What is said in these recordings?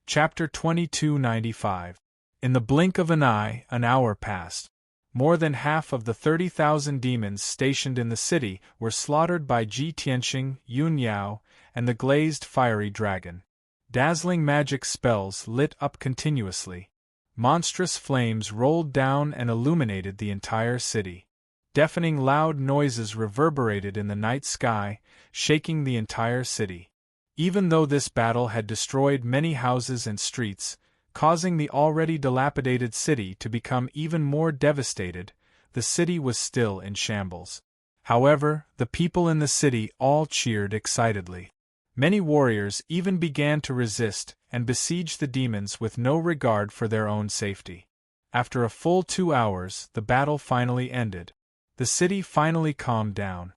Chapter 2295. In the blink of an eye, an hour passed. More than half of the 30,000 demons stationed in the city were slaughtered by Ji Tianqing, Yun Yao, and the glazed fiery dragon. Dazzling magic spells lit up continuously. Monstrous flames rolled down and illuminated the entire city. Deafening loud noises reverberated in the night sky, shaking the entire city. Even though this battle had destroyed many houses and streets, causing the already dilapidated city to become even more devastated, the city was still in shambles. However, the people in the city all cheered excitedly. Many warriors even began to resist and besiege the demons with no regard for their own safety. After a full 2 hours, the battle finally ended. The city finally calmed down.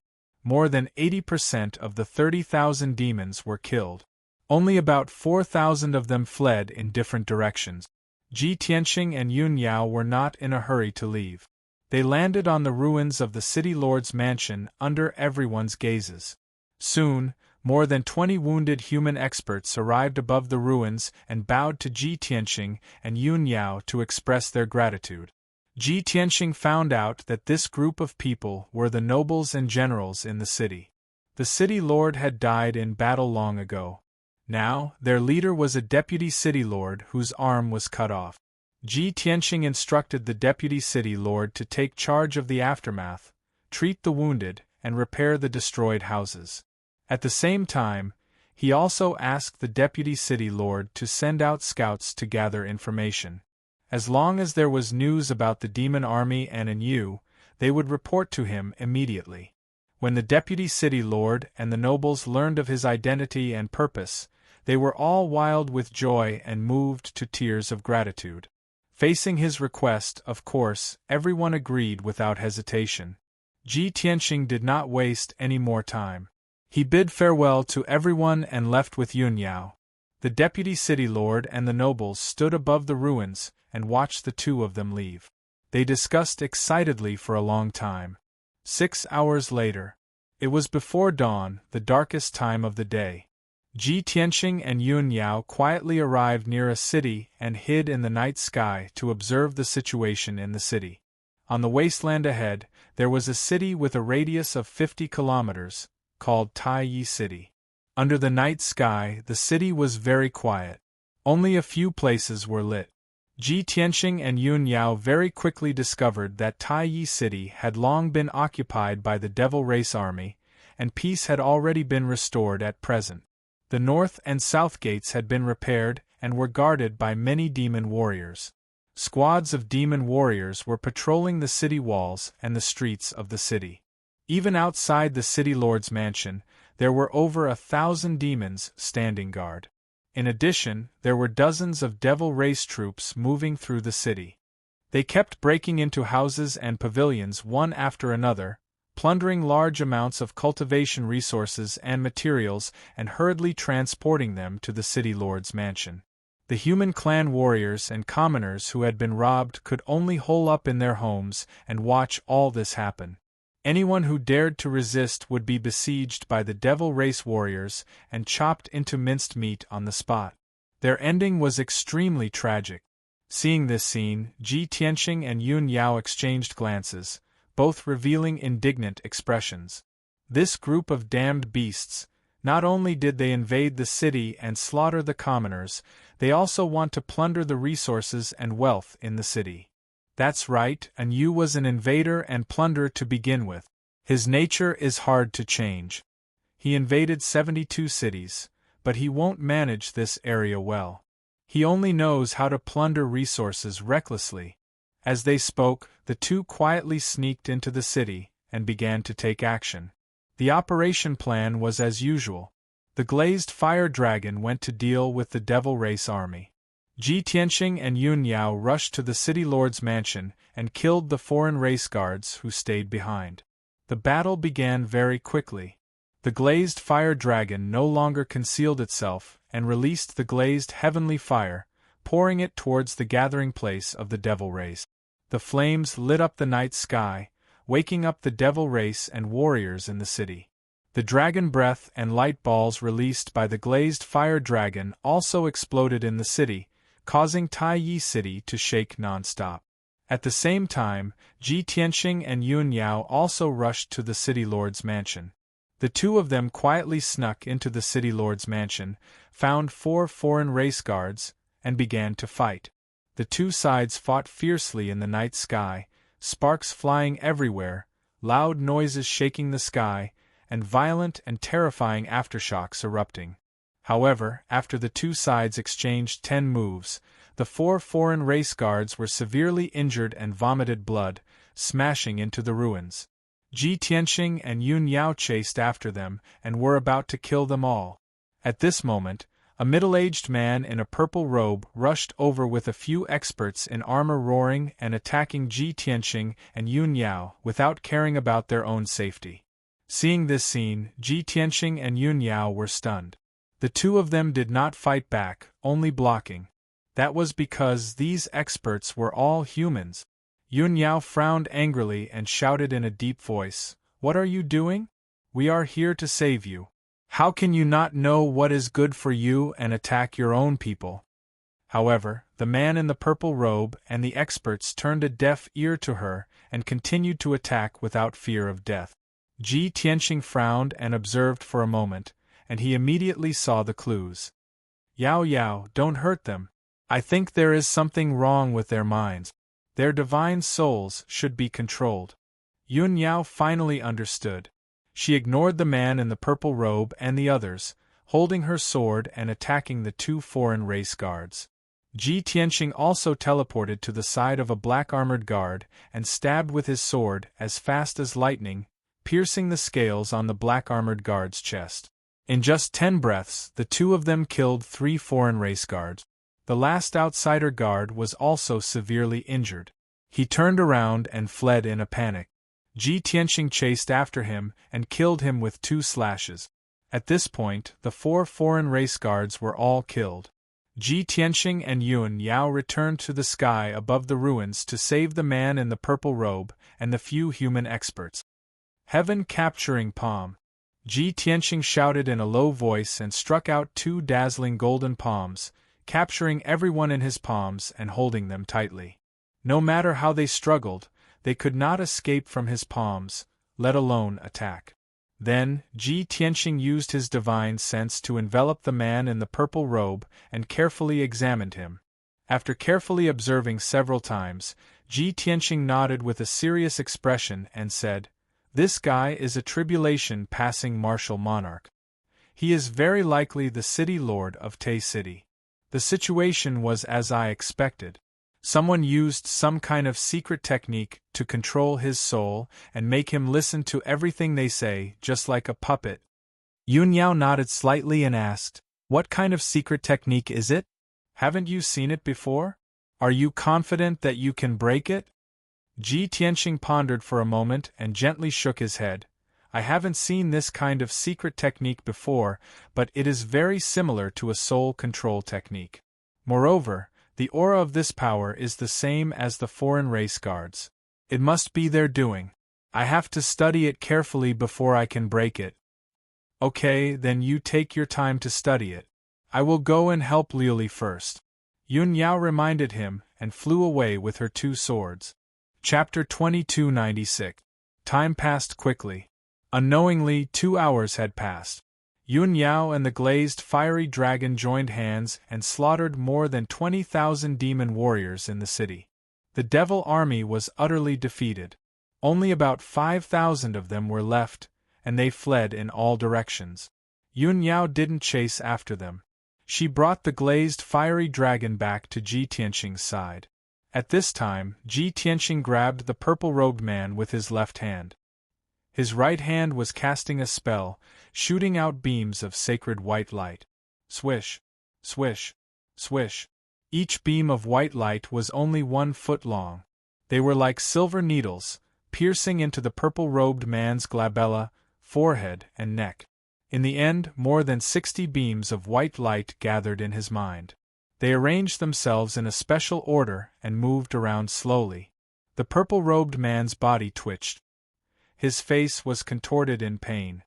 More than 80% of the 30,000 demons were killed. Only about 4,000 of them fled in different directions. Ji Tianqing and Yun Yao were not in a hurry to leave. They landed on the ruins of the city lord's mansion under everyone's gazes. Soon, more than 20 wounded human experts arrived above the ruins and bowed to Ji Tianqing and Yun Yao to express their gratitude. Ji Tianqing found out that this group of people were the nobles and generals in the city. The city lord had died in battle long ago. Now, their leader was a deputy city lord whose arm was cut off. Ji Tianqing instructed the deputy city lord to take charge of the aftermath, treat the wounded, and repair the destroyed houses. At the same time, he also asked the deputy city lord to send out scouts to gather information. As long as there was news about the demon army and Yu, they would report to him immediately. When the deputy city lord and the nobles learned of his identity and purpose, they were all wild with joy and moved to tears of gratitude. Facing his request, of course, everyone agreed without hesitation. Ji Tianqing did not waste any more time. He bid farewell to everyone and left with Yun Yao. The deputy city lord and the nobles stood above the ruins and watched the two of them leave. They discussed excitedly for a long time. 6 hours later. It was before dawn, the darkest time of the day. Ji Tianqing and Yun Yao quietly arrived near a city and hid in the night sky to observe the situation in the city. On the wasteland ahead, there was a city with a radius of 50 kilometers, called Taiyi City. Under the night sky, the city was very quiet. Only a few places were lit. Ji Tianqing and Yun Yao very quickly discovered that Taiyi City had long been occupied by the Devil Race Army, and peace had already been restored at present. The north and south gates had been repaired and were guarded by many demon warriors. Squads of demon warriors were patrolling the city walls and the streets of the city. Even outside the city lord's mansion, there were over 1,000 demons standing guard. In addition, there were dozens of devil race troops moving through the city. They kept breaking into houses and pavilions one after another, plundering large amounts of cultivation resources and materials and hurriedly transporting them to the city lord's mansion. The human clan warriors and commoners who had been robbed could only hole up in their homes and watch all this happen. Anyone who dared to resist would be besieged by the devil race warriors and chopped into minced meat on the spot. Their ending was extremely tragic. Seeing this scene, Ji Tianqing and Yun Yao exchanged glances, both revealing indignant expressions. This group of damned beasts, not only did they invade the city and slaughter the commoners, they also want to plunder the resources and wealth in the city. That's right, Yu was an invader and plunderer to begin with. His nature is hard to change. He invaded 72 cities, but he won't manage this area well. He only knows how to plunder resources recklessly. As they spoke, the two quietly sneaked into the city and began to take action. The operation plan was as usual. The glazed fire dragon went to deal with the devil race army. Ji Tianqing and Yun Yao rushed to the city lord's mansion and killed the foreign race guards who stayed behind. The battle began very quickly. The glazed fire dragon no longer concealed itself and released the glazed heavenly fire, pouring it towards the gathering place of the devil race. The flames lit up the night sky, waking up the devil race and warriors in the city. The dragon breath and light balls released by the glazed fire dragon also exploded in the city, causing Tai Yi City to shake non-stop. At the same time, Ji Tianxing and Yun Yao also rushed to the city lord's mansion. The two of them quietly snuck into the city lord's mansion, found 4 foreign race guards, and began to fight. The two sides fought fiercely in the night sky, sparks flying everywhere, loud noises shaking the sky, and violent and terrifying aftershocks erupting. However, after the two sides exchanged 10 moves, the 4 foreign race guards were severely injured and vomited blood, smashing into the ruins. Ji Tianxing and Yun Yao chased after them and were about to kill them all. At this moment, a middle-aged man in a purple robe rushed over with a few experts in armor roaring and attacking Ji Tianxing and Yun Yao without caring about their own safety. Seeing this scene, Ji Tianxing and Yun Yao were stunned. The two of them did not fight back, only blocking. That was because these experts were all humans. Yun Yao frowned angrily and shouted in a deep voice, "What are you doing? We are here to save you. How can you not know what is good for you and attack your own people?" However, the man in the purple robe and the experts turned a deaf ear to her and continued to attack without fear of death. Ji Tianxing frowned and observed for a moment, and he immediately saw the clues. "Yao Yao, don't hurt them. I think there is something wrong with their minds. Their divine souls should be controlled." Yun Yao finally understood. She ignored the man in the purple robe and the others, holding her sword and attacking the 2 foreign race guards. Ji Tianxing also teleported to the side of a black-armored guard and stabbed with his sword as fast as lightning, piercing the scales on the black-armored guard's chest. In just 10 breaths, the two of them killed 3 foreign race guards. The last outsider guard was also severely injured. He turned around and fled in a panic. Ji Tianxing chased after him and killed him with 2 slashes. At this point, the 4 foreign race guards were all killed. Ji Tianxing and Yun Yao returned to the sky above the ruins to save the man in the purple robe and the few human experts. Heaven capturing palm. Ji Tianxing shouted in a low voice and struck out 2 dazzling golden palms, capturing everyone in his palms and holding them tightly. No matter how they struggled, they could not escape from his palms, let alone attack. Then, Ji Tianxing used his divine sense to envelop the man in the purple robe and carefully examined him. After carefully observing several times, Ji Tianxing nodded with a serious expression and said, "This guy is a tribulation-passing martial monarch. He is very likely the city lord of Tai City." The situation was as I expected. Someone used some kind of secret technique to control his soul and make him listen to everything they say, just like a puppet. Yun Yao nodded slightly and asked, "What kind of secret technique is it? Haven't you seen it before? Are you confident that you can break it?" Ji Tianxing pondered for a moment and gently shook his head. "I haven't seen this kind of secret technique before, but it is very similar to a soul control technique. Moreover, the aura of this power is the same as the foreign race guards. It must be their doing. I have to study it carefully before I can break it." "Okay, then you take your time to study it. I will go and help Liuli first." Yun Yao reminded him and flew away with her 2 swords. Chapter 2296. Time passed quickly. Unknowingly, 2 hours had passed. Yun Yao and the glazed fiery dragon joined hands and slaughtered more than 20,000 demon warriors in the city. The devil army was utterly defeated. Only about 5,000 of them were left, and they fled in all directions. Yun Yao didn't chase after them. She brought the glazed fiery dragon back to Ji Tianxing's side. At this time, Ji Tianxing grabbed the purple-robed man with his left hand. His right hand was casting a spell, shooting out beams of sacred white light. Swish, swish, swish. Each beam of white light was only 1 foot long. They were like silver needles, piercing into the purple-robed man's glabella, forehead, and neck. In the end, more than 60 beams of white light gathered in his mind. They arranged themselves in a special order and moved around slowly. The purple-robed man's body twitched. His face was contorted in pain.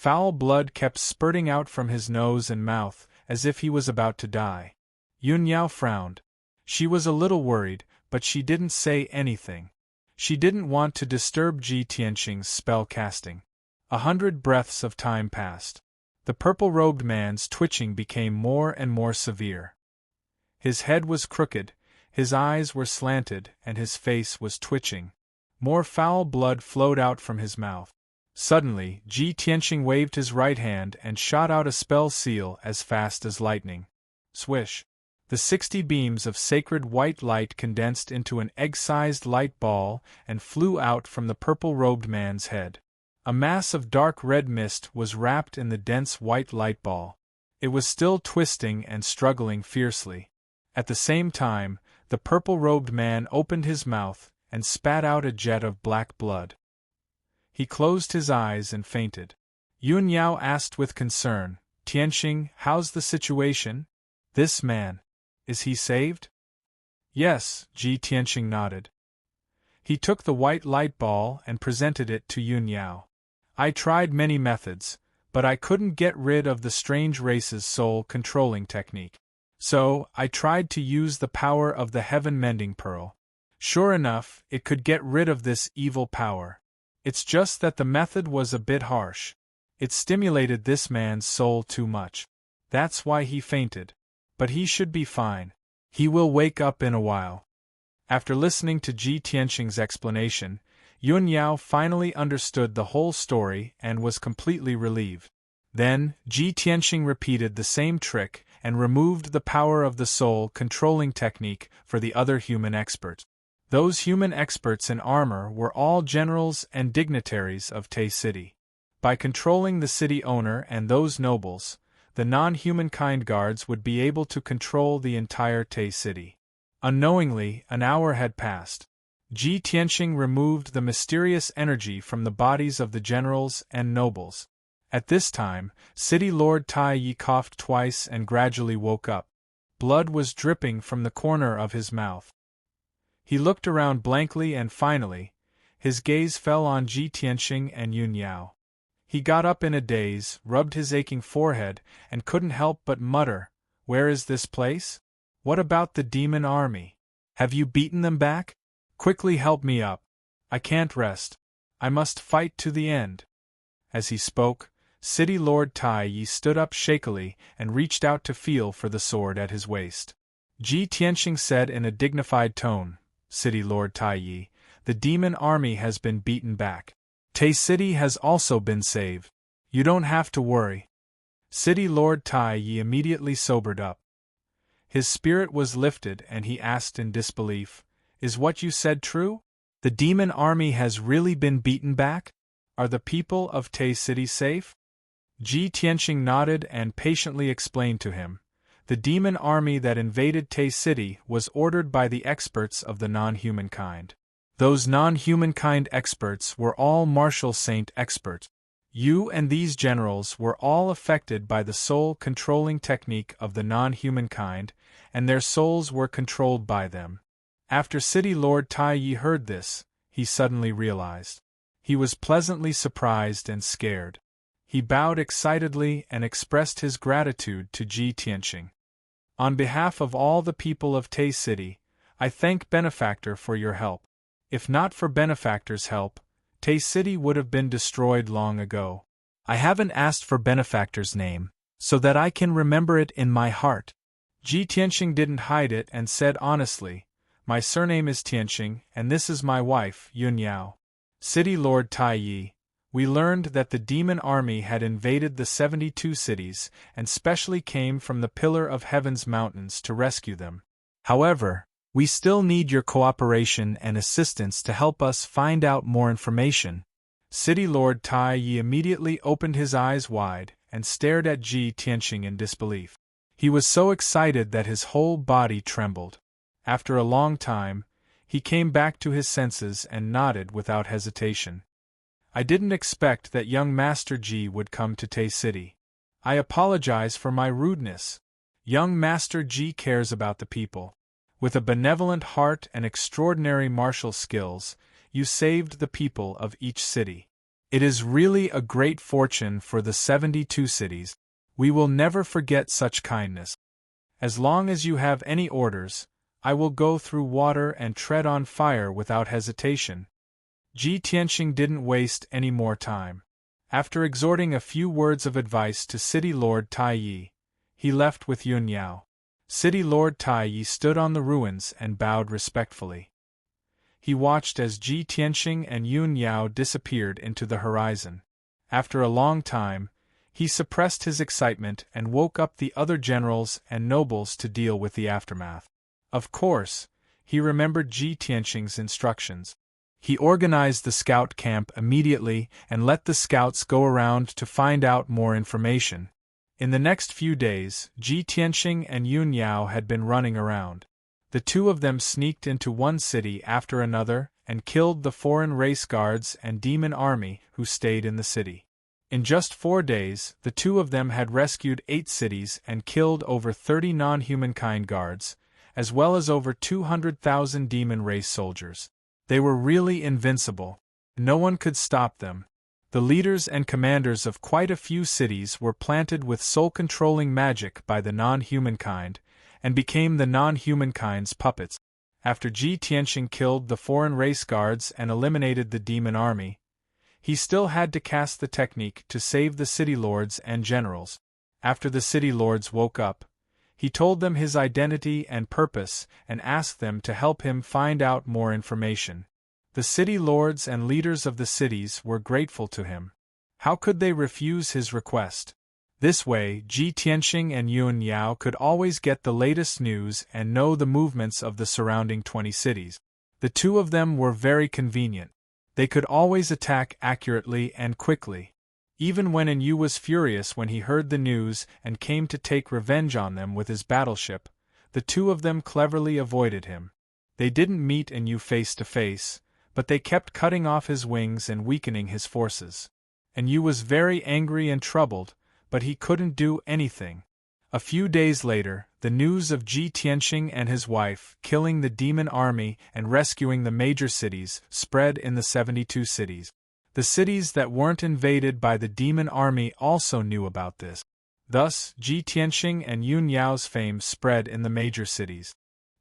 Foul blood kept spurting out from his nose and mouth, as if he was about to die. Yun Yao frowned. She was a little worried, but she didn't say anything. She didn't want to disturb Ji Tianqing's spell casting. 100 breaths of time passed. The purple-robed man's twitching became more and more severe. His head was crooked, his eyes were slanted, and his face was twitching. More foul blood flowed out from his mouth. Suddenly, Ji Tianqing waved his right hand and shot out a spell seal as fast as lightning. Swish! The 60 beams of sacred white light condensed into an egg-sized light ball and flew out from the purple-robed man's head. A mass of dark red mist was wrapped in the dense white light ball. It was still twisting and struggling fiercely. At the same time, the purple-robed man opened his mouth and spat out a jet of black blood. He closed his eyes and fainted. Yun Yao asked with concern, "Tianqing, how's the situation? This man, is he saved?" "Yes," Ji Tianqing nodded. He took the white light ball and presented it to Yun Yao. "I tried many methods, but I couldn't get rid of the strange race's soul-controlling technique. So, I tried to use the power of the heaven-mending pearl. Sure enough, it could get rid of this evil power. It's just that the method was a bit harsh. It stimulated this man's soul too much. That's why he fainted. But he should be fine. He will wake up in a while." After listening to Ji Tianqing's explanation, Yun Yao finally understood the whole story and was completely relieved. Then, Ji Tianqing repeated the same trick and removed the power of the soul-controlling technique for the other human experts. Those human experts in armor were all generals and dignitaries of Tay City. By controlling the city owner and those nobles, the non-humankind guards would be able to control the entire Tay City. Unknowingly, an hour had passed. Ji Tianqing removed the mysterious energy from the bodies of the generals and nobles. At this time, City Lord Tai Yi coughed twice and gradually woke up. Blood was dripping from the corner of his mouth. He looked around blankly and finally, his gaze fell on Ji Tianqing and Yun Yao. He got up in a daze, rubbed his aching forehead, and couldn't help but mutter, "Where is this place? What about the demon army? Have you beaten them back? Quickly help me up. I can't rest. I must fight to the end." As he spoke, City Lord Tai Yi stood up shakily and reached out to feel for the sword at his waist. Ji Tianqing said in a dignified tone, "City Lord Tai Yi, the demon army has been beaten back. Tay City has also been saved. You don't have to worry." City Lord Tai Yi immediately sobered up. His spirit was lifted and he asked in disbelief, "Is what you said true? The demon army has really been beaten back? Are the people of Tay City safe?" Ji Tianqing nodded and patiently explained to him. The demon army that invaded Tay City was ordered by the experts of the non-humankind. Those non-humankind experts were all martial saint experts. You and these generals were all affected by the soul-controlling technique of the non-humankind, and their souls were controlled by them. After City Lord Tai Yi heard this, he suddenly realized. He was pleasantly surprised and scared. He bowed excitedly and expressed his gratitude to Ji Tianqing. "On behalf of all the people of Tay City, I thank Benefactor for your help. If not for Benefactor's help, Tay City would have been destroyed long ago. I haven't asked for Benefactor's name, so that I can remember it in my heart." Ji Tianqing didn't hide it and said honestly, "My surname is Tianqing, and this is my wife, Yun Yao." City Lord Tai Yi, we learned that the demon army had invaded the 72 cities and specially came from the Pillar of Heaven's mountains to rescue them. However, we still need your cooperation and assistance to help us find out more information. City Lord Tai Yi immediately opened his eyes wide and stared at Ji Tianqing in disbelief. He was so excited that his whole body trembled. After a long time, he came back to his senses and nodded without hesitation. "I didn't expect that young Master Ji would come to Tay City. I apologize for my rudeness. Young Master Ji cares about the people. With a benevolent heart and extraordinary martial skills, you saved the people of each city. It is really a great fortune for the 72 cities. We will never forget such kindness. As long as you have any orders, I will go through water and tread on fire without hesitation. Ji Tianxing didn't waste any more time. After exhorting a few words of advice to City Lord Tai Yi, he left with Yun Yao. City Lord Tai Yi stood on the ruins and bowed respectfully. He watched as Ji Tianxing and Yun Yao disappeared into the horizon. After a long time, he suppressed his excitement and woke up the other generals and nobles to deal with the aftermath. Of course, he remembered Ji Tianxing's instructions. He organized the scout camp immediately and let the scouts go around to find out more information. In the next few days, Ji Tianxing and Yun Yao had been running around. The two of them sneaked into one city after another and killed the foreign race guards and demon army who stayed in the city. In just 4 days, the two of them had rescued 8 cities and killed over 30 non-humankind guards, as well as over 200,000 demon race soldiers. They were really invincible. No one could stop them. The leaders and commanders of quite a few cities were planted with soul-controlling magic by the non-humankind, and became the non-humankind's puppets. After Ji Tianxing killed the foreign race guards and eliminated the demon army, he still had to cast the technique to save the city lords and generals. After the city lords woke up, he told them his identity and purpose and asked them to help him find out more information. The city lords and leaders of the cities were grateful to him. How could they refuse his request? This way, Ji Tianxing and Yun Yao could always get the latest news and know the movements of the surrounding 20 cities. The two of them were very convenient. They could always attack accurately and quickly. Even when Enyu was furious when he heard the news and came to take revenge on them with his battleship, the two of them cleverly avoided him. They didn't meet Enyu face to face, but they kept cutting off his wings and weakening his forces. Enyu was very angry and troubled, but he couldn't do anything. A few days later, the news of Ji Tianxing and his wife killing the demon army and rescuing the major cities spread in the 72 cities. The cities that weren't invaded by the demon army also knew about this. Thus, Ji Tianxing and Yun Yao's fame spread in the major cities.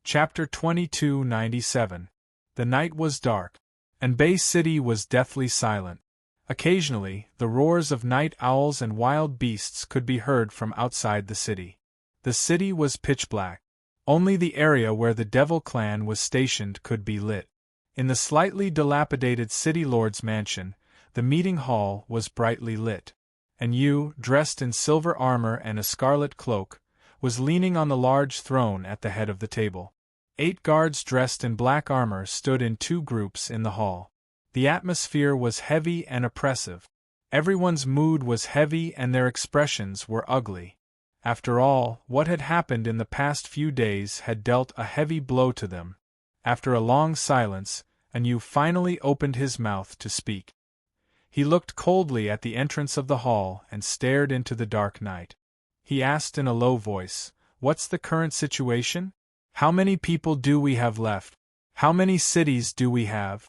Chapter 2297. The night was dark, and Bay City was deathly silent. Occasionally, the roars of night owls and wild beasts could be heard from outside the city. The city was pitch black. Only the area where the Devil Clan was stationed could be lit. In the slightly dilapidated city lord's mansion, the meeting hall was brightly lit. Enyu, dressed in silver armor and a scarlet cloak, was leaning on the large throne at the head of the table. 8 guards dressed in black armor stood in 2 groups in the hall. The atmosphere was heavy and oppressive. Everyone's mood was heavy and their expressions were ugly. After all, what had happened in the past few days had dealt a heavy blow to them. After a long silence, Enyu finally opened his mouth to speak. He looked coldly at the entrance of the hall and stared into the dark night. He asked in a low voice, "What's the current situation? How many people do we have left? How many cities do we have?"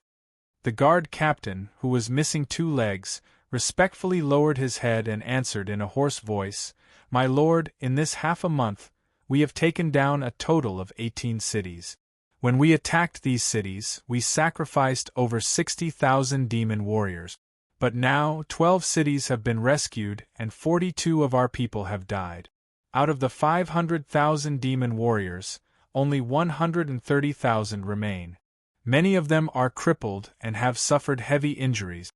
The guard captain, who was missing 2 legs, respectfully lowered his head and answered in a hoarse voice, "My lord, in this half a month, we have taken down a total of 18 cities. When we attacked these cities, we sacrificed over 60,000 demon warriors. But now 12 cities have been rescued and 42 of our people have died. Out of the 500,000 demon warriors, only 130,000 remain. Many of them are crippled and have suffered heavy injuries."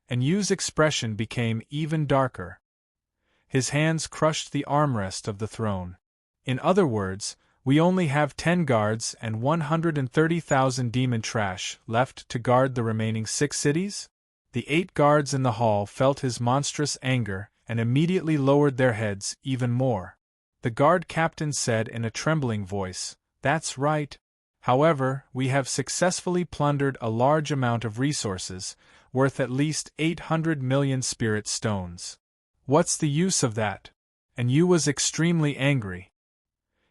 And Yu's expression became even darker. His hands crushed the armrest of the throne. "In other words, we only have 10 guards and 130,000 demon trash left to guard the remaining 6 cities? The 8 guards in the hall felt his monstrous anger and immediately lowered their heads even more. The guard captain said in a trembling voice, "That's right. However, we have successfully plundered a large amount of resources, worth at least 800 million spirit stones. What's the use of that?" And Yu was extremely angry.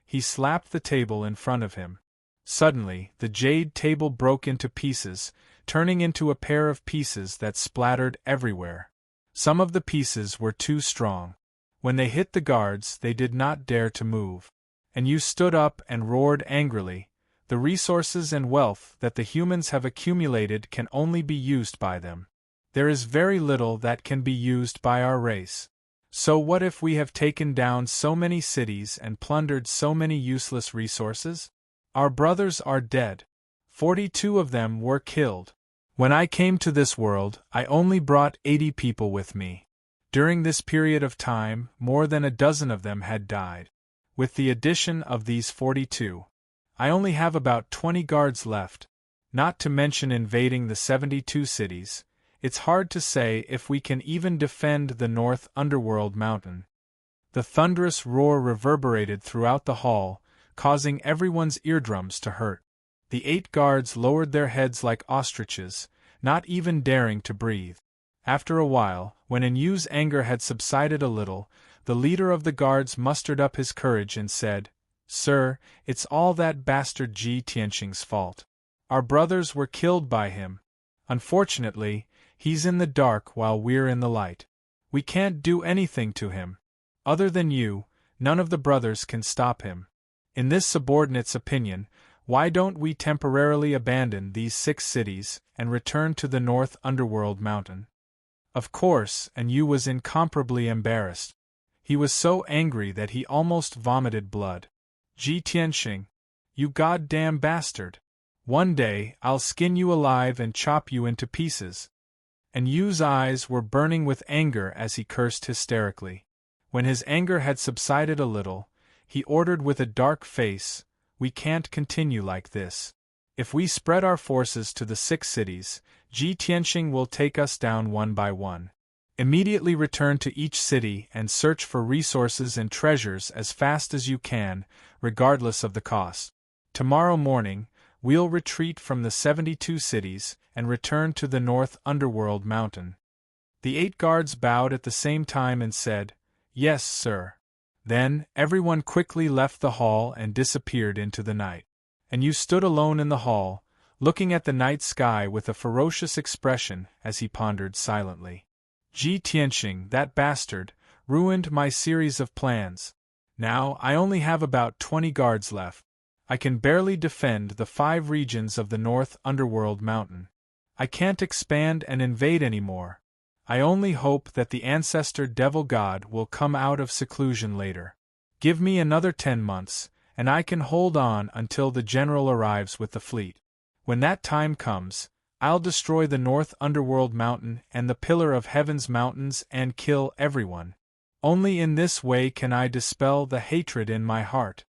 He slapped the table in front of him. Suddenly, the jade table broke into pieces, turning into a pair of pieces that splattered everywhere. Some of the pieces were too strong. When they hit the guards, they did not dare to move. And you stood up and roared angrily, "The resources and wealth that the humans have accumulated can only be used by them. There is very little that can be used by our race. So what if we have taken down so many cities and plundered so many useless resources? Our brothers are dead. 42 of them were killed. When I came to this world, I only brought 80 people with me. During this period of time, more than a dozen of them had died. With the addition of these 42, I only have about 20 guards left. Not to mention invading the 72 cities, it's hard to say if we can even defend the North Underworld Mountain." The thunderous roar reverberated throughout the hall, causing everyone's eardrums to hurt. The 8 guards lowered their heads like ostriches, not even daring to breathe. After a while, when Enyu's anger had subsided a little, the leader of the guards mustered up his courage and said, "Sir, it's all that bastard Ji Tianqing's fault. Our brothers were killed by him. Unfortunately, he's in the dark while we're in the light. We can't do anything to him. Other than you, none of the brothers can stop him. In this subordinate's opinion, why don't we temporarily abandon these 6 cities and return to the North Underworld Mountain?" Of course, Enyu was incomparably embarrassed. He was so angry that he almost vomited blood. "Ji Tianqing, you goddamn bastard! One day, I'll skin you alive and chop you into pieces." And Yu's eyes were burning with anger as he cursed hysterically. When his anger had subsided a little, he ordered with a dark face, "We can't continue like this. If we spread our forces to the 6 cities, Ji Tianqing will take us down one by one. Immediately return to each city and search for resources and treasures as fast as you can, regardless of the cost. Tomorrow morning, we'll retreat from the 72 cities and return to the North Underworld Mountain." The 8 guards bowed at the same time and said, "Yes, sir." Then, everyone quickly left the hall and disappeared into the night. And you stood alone in the hall, looking at the night sky with a ferocious expression as he pondered silently. "Ji Tianqing, that bastard, ruined my series of plans. Now I only have about 20 guards left. I can barely defend the 5 regions of the North Underworld Mountain. I can't expand and invade anymore. I only hope that the ancestor devil god will come out of seclusion later. Give me another 10 months, and I can hold on until the general arrives with the fleet. When that time comes, I'll destroy the North Underworld Mountain and the Pillar of Heaven's mountains and kill everyone. Only in this way can I dispel the hatred in my heart."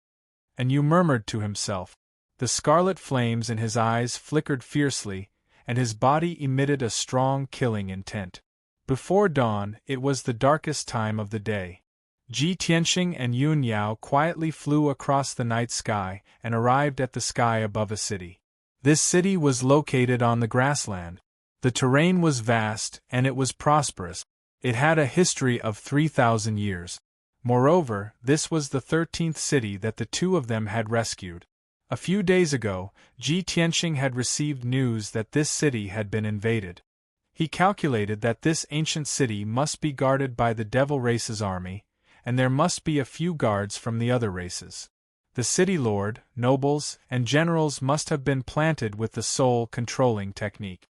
And Yu murmured to himself. The scarlet flames in his eyes flickered fiercely, and his body emitted a strong killing intent. Before dawn, it was the darkest time of the day. Ji Tianqing and Yun Yao quietly flew across the night sky and arrived at the sky above a city. This city was located on the grassland. The terrain was vast and it was prosperous. It had a history of 3,000 years. Moreover, this was the 13th city that the 2 of them had rescued. A few days ago, Ji Tianqing had received news that this city had been invaded. He calculated that this ancient city must be guarded by the Devil Race's army, and there must be a few guards from the other races. The city lord, nobles, and generals must have been planted with the soul-controlling technique.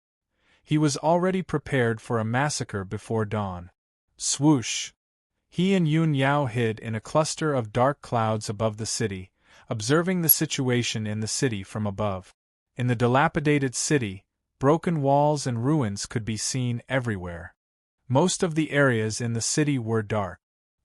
He was already prepared for a massacre before dawn. Swoosh! He and Yun Yao hid in a cluster of dark clouds above the city, observing the situation in the city from above. In the dilapidated city, broken walls and ruins could be seen everywhere. Most of the areas in the city were dark.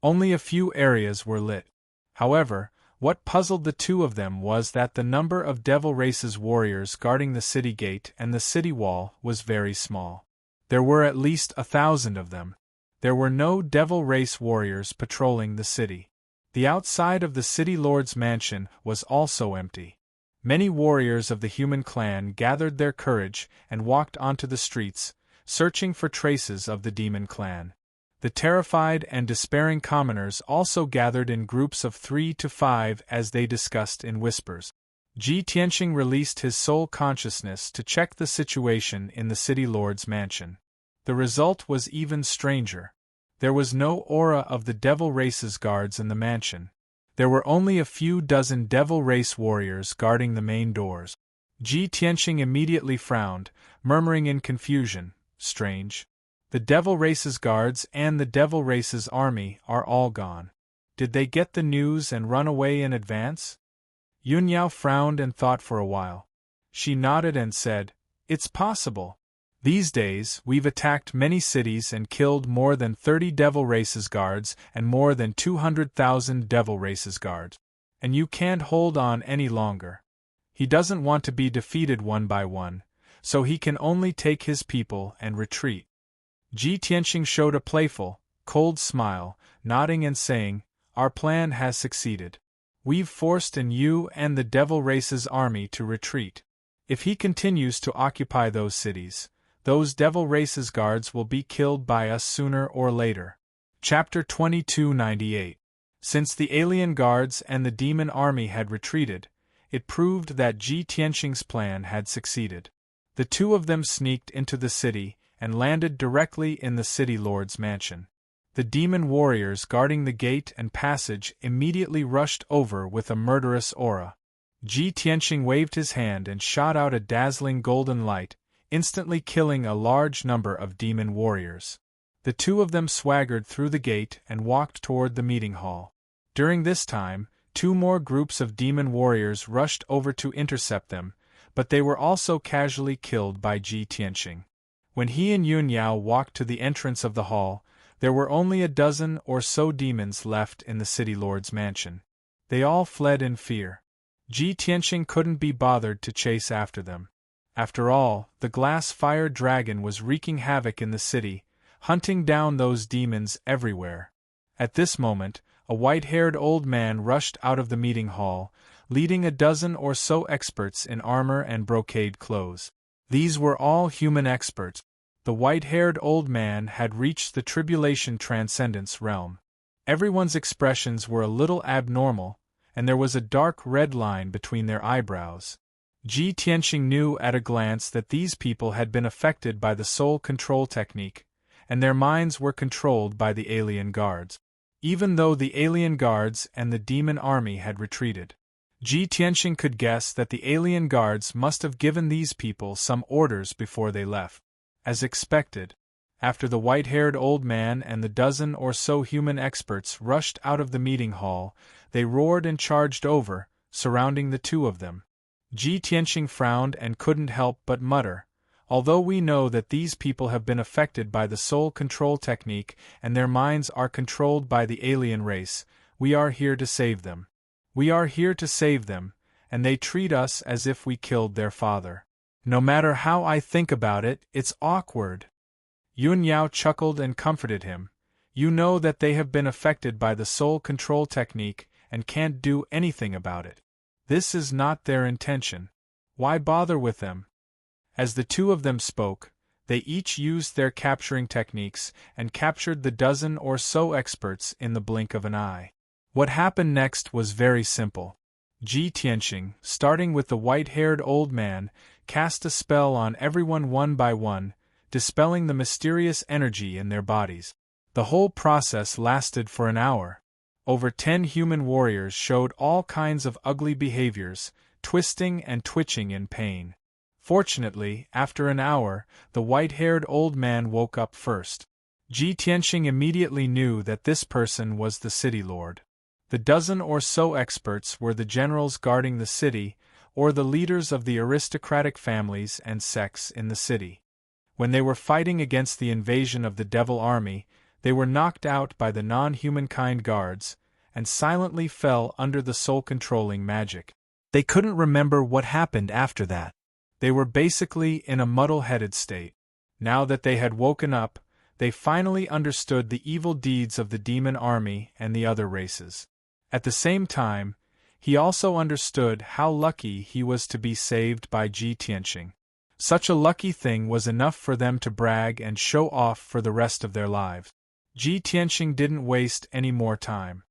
Only a few areas were lit. However, what puzzled the 2 of them was that the number of Devil Race's warriors guarding the city gate and the city wall was very small. There were at least 1,000 of them. There were no Devil Race warriors patrolling the city. The outside of the city lord's mansion was also empty. Many warriors of the human clan gathered their courage and walked onto the streets, searching for traces of the demon clan. The terrified and despairing commoners also gathered in groups of 3 to 5 as they discussed in whispers. Ji Tianxing released his soul consciousness to check the situation in the city lord's mansion. The result was even stranger. There was no aura of the devil race's guards in the mansion. There were only a few dozen devil race warriors guarding the main doors. Ji Tianxing immediately frowned, murmuring in confusion, "Strange. The devil race's guards and the devil race's army are all gone. Did they get the news and run away in advance?" Yunyao frowned and thought for a while. She nodded and said, "It's possible. These days, we've attacked many cities and killed more than 30 devil race's guards and more than 200,000 devil race's guards. And you can't hold on any longer. He doesn't want to be defeated one by one, so he can only take his people and retreat." Ji Tianxing showed a playful, cold smile, nodding and saying, "Our plan has succeeded. We've forced you and the devil race's army to retreat. If he continues to occupy those cities, those devil race's guards will be killed by us sooner or later." Chapter 2298. Since the alien guards and the demon army had retreated, it proved that Ji Tianxing's plan had succeeded. The two of them sneaked into the city and landed directly in the city lord's mansion. The demon warriors guarding the gate and passage immediately rushed over with a murderous aura. Ji Tianxing waved his hand and shot out a dazzling golden light, instantly killing a large number of demon warriors. The two of them swaggered through the gate and walked toward the meeting hall. During this time, two more groups of demon warriors rushed over to intercept them, but they were also casually killed by Ji Tianxing. When he and Yunyao walked to the entrance of the hall, there were only a dozen or so demons left in the city lord's mansion. They all fled in fear. Ji Tianxing couldn't be bothered to chase after them. After all, the glass fire dragon was wreaking havoc in the city, hunting down those demons everywhere. At this moment, a white-haired old man rushed out of the meeting hall, leading a dozen or so experts in armor and brocade clothes. These were all human experts. The white-haired old man had reached the tribulation transcendence realm. Everyone's expressions were a little abnormal, and there was a dark red line between their eyebrows. Ji Tianxing knew at a glance that these people had been affected by the soul control technique, and their minds were controlled by the alien guards. Even though the alien guards and the demon army had retreated, Ji Tianxing could guess that the alien guards must have given these people some orders before they left. As expected, after the white-haired old man and the dozen or so human experts rushed out of the meeting hall, they roared and charged over, surrounding the two of them. Ji Tianxing frowned and couldn't help but mutter, "Although we know that these people have been affected by the soul control technique and their minds are controlled by the alien race, we are here to save them. We are here to save them, and they treat us as if we killed their father. No matter how I think about it, it's awkward." Yunyao chuckled and comforted him. "You know that they have been affected by the soul control technique and can't do anything about it. This is not their intention. Why bother with them?" As the two of them spoke, they each used their capturing techniques and captured the dozen or so experts in the blink of an eye. What happened next was very simple. Ji Tianxing, starting with the white-haired old man, cast a spell on everyone one by one, dispelling the mysterious energy in their bodies. The whole process lasted for an hour. Over 10 human warriors showed all kinds of ugly behaviors, twisting and twitching in pain. Fortunately, after an hour, the white-haired old man woke up first. Ji Tianxing immediately knew that this person was the city lord. The dozen or so experts were the generals guarding the city, or the leaders of the aristocratic families and sects in the city. When they were fighting against the invasion of the devil army, they were knocked out by the non-humankind guards, and silently fell under the soul-controlling magic. They couldn't remember what happened after that. They were basically in a muddle-headed state. Now that they had woken up, they finally understood the evil deeds of the demon army and the other races. At the same time, he also understood how lucky he was to be saved by Ji Tianxing. Such a lucky thing was enough for them to brag and show off for the rest of their lives. Ji Tianxing didn't waste any more time.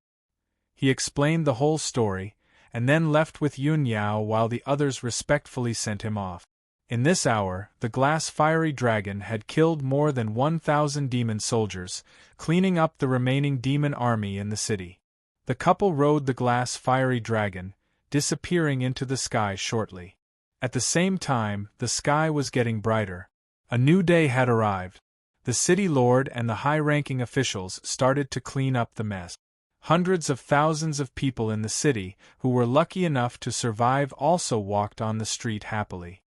He explained the whole story, and then left with Yun Yao while the others respectfully sent him off. In this hour, the glass fiery dragon had killed more than 1,000 demon soldiers, cleaning up the remaining demon army in the city. The couple rode the glass fiery dragon, disappearing into the sky shortly. At the same time, the sky was getting brighter. A new day had arrived. The city lord and the high-ranking officials started to clean up the mess. Hundreds of thousands of people in the city, who were lucky enough to survive, also walked on the street happily.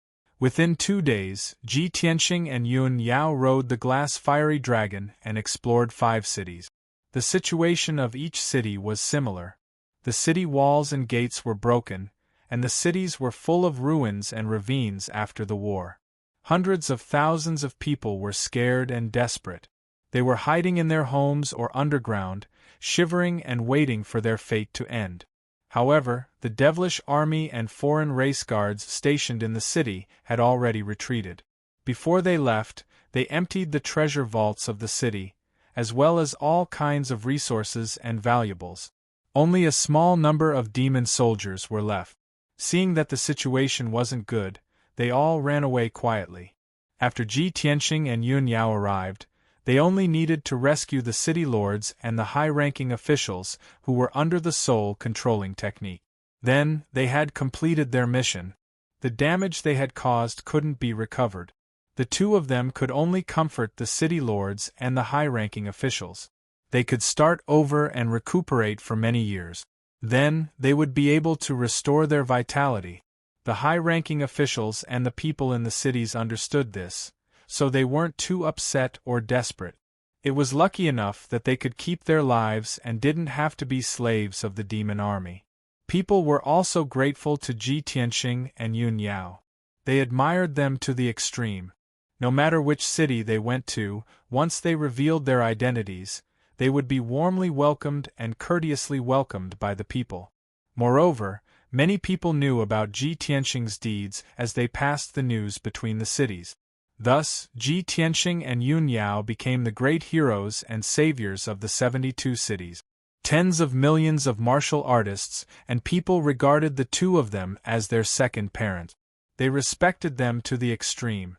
Within 2 days, Ji Tianxing and Yun Yao rode the glass fiery dragon and explored 5 cities. The situation of each city was similar. The city walls and gates were broken, and the cities were full of ruins and ravines after the war. Hundreds of thousands of people were scared and desperate. They were hiding in their homes or underground, shivering and waiting for their fate to end. However, the devilish army and foreign race guards stationed in the city had already retreated. Before they left, they emptied the treasure vaults of the city, as well as all kinds of resources and valuables. Only a small number of demon soldiers were left. Seeing that the situation wasn't good, they all ran away quietly. After Ji Tianxing and Yun Yao arrived, they only needed to rescue the city lords and the high-ranking officials who were under the soul-controlling technique. Then, they had completed their mission. The damage they had caused couldn't be recovered. The two of them could only comfort the city lords and the high-ranking officials. They could start over and recuperate for many years. Then, they would be able to restore their vitality. The high-ranking officials and the people in the cities understood this, so they weren't too upset or desperate. It was lucky enough that they could keep their lives and didn't have to be slaves of the demon army. People were also grateful to Ji Tianxing and Yun Yao. They admired them to the extreme. No matter which city they went to, once they revealed their identities, they would be warmly welcomed and courteously welcomed by the people. Moreover, many people knew about Ji Tianxing's deeds as they passed the news between the cities. Thus, Ji Tianxing and Yun Yao became the great heroes and saviors of the 72 cities. Tens of millions of martial artists and people regarded the two of them as their second parent. They respected them to the extreme.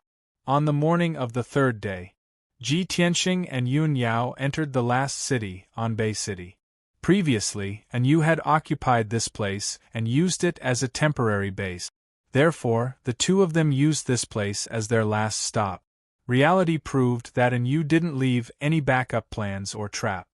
On the morning of the 3rd day, Ji Tianxing and Yun Yao entered the last city, Anbei City. Previously, Yu had occupied this place and used it as a temporary base. Therefore, the two of them used this place as their last stop. Reality proved that Yu didn't leave any backup plans or trap.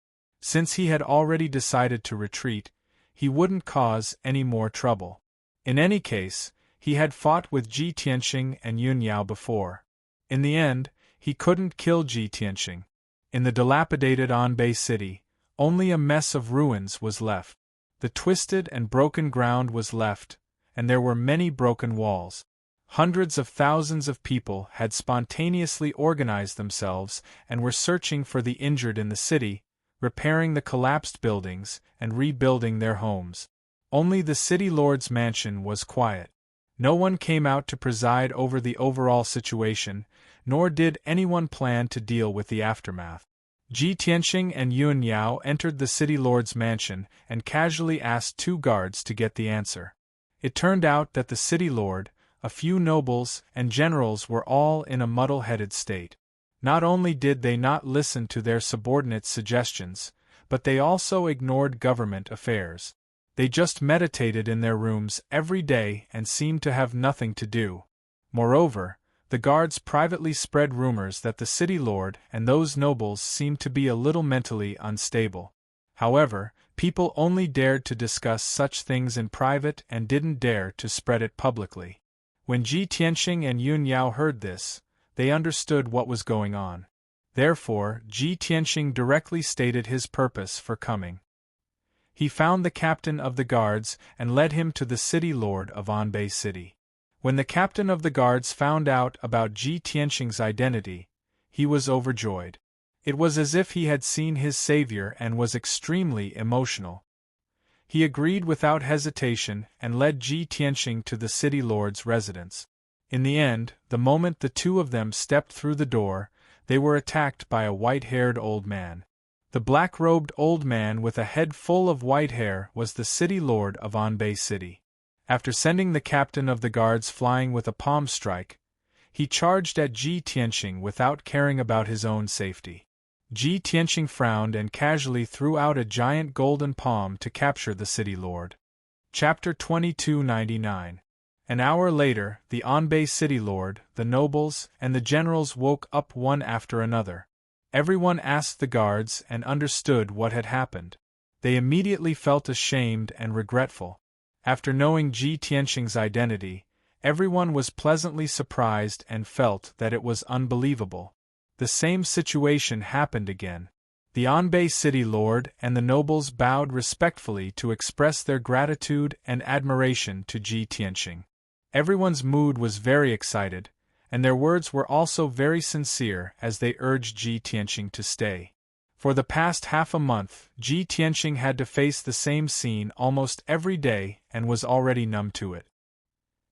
Since he had already decided to retreat, he wouldn't cause any more trouble. In any case, he had fought with Ji Tianxing and Yun Yao before. In the end, he couldn't kill Ji Tianxing. In the dilapidated Anbei city, only a mess of ruins was left. The twisted and broken ground was left, and there were many broken walls. Hundreds of thousands of people had spontaneously organized themselves and were searching for the injured in the city, repairing the collapsed buildings, and rebuilding their homes. Only the city lord's mansion was quiet. No one came out to preside over the overall situation, nor did anyone plan to deal with the aftermath. Ji Tianxing and Yun Yao entered the city lord's mansion and casually asked 2 guards to get the answer. It turned out that the city lord, a few nobles, and generals were all in a muddle-headed state. Not only did they not listen to their subordinates' suggestions, but they also ignored government affairs. They just meditated in their rooms every day and seemed to have nothing to do. Moreover, the guards privately spread rumors that the city lord and those nobles seemed to be a little mentally unstable. However, people only dared to discuss such things in private and didn't dare to spread it publicly. When Ji Tianxing and Yun Yao heard this, they understood what was going on. Therefore, Ji Tianxing directly stated his purpose for coming. He found the captain of the guards and led him to the city lord of Anbei City. When the captain of the guards found out about Ji Tianxing's identity, he was overjoyed. It was as if he had seen his savior and was extremely emotional. He agreed without hesitation and led Ji Tianxing to the city lord's residence. In the end, the moment the two of them stepped through the door, they were attacked by a white-haired old man. The black-robed old man with a head full of white hair was the city lord of Anbei City. After sending the captain of the guards flying with a palm strike, he charged at Ji Tianqing without caring about his own safety. Ji Tianqing frowned and casually threw out a giant golden palm to capture the city lord. Chapter 2299. An hour later, the Anbei city lord, the nobles, and the generals woke up one after another. Everyone asked the guards and understood what had happened. They immediately felt ashamed and regretful. After knowing Ji Tianqing's identity, everyone was pleasantly surprised and felt that it was unbelievable. The same situation happened again. The Anbei city lord and the nobles bowed respectfully to express their gratitude and admiration to Ji Tianqing. Everyone's mood was very excited, and their words were also very sincere as they urged Ji Tianqing to stay. For the past half a month, Ji Tianqing had to face the same scene almost every day and was already numb to it.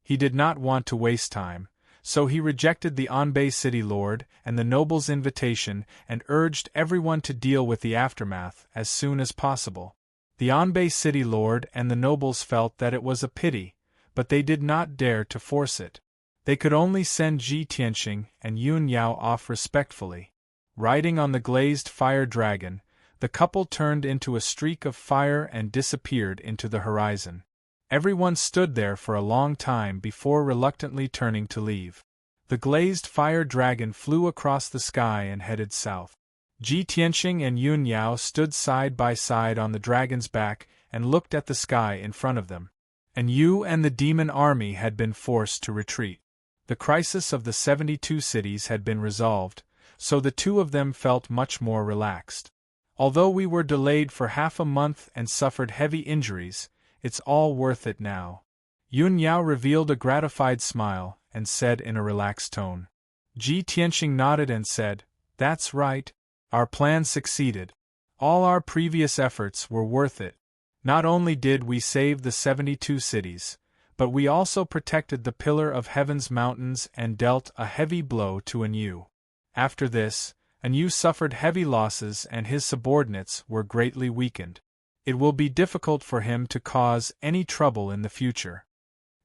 He did not want to waste time, so he rejected the Anbei city lord and the nobles' invitation and urged everyone to deal with the aftermath as soon as possible. The Anbei city lord and the nobles felt that it was a pity, but they did not dare to force it. They could only send Ji Tianqing and Yun Yao off respectfully. Riding on the glazed fire dragon, the couple turned into a streak of fire and disappeared into the horizon. Everyone stood there for a long time before reluctantly turning to leave. The glazed fire dragon flew across the sky and headed south. Ji Tianqing and Yun Yao stood side by side on the dragon's back and looked at the sky in front of them. And Yu and the demon army had been forced to retreat. The crisis of the 72 cities had been resolved, so the two of them felt much more relaxed. Although we were delayed for half a month and suffered heavy injuries, it's all worth it now. Yun Yao revealed a gratified smile and said in a relaxed tone. Ji Tianqing nodded and said, "That's right. Our plan succeeded. All our previous efforts were worth it. Not only did we save the 72 cities, but we also protected the Pillar of Heaven's mountains and dealt a heavy blow to Anyu. After this, Anyu suffered heavy losses and his subordinates were greatly weakened. It will be difficult for him to cause any trouble in the future."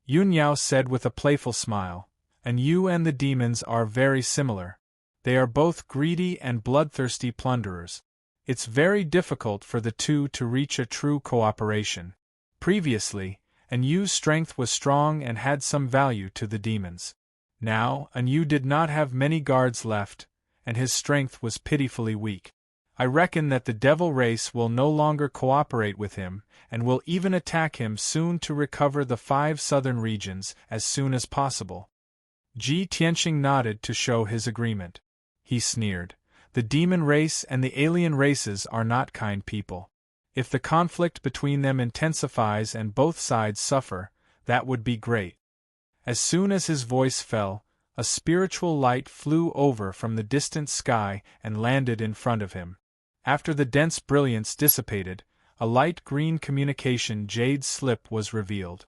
Yun Yao said with a playful smile, "Anyu and the demons are very similar. They are both greedy and bloodthirsty plunderers. It's very difficult for the two to reach a true cooperation. Previously, Anyu's strength was strong and had some value to the demons. Now, Anyu did not have many guards left, and his strength was pitifully weak. I reckon that the devil race will no longer cooperate with him, and will even attack him soon to recover the 5 southern regions as soon as possible." Ji Tianqing nodded to show his agreement. He sneered. "The demon race and the alien races are not kind people. If the conflict between them intensifies and both sides suffer, that would be great." As soon as his voice fell, a spiritual light flew over from the distant sky and landed in front of him. After the dense brilliance dissipated, a light green communication jade slip was revealed.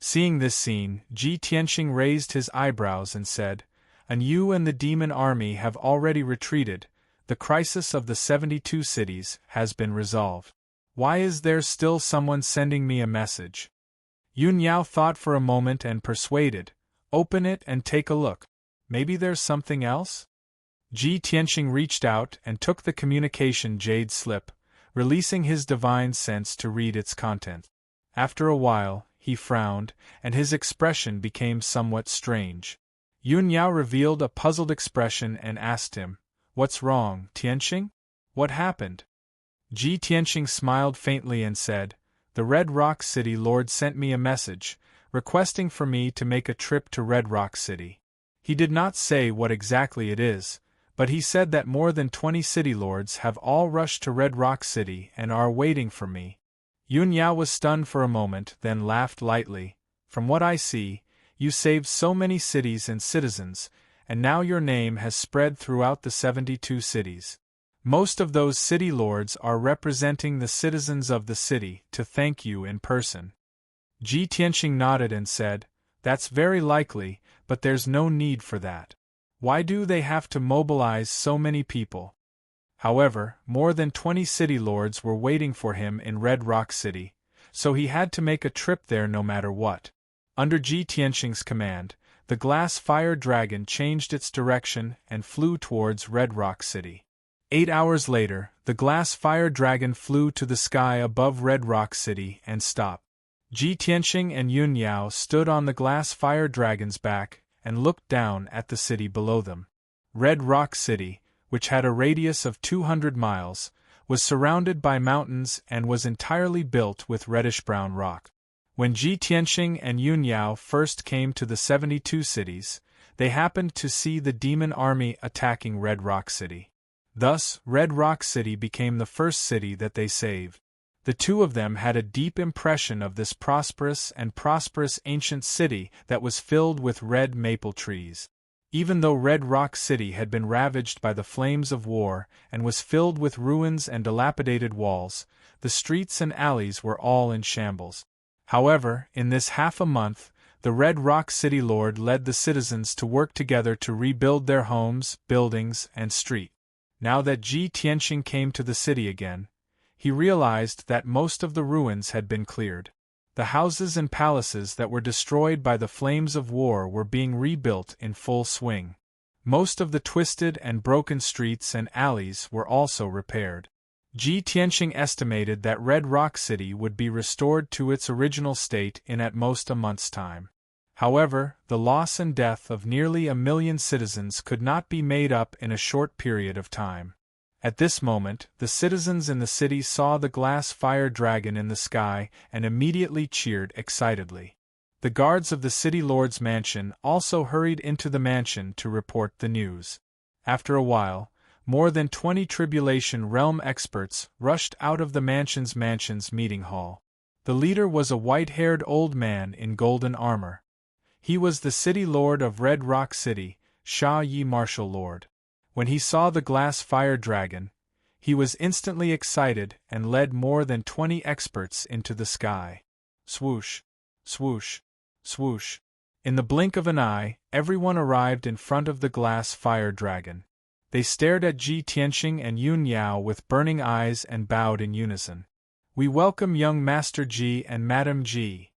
Seeing this scene, Ji Tianqing raised his eyebrows and said, "Anyu and the demon army have already retreated. The crisis of the 72 cities has been resolved. Why is there still someone sending me a message?" Yun Yao thought for a moment and persuaded, "Open it and take a look. Maybe there's something else?" Ji Tianqing reached out and took the communication jade slip, releasing his divine sense to read its content. After a while, he frowned, and his expression became somewhat strange. Yun Yao revealed a puzzled expression and asked him, "What's wrong, Tianqing? What happened?" Ji Tianqing smiled faintly and said, "The Red Rock City Lord sent me a message, requesting for me to make a trip to Red Rock City. He did not say what exactly it is, but he said that more than 20 city lords have all rushed to Red Rock City and are waiting for me." Yun Yao was stunned for a moment, then laughed lightly. "From what I see, you saved so many cities and citizens, and now your name has spread throughout the 72 cities. Most of those city lords are representing the citizens of the city to thank you in person." Ji Tianqing nodded and said, "That's very likely, but there's no need for that. Why do they have to mobilize so many people?" However, more than 20 city lords were waiting for him in Red Rock City, so he had to make a trip there no matter what. Under Ji Tianxing's command, the glass fire dragon changed its direction and flew towards Red Rock City. 8 hours later, the glass fire dragon flew to the sky above Red Rock City and stopped. Ji Tianxing and Yun Yao stood on the glass fire dragon's back and looked down at the city below them. Red Rock City, which had a radius of 200 miles, was surrounded by mountains and was entirely built with reddish-brown rock. When Ji Tianxing and Yun Yao first came to the 72 cities, they happened to see the demon army attacking Red Rock City. Thus, Red Rock City became the first city that they saved. The two of them had a deep impression of this prosperous ancient city that was filled with red maple trees. Even though Red Rock City had been ravaged by the flames of war and was filled with ruins and dilapidated walls, the streets and alleys were all in shambles. However, in this half a month, the Red Rock City Lord led the citizens to work together to rebuild their homes, buildings, and street. Now that Ji Tianxing came to the city again, he realized that most of the ruins had been cleared. The houses and palaces that were destroyed by the flames of war were being rebuilt in full swing. Most of the twisted and broken streets and alleys were also repaired. Ji Tianxing estimated that Red Rock City would be restored to its original state in at most a month's time. However, the loss and death of nearly 1 million citizens could not be made up in a short period of time. At this moment, the citizens in the city saw the glass fire dragon in the sky and immediately cheered excitedly. The guards of the city lord's mansion also hurried into the mansion to report the news. After a while, more than 20 Tribulation Realm experts rushed out of the mansion's meeting hall. The leader was a white-haired old man in golden armor. He was the city lord of Red Rock City, Sha Yi Martial Lord. When he saw the glass fire dragon, he was instantly excited and led more than 20 experts into the sky. Swoosh, swoosh, swoosh. In the blink of an eye, everyone arrived in front of the glass fire dragon. They stared at Ji Tianxing and Yun Yao with burning eyes and bowed in unison. "We welcome young Master Ji and Madam Ji."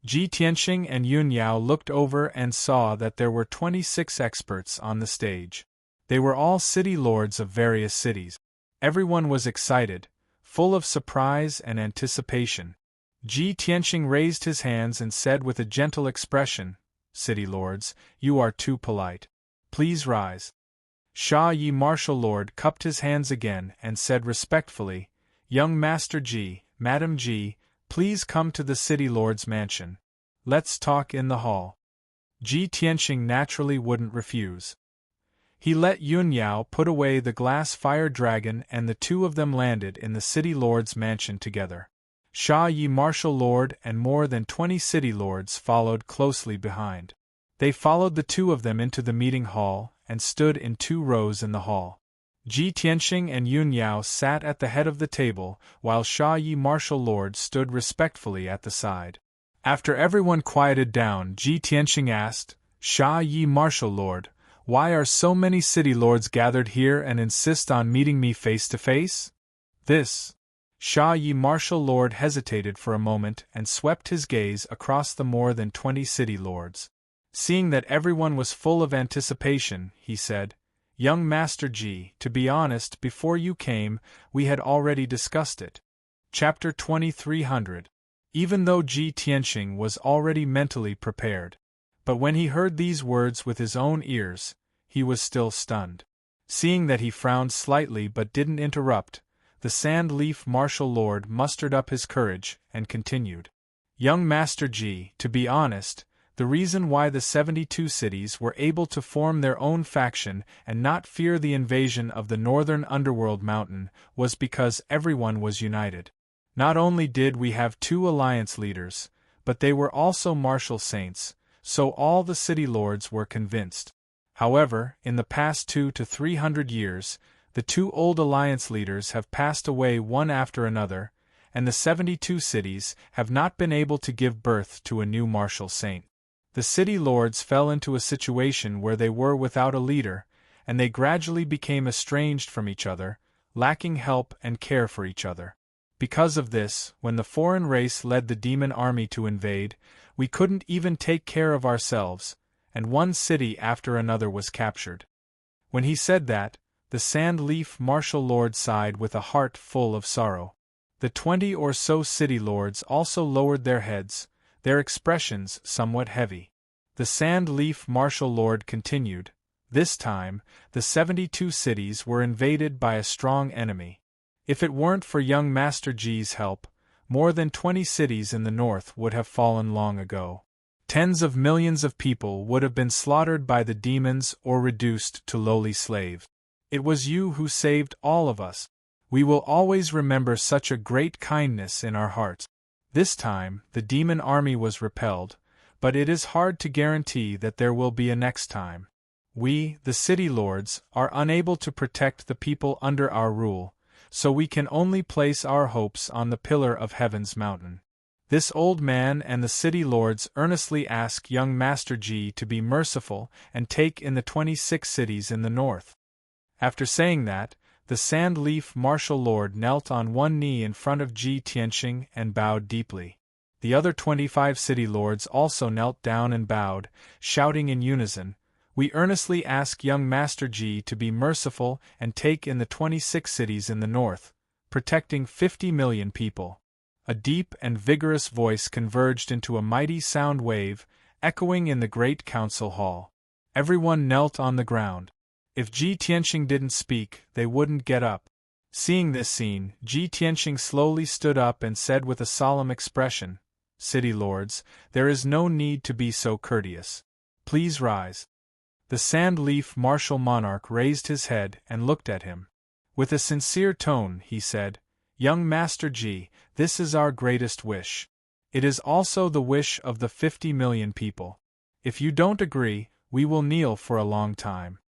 Ji Tianxing and Yun Yao looked over and saw that there were 26 experts on the stage. They were all city lords of various cities. Everyone was excited, full of surprise and anticipation. Ji Tianxing raised his hands and said with a gentle expression, "City lords, you are too polite. Please rise." Sha Yi Martial Lord cupped his hands again and said respectfully, "Young Master Ji, Madam Ji, please come to the city lord's mansion. Let's talk in the hall." Ji Tianxing naturally wouldn't refuse. He let Yun Yao put away the glass fire dragon and the two of them landed in the city lord's mansion together. Sha Yi Martial Lord and more than 20 city lords followed closely behind. They followed the two of them into the meeting hall and stood in 2 rows in the hall. Ji Tianxing and Yun Yao sat at the head of the table while Sha Yi Martial Lord stood respectfully at the side. After everyone quieted down, Ji Tianxing asked, "Sha Yi Martial Lord, why are so many city lords gathered here and insist on meeting me face to face?" This. Sha Yi Martial Lord hesitated for a moment and swept his gaze across the more than 20 city lords. Seeing that everyone was full of anticipation, he said, "Young Master Ji, to be honest, before you came, we had already discussed it." Chapter 2300. Even though Ji Tianxing was already mentally prepared. But when he heard these words with his own ears, he was still stunned. Seeing that he frowned slightly but didn't interrupt, the Sand Leaf Martial Lord mustered up his courage and continued. "Young Master Ji, to be honest, the reason why the 72 cities were able to form their own faction and not fear the invasion of the northern underworld mountain was because everyone was united. Not only did we have 2 alliance leaders, but they were also martial saints, so all the city lords were convinced. However, in the past 200 to 300 years, the 2 old alliance leaders have passed away one after another, and the 72 cities have not been able to give birth to a new martial saint. The city lords fell into a situation where they were without a leader, and they gradually became estranged from each other, lacking help and care for each other. Because of this, when the foreign race led the demon army to invade, we couldn't even take care of ourselves, and one city after another was captured. When he said that, the sand-leaf martial lord sighed with a heart full of sorrow. The 20 or so city lords also lowered their heads, their expressions somewhat heavy. The sand-leaf martial lord continued, "This time, the 72 cities were invaded by a strong enemy. If it weren't for young Master G's help, more than 20 cities in the north would have fallen long ago. Tens of millions of people would have been slaughtered by the demons or reduced to lowly slaves. It was you who saved all of us. We will always remember such a great kindness in our hearts." This time, the demon army was repelled, but it is hard to guarantee that there will be a next time. We, the city lords, are unable to protect the people under our rule, so we can only place our hopes on the pillar of heaven's mountain. This old man and the city lords earnestly ask young Master G to be merciful and take in the 26 cities in the north. After saying that, the sand-leaf martial lord knelt on one knee in front of Ji Tianqing and bowed deeply. The other 25 city lords also knelt down and bowed, shouting in unison, "We earnestly ask young Master G to be merciful and take in the 26 cities in the north, protecting 50 million people." A deep and vigorous voice converged into a mighty sound wave, echoing in the great council hall. Everyone knelt on the ground. If Ji Tianqing didn't speak, they wouldn't get up. Seeing this scene, Ji Tianqing slowly stood up and said with a solemn expression, "City lords, there is no need to be so courteous. Please rise." The sand-leaf martial monarch raised his head and looked at him. With a sincere tone, he said, "Young Master G, this is our greatest wish. It is also the wish of the 50 million people. If you don't agree, we will kneel for a long time."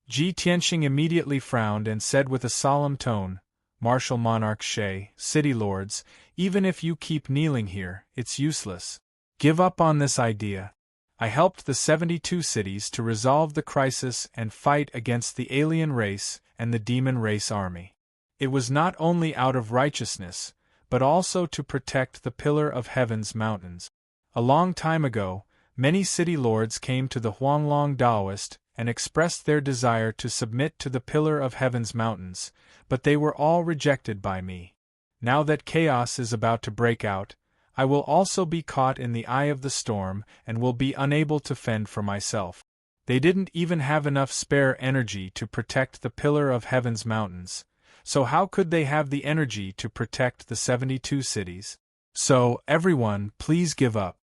Ji Tianqing immediately frowned and said with a solemn tone, "Martial monarch Shay, city lords, even if you keep kneeling here, it's useless. Give up on this idea. I helped the 72 cities to resolve the crisis and fight against the alien race and the demon race army. It was not only out of righteousness, but also to protect the pillar of heaven's mountains. A long time ago, many city lords came to the Huanglong Taoist and expressed their desire to submit to the pillar of heaven's mountains, but they were all rejected by me. Now that chaos is about to break out, I will also be caught in the eye of the storm and will be unable to fend for myself. They didn't even have enough spare energy to protect the pillar of heaven's mountains, so how could they have the energy to protect the 72 cities? So, everyone, please give up."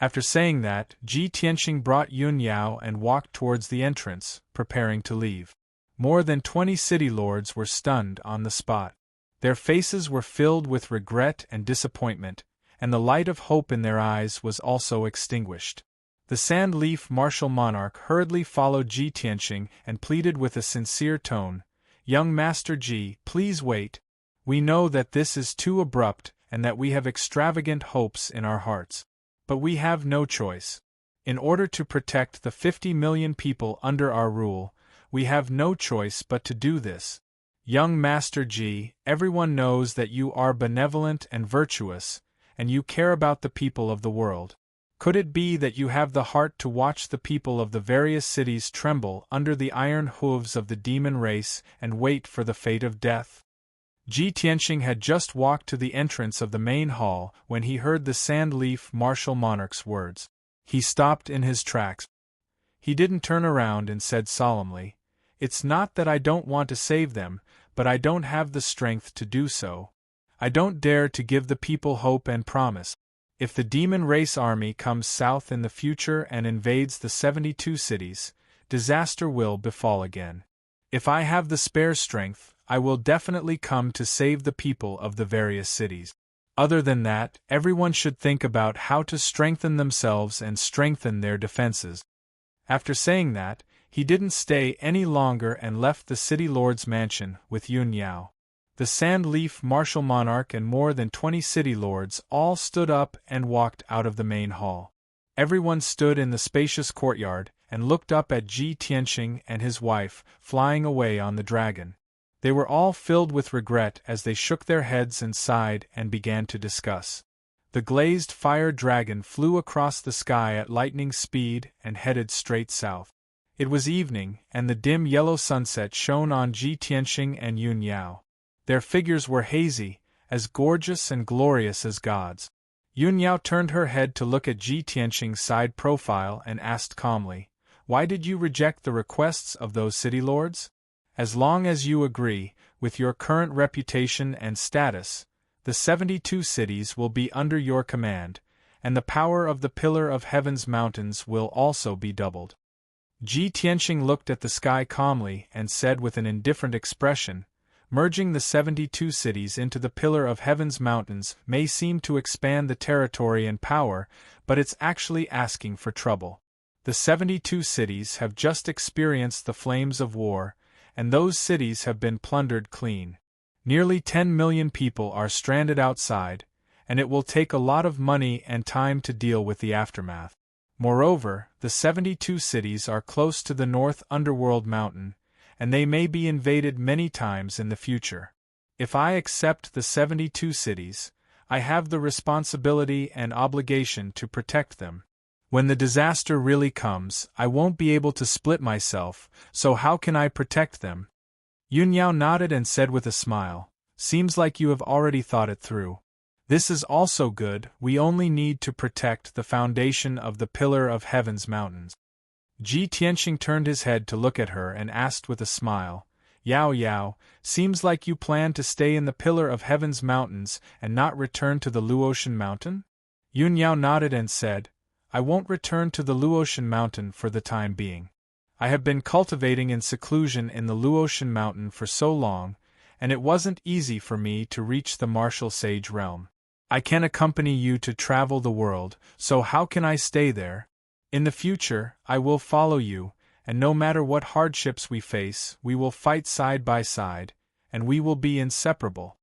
After saying that, Ji Tianqing brought Yun Yao and walked towards the entrance, preparing to leave. More than 20 city lords were stunned on the spot. Their faces were filled with regret and disappointment, and the light of hope in their eyes was also extinguished. The sand-leaf martial monarch hurriedly followed Ji Tianqing and pleaded with a sincere tone, "Young Master Ji, please wait. We know that this is too abrupt and that we have extravagant hopes in our hearts. But we have no choice. In order to protect the 50 million people under our rule, we have no choice but to do this. Young Master G, everyone knows that you are benevolent and virtuous, and you care about the people of the world. Could it be that you have the heart to watch the people of the various cities tremble under the iron hooves of the demon race and wait for the fate of death?" Ji Tianqing had just walked to the entrance of the main hall when he heard the sand-leaf martial monarch's words. He stopped in his tracks. He didn't turn around and said solemnly, "It's not that I don't want to save them, but I don't have the strength to do so. I don't dare to give the people hope and promise. If the demon race army comes south in the future and invades the 72 cities, disaster will befall again. If I have the spare strength, I will definitely come to save the people of the various cities. Other than that, everyone should think about how to strengthen themselves and strengthen their defenses." After saying that, he didn't stay any longer and left the city lord's mansion with Yun Yao. The sand-leaf martial monarch and more than 20 city lords all stood up and walked out of the main hall. Everyone stood in the spacious courtyard and looked up at Ji Tianqing and his wife flying away on the dragon. They were all filled with regret as they shook their heads and sighed and began to discuss. The glazed fire dragon flew across the sky at lightning speed and headed straight south. It was evening, and the dim yellow sunset shone on Ji Tianxing and Yun Yao. Their figures were hazy, as gorgeous and glorious as gods. Yun Yao turned her head to look at Ji Tianxing's side profile and asked calmly, "Why did you reject the requests of those city lords? As long as you agree, with your current reputation and status, the 72 cities will be under your command, and the power of the Pillar of Heaven's mountains will also be doubled." Ji Tianxing looked at the sky calmly and said with an indifferent expression, "Merging the 72 cities into the Pillar of Heaven's mountains may seem to expand the territory and power, but it's actually asking for trouble. The 72 cities have just experienced the flames of war, and those cities have been plundered clean. Nearly 10 million people are stranded outside, and it will take a lot of money and time to deal with the aftermath. Moreover, the 72 cities are close to the North Underworld Mountain, and they may be invaded many times in the future. If I accept the 72 cities, I have the responsibility and obligation to protect them. When the disaster really comes, I won't be able to split myself, so how can I protect them?" Yun Yao nodded and said with a smile, "Seems like you have already thought it through. This is also good, we only need to protect the foundation of the Pillar of Heaven's mountains." Ji Tianxing turned his head to look at her and asked with a smile, "Yao Yao, seems like you plan to stay in the Pillar of Heaven's mountains and not return to the Luotian mountain?" Yun Yao nodded and said, "I won't return to the Luotian mountain for the time being. I have been cultivating in seclusion in the Luotian mountain for so long, and it wasn't easy for me to reach the martial sage realm. I can accompany you to travel the world, so how can I stay there? In the future, I will follow you, and no matter what hardships we face, we will fight side by side, and we will be inseparable."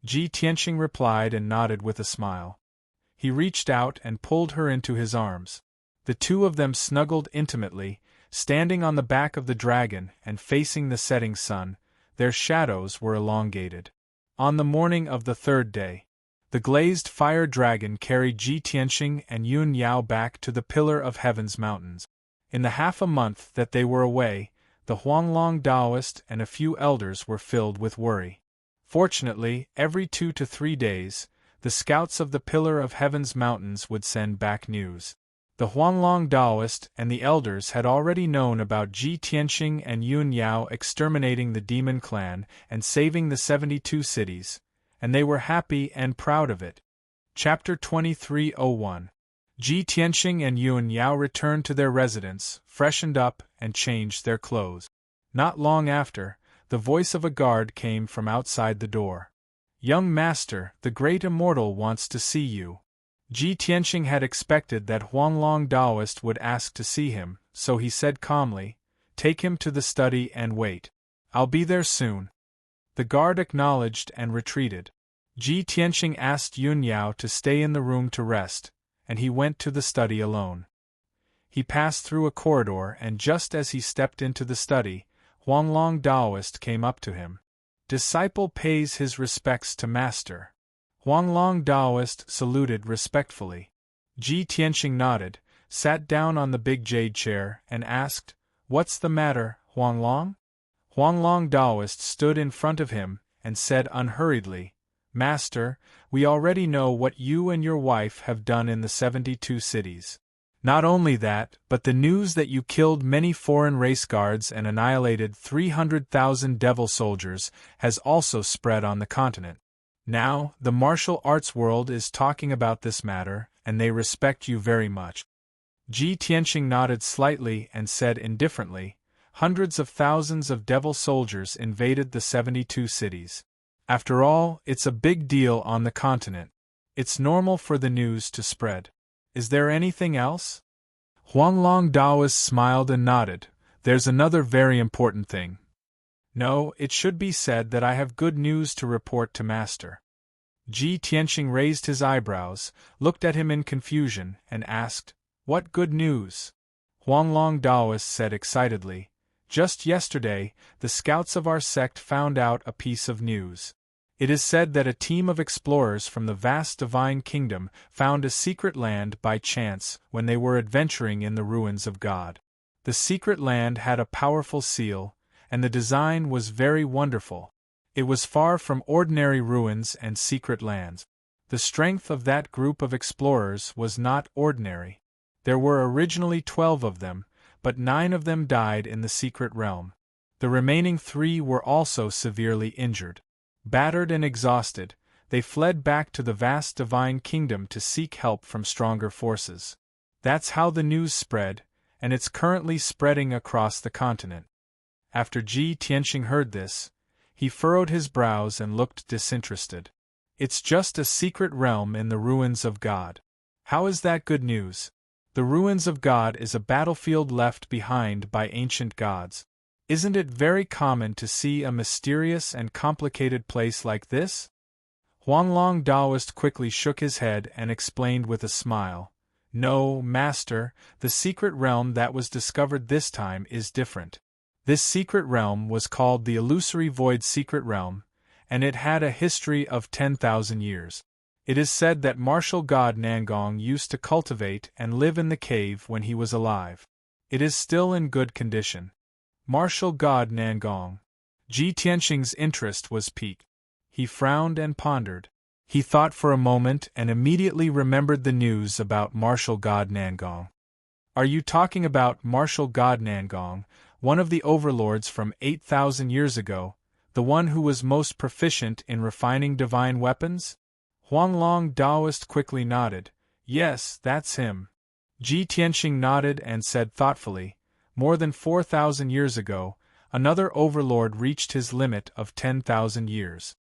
Ji Tianxing replied and nodded with a smile. He reached out and pulled her into his arms. The two of them snuggled intimately, standing on the back of the dragon and facing the setting sun. Their shadows were elongated. On the morning of the third day, the glazed fire dragon carried Ji Tianxing and Yun Yao back to the Pillar of Heaven's mountains. In the half a month that they were away, the Huanglong Taoist and a few elders were filled with worry. Fortunately, every 2 to 3 days, the scouts of the Pillar of Heaven's mountains would send back news. The Huanglong Taoist and the elders had already known about Ji Tianxing and Yun Yao exterminating the demon clan and saving the 72 cities, and they were happy and proud of it. Chapter 23:01. Ji Tianxing and Yun Yao returned to their residence, freshened up, and changed their clothes. Not long after, the voice of a guard came from outside the door. "Young master, the great immortal wants to see you." Ji Tianxing had expected that Huanglong Taoist would ask to see him, so he said calmly, "Take him to the study and wait. I'll be there soon." The guard acknowledged and retreated. Ji Tianxing asked Yun Yao to stay in the room to rest, and he went to the study alone. He passed through a corridor, and just as he stepped into the study, Huanglong Taoist came up to him. "Disciple pays his respects to master." Huanglong Taoist saluted respectfully. Ji Tianxing nodded, sat down on the big jade chair, and asked, "What's the matter, Huanglong?" Huanglong Taoist stood in front of him and said unhurriedly, "Master, we already know what you and your wife have done in the 72 cities. Not only that, but the news that you killed many foreign race guards and annihilated 300,000 devil soldiers has also spread on the continent. Now, the martial arts world is talking about this matter, and they respect you very much." Ji Tianxing nodded slightly and said indifferently, "Hundreds of thousands of devil soldiers invaded the 72 cities. After all, it's a big deal on the continent. It's normal for the news to spread. Is there anything else?" Huanglong Taoist smiled and nodded. "There's another very important thing. No, it should be said that I have good news to report to master." Ji Tianxing raised his eyebrows, looked at him in confusion, and asked, "What good news?" Huanglong Taoist said excitedly, Just yesterday, the scouts of our sect found out a piece of news. It is said that a team of explorers from the vast divine kingdom found a secret land by chance when they were adventuring in the ruins of God. The secret land had a powerful seal, and the design was very wonderful. It was far from ordinary ruins and secret lands. The strength of that group of explorers was not ordinary. There were originally 12 of them, but 9 of them died in the secret realm. The remaining 3 were also severely injured. Battered and exhausted, they fled back to the vast divine kingdom to seek help from stronger forces. That's how the news spread, and it's currently spreading across the continent. After Ji Tianxing heard this, he furrowed his brows and looked disinterested. It's just a secret realm in the ruins of God. How is that good news? The ruins of God is a battlefield left behind by ancient gods. Isn't it very common to see a mysterious and complicated place like this? Huanglong Daoist quickly shook his head and explained with a smile. No, Master, the secret realm that was discovered this time is different. This secret realm was called the Illusory Void Secret Realm, and it had a history of 10,000 years. It is said that martial god Nangong used to cultivate and live in the cave when he was alive. It is still in good condition. Martial god Nangong. Ji Tianxing's interest was piqued. He frowned and pondered. He thought for a moment and immediately remembered the news about martial god Nangong. Are you talking about martial god Nangong, one of the overlords from 8,000 years ago, the one who was most proficient in refining divine weapons? Huanglong Daoist quickly nodded. Yes, that's him. Ji Tianxing nodded and said thoughtfully, more than 4,000 years ago, another overlord reached his limit of 10,000 years.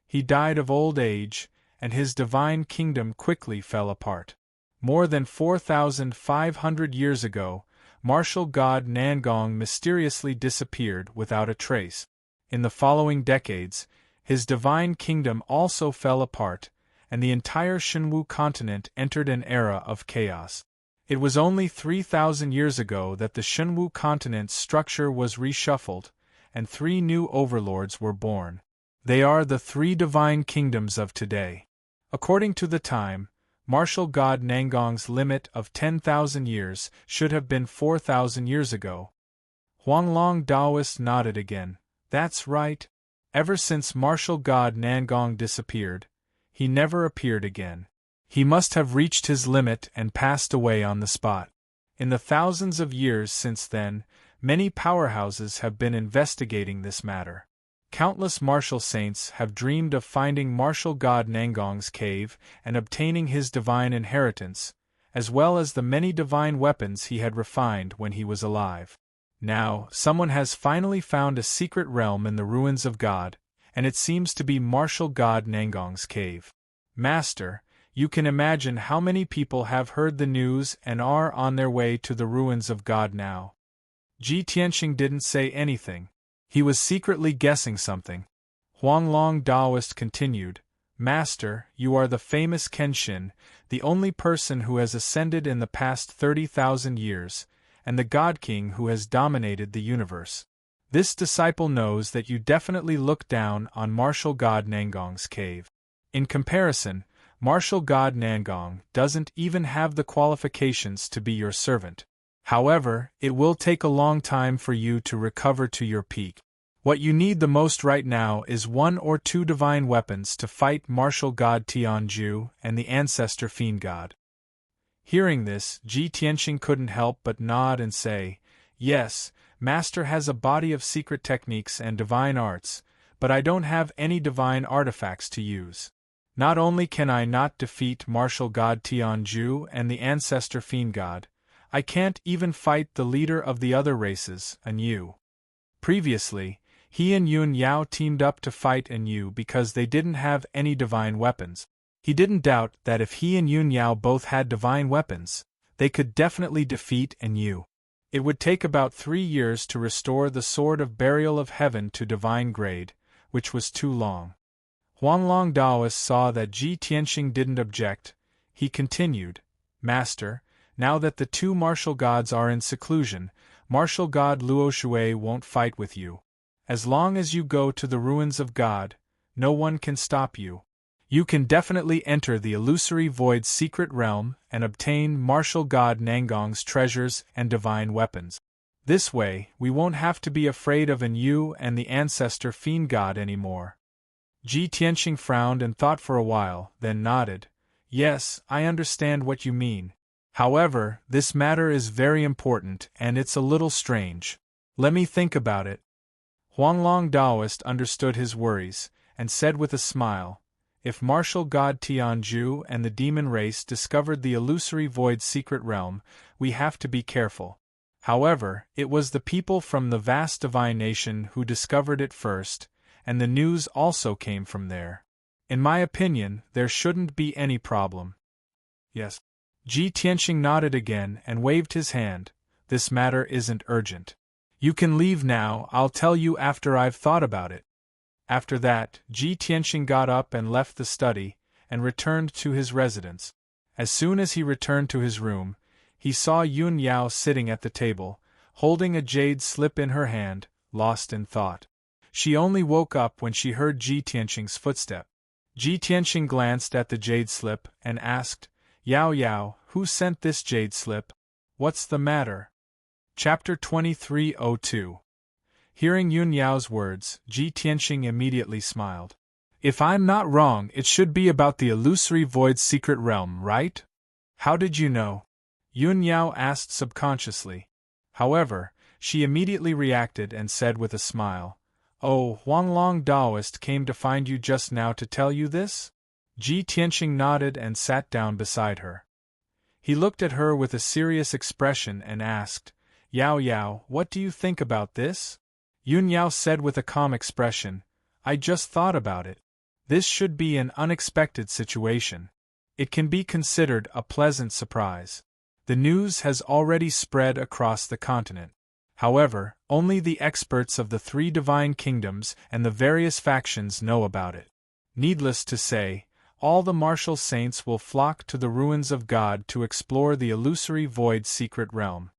He died of old age, and his divine kingdom quickly fell apart. More than 4,500 years ago, martial god Nangong mysteriously disappeared without a trace. In the following decades, his divine kingdom also fell apart, and the entire Shenwu continent entered an era of chaos. It was only 3,000 years ago that the Shenwu continent's structure was reshuffled, and 3 new overlords were born. They are the 3 divine kingdoms of today. According to the time, martial god Nangong's limit of 10,000 years should have been 4,000 years ago. Huanglong Daoist nodded again. That's right. Ever since martial god Nangong disappeared, he never appeared again. He must have reached his limit and passed away on the spot. In the thousands of years since then, many powerhouses have been investigating this matter. Countless martial saints have dreamed of finding martial god Nangong's cave and obtaining his divine inheritance, as well as the many divine weapons he had refined when he was alive. Now, someone has finally found a secret realm in the ruins of God, and it seems to be martial god Nangong's cave. Master, you can imagine how many people have heard the news and are on their way to the ruins of God now. Ji Tianxing didn't say anything. He was secretly guessing something. Huanglong Daoist continued, Master, you are the famous Kenshin, the only person who has ascended in the past 30,000 years, and the God King who has dominated the universe. This disciple knows that you definitely look down on martial god Nangong's cave. In comparison, martial god Nangong doesn't even have the qualifications to be your servant. However, it will take a long time for you to recover to your peak. What you need the most right now is 1 or 2 divine weapons to fight martial god Tianju and the ancestor fiend god. Hearing this, Ji Tianxing couldn't help but nod and say, Yes, Master has a body of secret techniques and divine arts, but I don't have any divine artifacts to use. Not only can I not defeat martial god Tianju and the ancestor fiend god, I can't even fight the leader of the other races, An Yu. Previously, he and Yun Yao teamed up to fight An Yu because they didn't have any divine weapons. He didn't doubt that if he and Yun Yao both had divine weapons, they could definitely defeat An Yu. It would take about 3 years to restore the Sword of Burial of Heaven to divine grade, which was too long. Huanglong Daoist saw that Ji Tianxing didn't object. He continued, Master, now that the 2 martial gods are in seclusion, Martial God Luo Shui won't fight with you. As long as you go to the ruins of God, no one can stop you. You can definitely enter the illusory void's secret realm and obtain Martial God Nangong's treasures and divine weapons. This way, we won't have to be afraid of you and the ancestor fiend god anymore. Ji Tianqing frowned and thought for a while, then nodded. Yes, I understand what you mean. However, this matter is very important and it's a little strange. Let me think about it. Huanglong Daoist understood his worries, and said with a smile, if Martial God Tianju and the demon race discovered the illusory void's secret realm, we have to be careful. However, it was the people from the vast divine nation who discovered it first, and the news also came from there. In my opinion, there shouldn't be any problem. Yes. Ji Tianqing nodded again and waved his hand. This matter isn't urgent. You can leave now, I'll tell you after I've thought about it. After that, Ji Tianqing got up and left the study, and returned to his residence. As soon as he returned to his room, he saw Yun Yao sitting at the table, holding a jade slip in her hand, lost in thought. She only woke up when she heard Ji Tianqing's footstep. Ji Tianqing glanced at the jade slip and asked, Yao Yao, who sent this jade slip? What's the matter? Chapter 2302. Hearing Yun Yao's words, Ji Tianqing immediately smiled. If I'm not wrong, it should be about the illusory void's secret realm, right? How did you know? Yun Yao asked subconsciously. However, she immediately reacted and said with a smile, Oh, Huanglong Daoist came to find you just now to tell you this? Ji Tianqing nodded and sat down beside her. He looked at her with a serious expression and asked, Yao Yao, what do you think about this? Yun Yao said with a calm expression, I just thought about it. This should be an unexpected situation. It can be considered a pleasant surprise. The news has already spread across the continent. However, only the experts of the three divine kingdoms and the various factions know about it. Needless to say, all the martial saints will flock to the ruins of God to explore the illusory void's secret realm.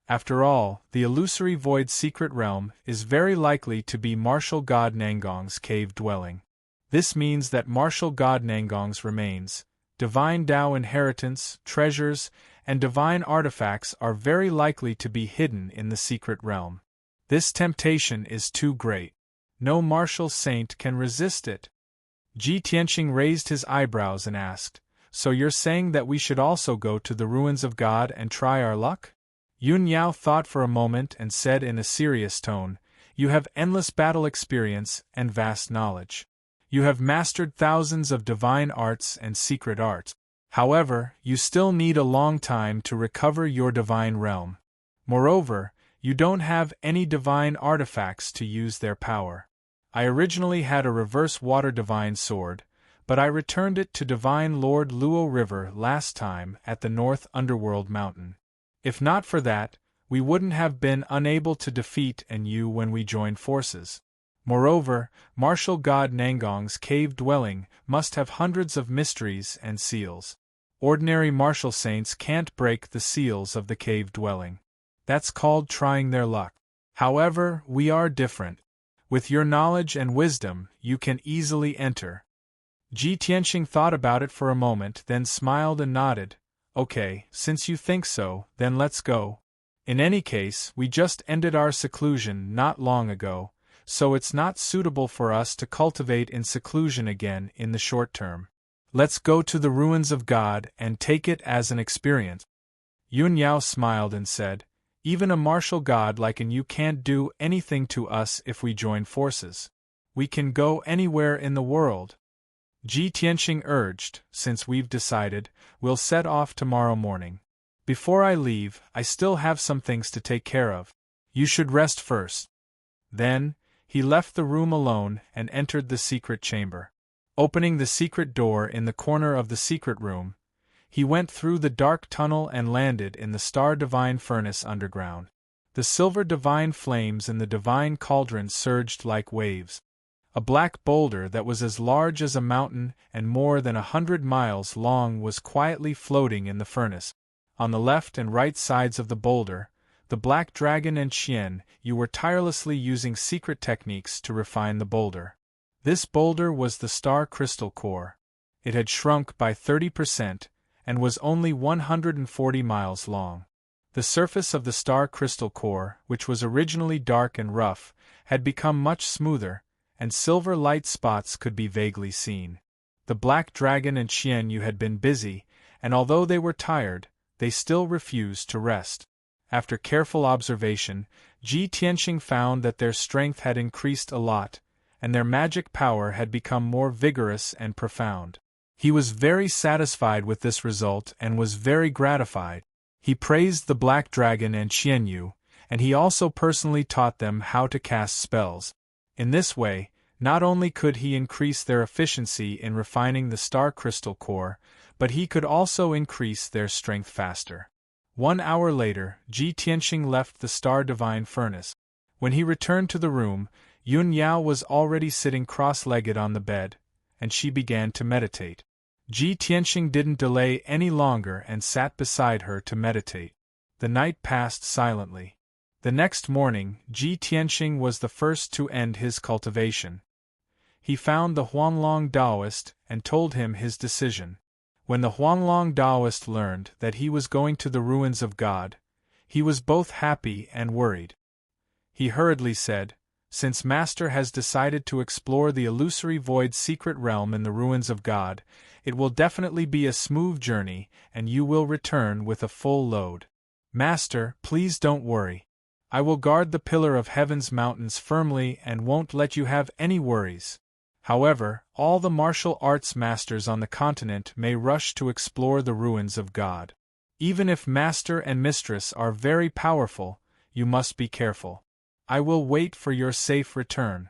After all, the illusory void's secret realm is very likely to be Martial God Nangong's cave dwelling. This means that Martial God Nangong's remains, divine Tao inheritance, treasures, and divine artifacts are very likely to be hidden in the secret realm. This temptation is too great. No martial saint can resist it. Ji Tianqing raised his eyebrows and asked, So you're saying that we should also go to the ruins of God and try our luck? Yun Yao thought for a moment and said in a serious tone, You have endless battle experience and vast knowledge. You have mastered thousands of divine arts and secret arts. However, you still need a long time to recover your divine realm. Moreover, you don't have any divine artifacts to use their power. I originally had a reverse water divine sword, but I returned it to Divine Lord Luo River last time at the North Underworld Mountain. If not for that, we wouldn't have been unable to defeat you when we joined forces. Moreover, Martial God Nangong's cave dwelling must have hundreds of mysteries and seals. Ordinary martial saints can't break the seals of the cave dwelling. That's called trying their luck. However, we are different. With your knowledge and wisdom, you can easily enter. Ji Tianqing thought about it for a moment, then smiled and nodded. Okay, since you think so, then let's go. In any case, we just ended our seclusion not long ago, so it's not suitable for us to cultivate in seclusion again in the short term. Let's go to the ruins of God and take it as an experience. Yun Yao smiled and said, Even a martial god like you can't do anything to us if we join forces. We can go anywhere in the world. Ji Tianqing urged, Since we've decided, we'll set off tomorrow morning. Before I leave, I still have some things to take care of. You should rest first. Then, he left the room alone and entered the secret chamber. Opening the secret door in the corner of the secret room, he went through the dark tunnel and landed in the star divine furnace underground. The silver divine flames in the divine cauldron surged like waves. A black boulder that was as large as a mountain and more than 100 miles long was quietly floating in the furnace. On the left and right sides of the boulder, The Black Dragon and Qian Yu were tirelessly using secret techniques to refine the boulder. This boulder was the star crystal core. It had shrunk by 30% and was only 140 miles long. The surface of the star crystal core, which was originally dark and rough, had become much smoother, and silver light spots could be vaguely seen. The Black Dragon and Qian Yu had been busy, and although they were tired, they still refused to rest. After careful observation, Ji Tianxing found that their strength had increased a lot, and their magic power had become more vigorous and profound. He was very satisfied with this result and was very gratified. He praised the Black Dragon and Qian Yu, and he also personally taught them how to cast spells. In this way, not only could he increase their efficiency in refining the star crystal core, but he could also increase their strength faster. 1 hour later, Ji Tianxing left the Star Divine Furnace. When he returned to the room, Yun Yao was already sitting cross-legged on the bed, and she began to meditate. Ji Tianxing didn't delay any longer and sat beside her to meditate. The night passed silently. The next morning, Ji Tianxing was the first to end his cultivation. He found the Huanglong Taoist and told him his decision. When the Huanglong Taoist learned that he was going to the ruins of God, he was both happy and worried. He hurriedly said, "Since Master has decided to explore the illusory void secret realm in the ruins of God, it will definitely be a smooth journey and you will return with a full load. Master, please don't worry. I will guard the pillar of heaven's mountains firmly and won't let you have any worries." However, all the martial arts masters on the continent may rush to explore the ruins of God. Even if master and mistress are very powerful, you must be careful. I will wait for your safe return.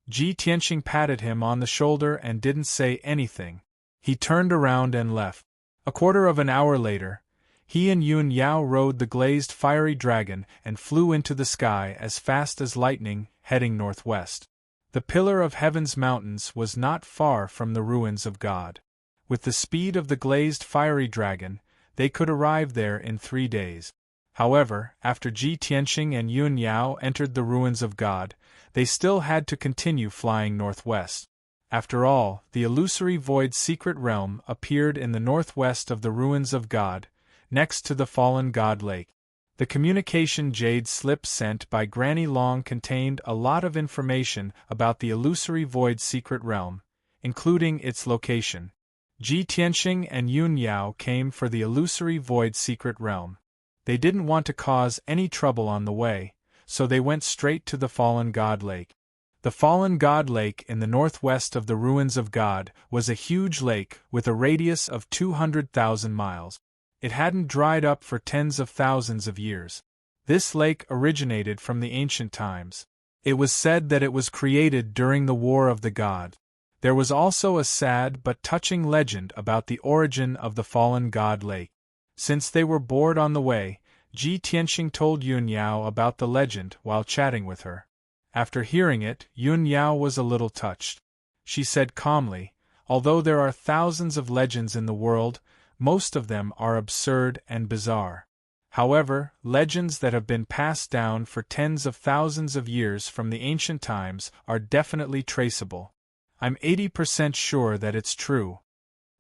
Ji Tianxing patted him on the shoulder and didn't say anything. He turned around and left. A quarter of an hour later, he and Yun Yao rode the glazed fiery dragon and flew into the sky as fast as lightning, heading northwest. The pillar of heaven's mountains was not far from the ruins of God. With the speed of the glazed fiery dragon, they could arrive there in 3 days. However, after Ji Tianxing and Yun Yao entered the ruins of God, they still had to continue flying northwest. After all, the illusory void secret realm appeared in the northwest of the ruins of God, next to the fallen God Lake. The communication jade slip sent by Granny Long contained a lot of information about the illusory void secret realm, including its location. Ji Tianxing and Yun Yao came for the illusory void secret realm. They didn't want to cause any trouble on the way, so they went straight to the fallen God Lake. The fallen God Lake in the northwest of the ruins of God was a huge lake with a radius of 200,000 miles. It hadn't dried up for tens of thousands of years. This lake originated from the ancient times. It was said that it was created during the War of the Gods. There was also a sad but touching legend about the origin of the fallen God Lake. Since they were bored on the way, Ji Tianxing told Yun Yao about the legend while chatting with her. After hearing it, Yun Yao was a little touched. She said calmly, "Although there are thousands of legends in the world, most of them are absurd and bizarre. However, legends that have been passed down for tens of thousands of years from the ancient times are definitely traceable. I'm 80% sure that it's true."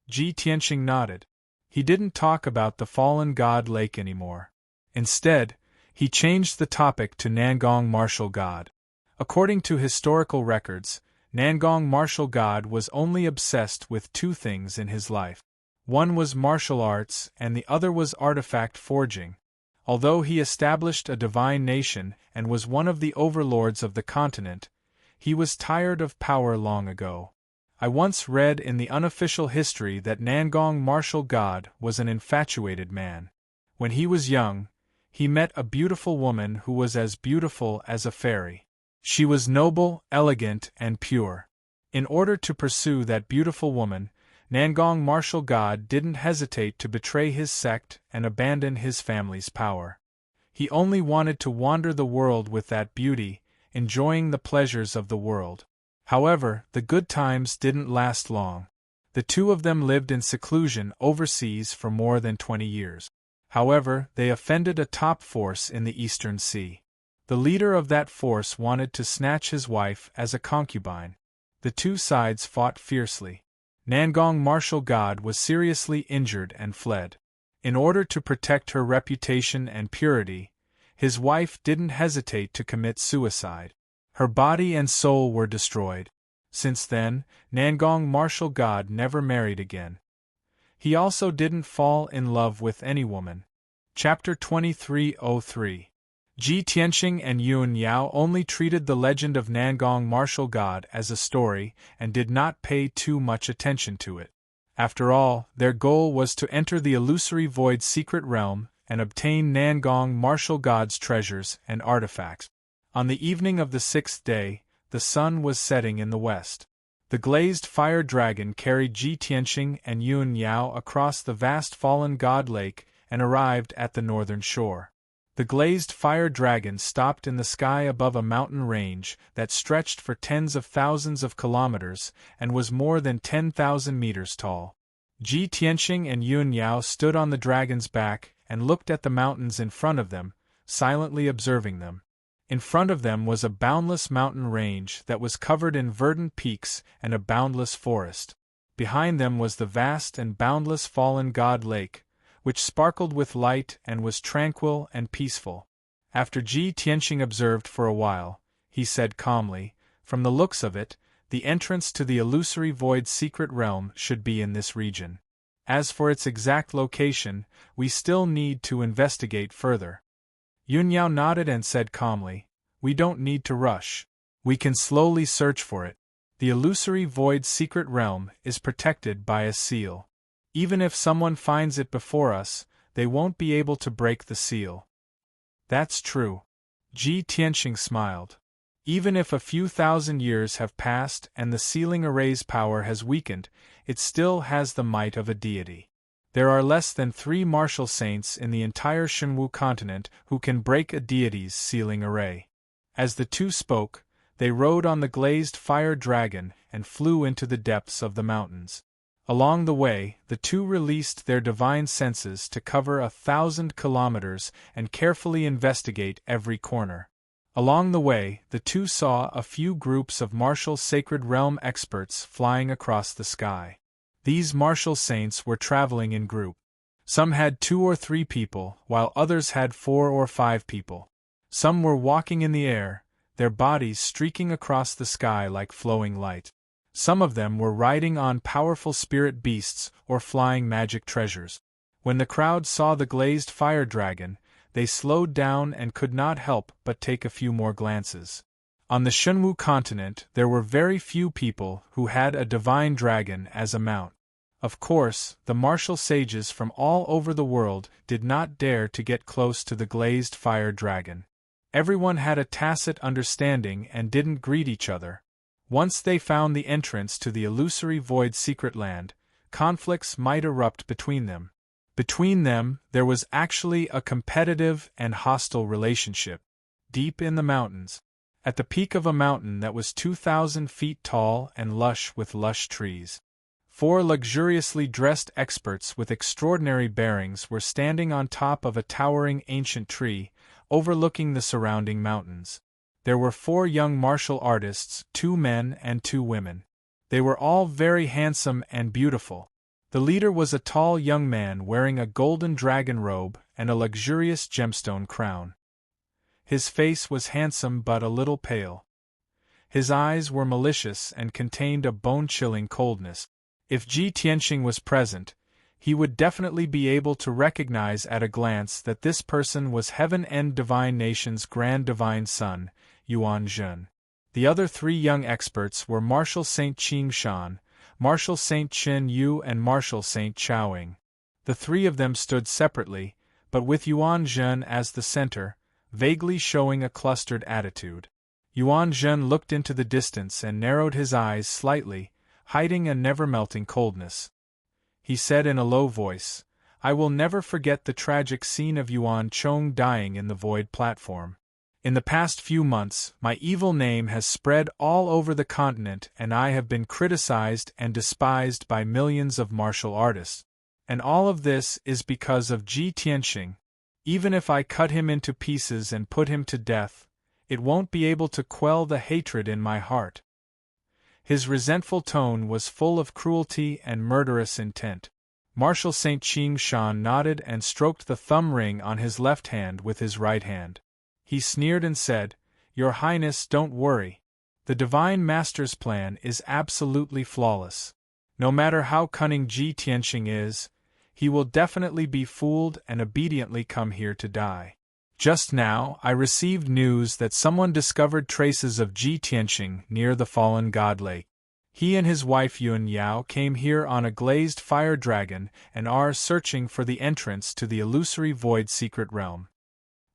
Ji Tianxing nodded. He didn't talk about the fallen God Lake anymore. Instead, he changed the topic to Nangong Martial God. According to historical records, Nangong Martial God was only obsessed with 2 things in his life. One was martial arts and the other was artifact forging. Although he established a divine nation and was one of the overlords of the continent, he was tired of power long ago. I once read in the unofficial history that Nangong Martial God was an infatuated man. When he was young, he met a beautiful woman who was as beautiful as a fairy. She was noble, elegant, and pure. In order to pursue that beautiful woman, Nangong Martial God didn't hesitate to betray his sect and abandon his family's power. He only wanted to wander the world with that beauty, enjoying the pleasures of the world. However, the good times didn't last long. The 2 of them lived in seclusion overseas for more than 20 years. However, they offended a top force in the Eastern Sea. The leader of that force wanted to snatch his wife as a concubine. The two sides fought fiercely. Nangong martial god was seriously injured and fled. In order to protect her reputation and purity, his wife didn't hesitate to commit suicide. Her body and soul were destroyed. Since then, Nangong martial god never married again. He also didn't fall in love with any woman. Chapter 2303. Ji Tianqing and Yun Yao only treated the legend of Nangong martial god as a story and did not pay too much attention to it. After all, their goal was to enter the illusory void secret realm and obtain Nangong martial god's treasures and artifacts. On the evening of the 6th day, the sun was setting in the west. The glazed fire dragon carried Ji Tianqing and Yun Yao across the vast fallen god lake and arrived at the northern shore. The glazed fire dragon stopped in the sky above a mountain range that stretched for tens of thousands of kilometers and was more than 10,000 meters tall. Ji Tianqing and Yun Yao stood on the dragon's back and looked at the mountains in front of them, silently observing them. In front of them was a boundless mountain range that was covered in verdant peaks and a boundless forest. Behind them was the vast and boundless fallen god lake, which sparkled with light and was tranquil and peaceful. After Ji Tianqing observed for a while, he said calmly, "From the looks of it, the entrance to the illusory void secret realm should be in this region. As for its exact location, we still need to investigate further." Yun Yao nodded and said calmly, "We don't need to rush. We can slowly search for it. The illusory void secret realm is protected by a seal. Even if someone finds it before us, they won't be able to break the seal." "That's true." Ji Tianqing smiled. "Even if a few thousand years have passed and the sealing array's power has weakened, it still has the might of a deity. There are less than 3 martial saints in the entire Shenwu continent who can break a deity's sealing array." As the two spoke, they rode on the glazed fire dragon and flew into the depths of the mountains. Along the way, the two released their divine senses to cover 1,000 kilometers and carefully investigate every corner. Along the way, the two saw a few groups of martial sacred realm experts flying across the sky. These martial saints were traveling in group. Some had 2 or 3 people, while others had 4 or 5 people. Some were walking in the air, their bodies streaking across the sky like flowing light. Some of them were riding on powerful spirit beasts or flying magic treasures. When the crowd saw the glazed fire dragon, they slowed down and could not help but take a few more glances. On the Shenwu continent there were very few people who had a divine dragon as a mount. Of course, the martial sages from all over the world did not dare to get close to the glazed fire dragon. Everyone had a tacit understanding and didn't greet each other. Once they found the entrance to the illusory void secret land, conflicts might erupt between them. Between them, there was actually a competitive and hostile relationship. Deep in the mountains, at the peak of a mountain that was 2,000 feet tall and lush with lush trees, 4 luxuriously dressed experts with extraordinary bearings were standing on top of a towering ancient tree, overlooking the surrounding mountains. There were 4 young martial artists, 2 men and 2 women. They were all very handsome and beautiful. The leader was a tall young man wearing a golden dragon robe and a luxurious gemstone crown. His face was handsome but a little pale. His eyes were malicious and contained a bone-chilling coldness. If Ji Tianqing was present, he would definitely be able to recognize at a glance that this person was Heaven-End Divine Nation's Grand Divine Son, Yuan Zhen. The other 3 young experts were Martial Saint Qing Shan, Martial Saint Chen Yu and Martial Saint Chaoing. The 3 of them stood separately, but with Yuan Zhen as the center, vaguely showing a clustered attitude. Yuan Zhen looked into the distance and narrowed his eyes slightly, hiding a never-melting coldness. He said in a low voice, "I will never forget the tragic scene of Yuan Chong dying in the void platform. In the past few months, my evil name has spread all over the continent and I have been criticized and despised by millions of martial artists. And all of this is because of Ji Tianxing. Even if I cut him into pieces and put him to death, it won't be able to quell the hatred in my heart. His resentful tone was full of cruelty and murderous intent. Marshal St. Ching Shan nodded and stroked the thumb ring on his left hand with his right hand. He sneered and said, "Your Highness, don't worry. The Divine Master's plan is absolutely flawless. No matter how cunning Ji Tianxing is, he will definitely be fooled and obediently come here to die." Just now, I received news that someone discovered traces of Ji Tianxing near the fallen god lake. He and his wife Yun Yao came here on a glazed fire dragon and are searching for the entrance to the illusory void secret realm.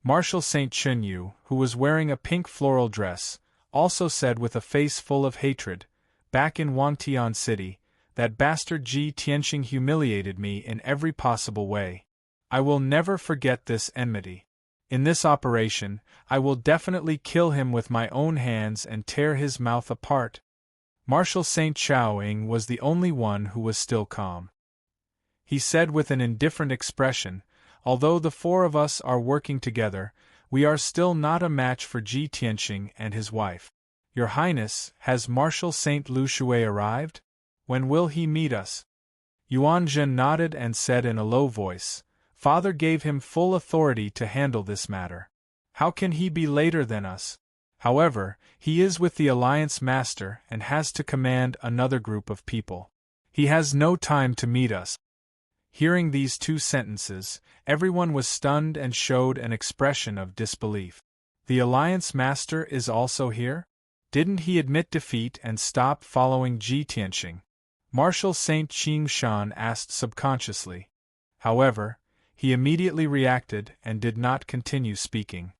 Marshal St. Chenyu, who was wearing a pink floral dress, also said with a face full of hatred, "Back in Wantian City, that bastard Ji Tianxing humiliated me in every possible way. I will never forget this enmity. In this operation, I will definitely kill him with my own hands and tear his mouth apart." Marshal St. Chaoing was the only one who was still calm. He said with an indifferent expression, "Although the four of us are working together, we are still not a match for Ji Tianxing and his wife. Your Highness, has Marshal St. Lu Shui arrived? When will he meet us?" Yuan Zhen nodded and said in a low voice, "Father gave him full authority to handle this matter. How can he be later than us? However, he is with the Alliance Master and has to command another group of people. He has no time to meet us." Hearing these two sentences, everyone was stunned and showed an expression of disbelief. The Alliance Master is also here? Didn't he admit defeat and stop following Ji Tianxing? Marshal St. Ching Shan asked subconsciously. However, he immediately reacted and did not continue speaking.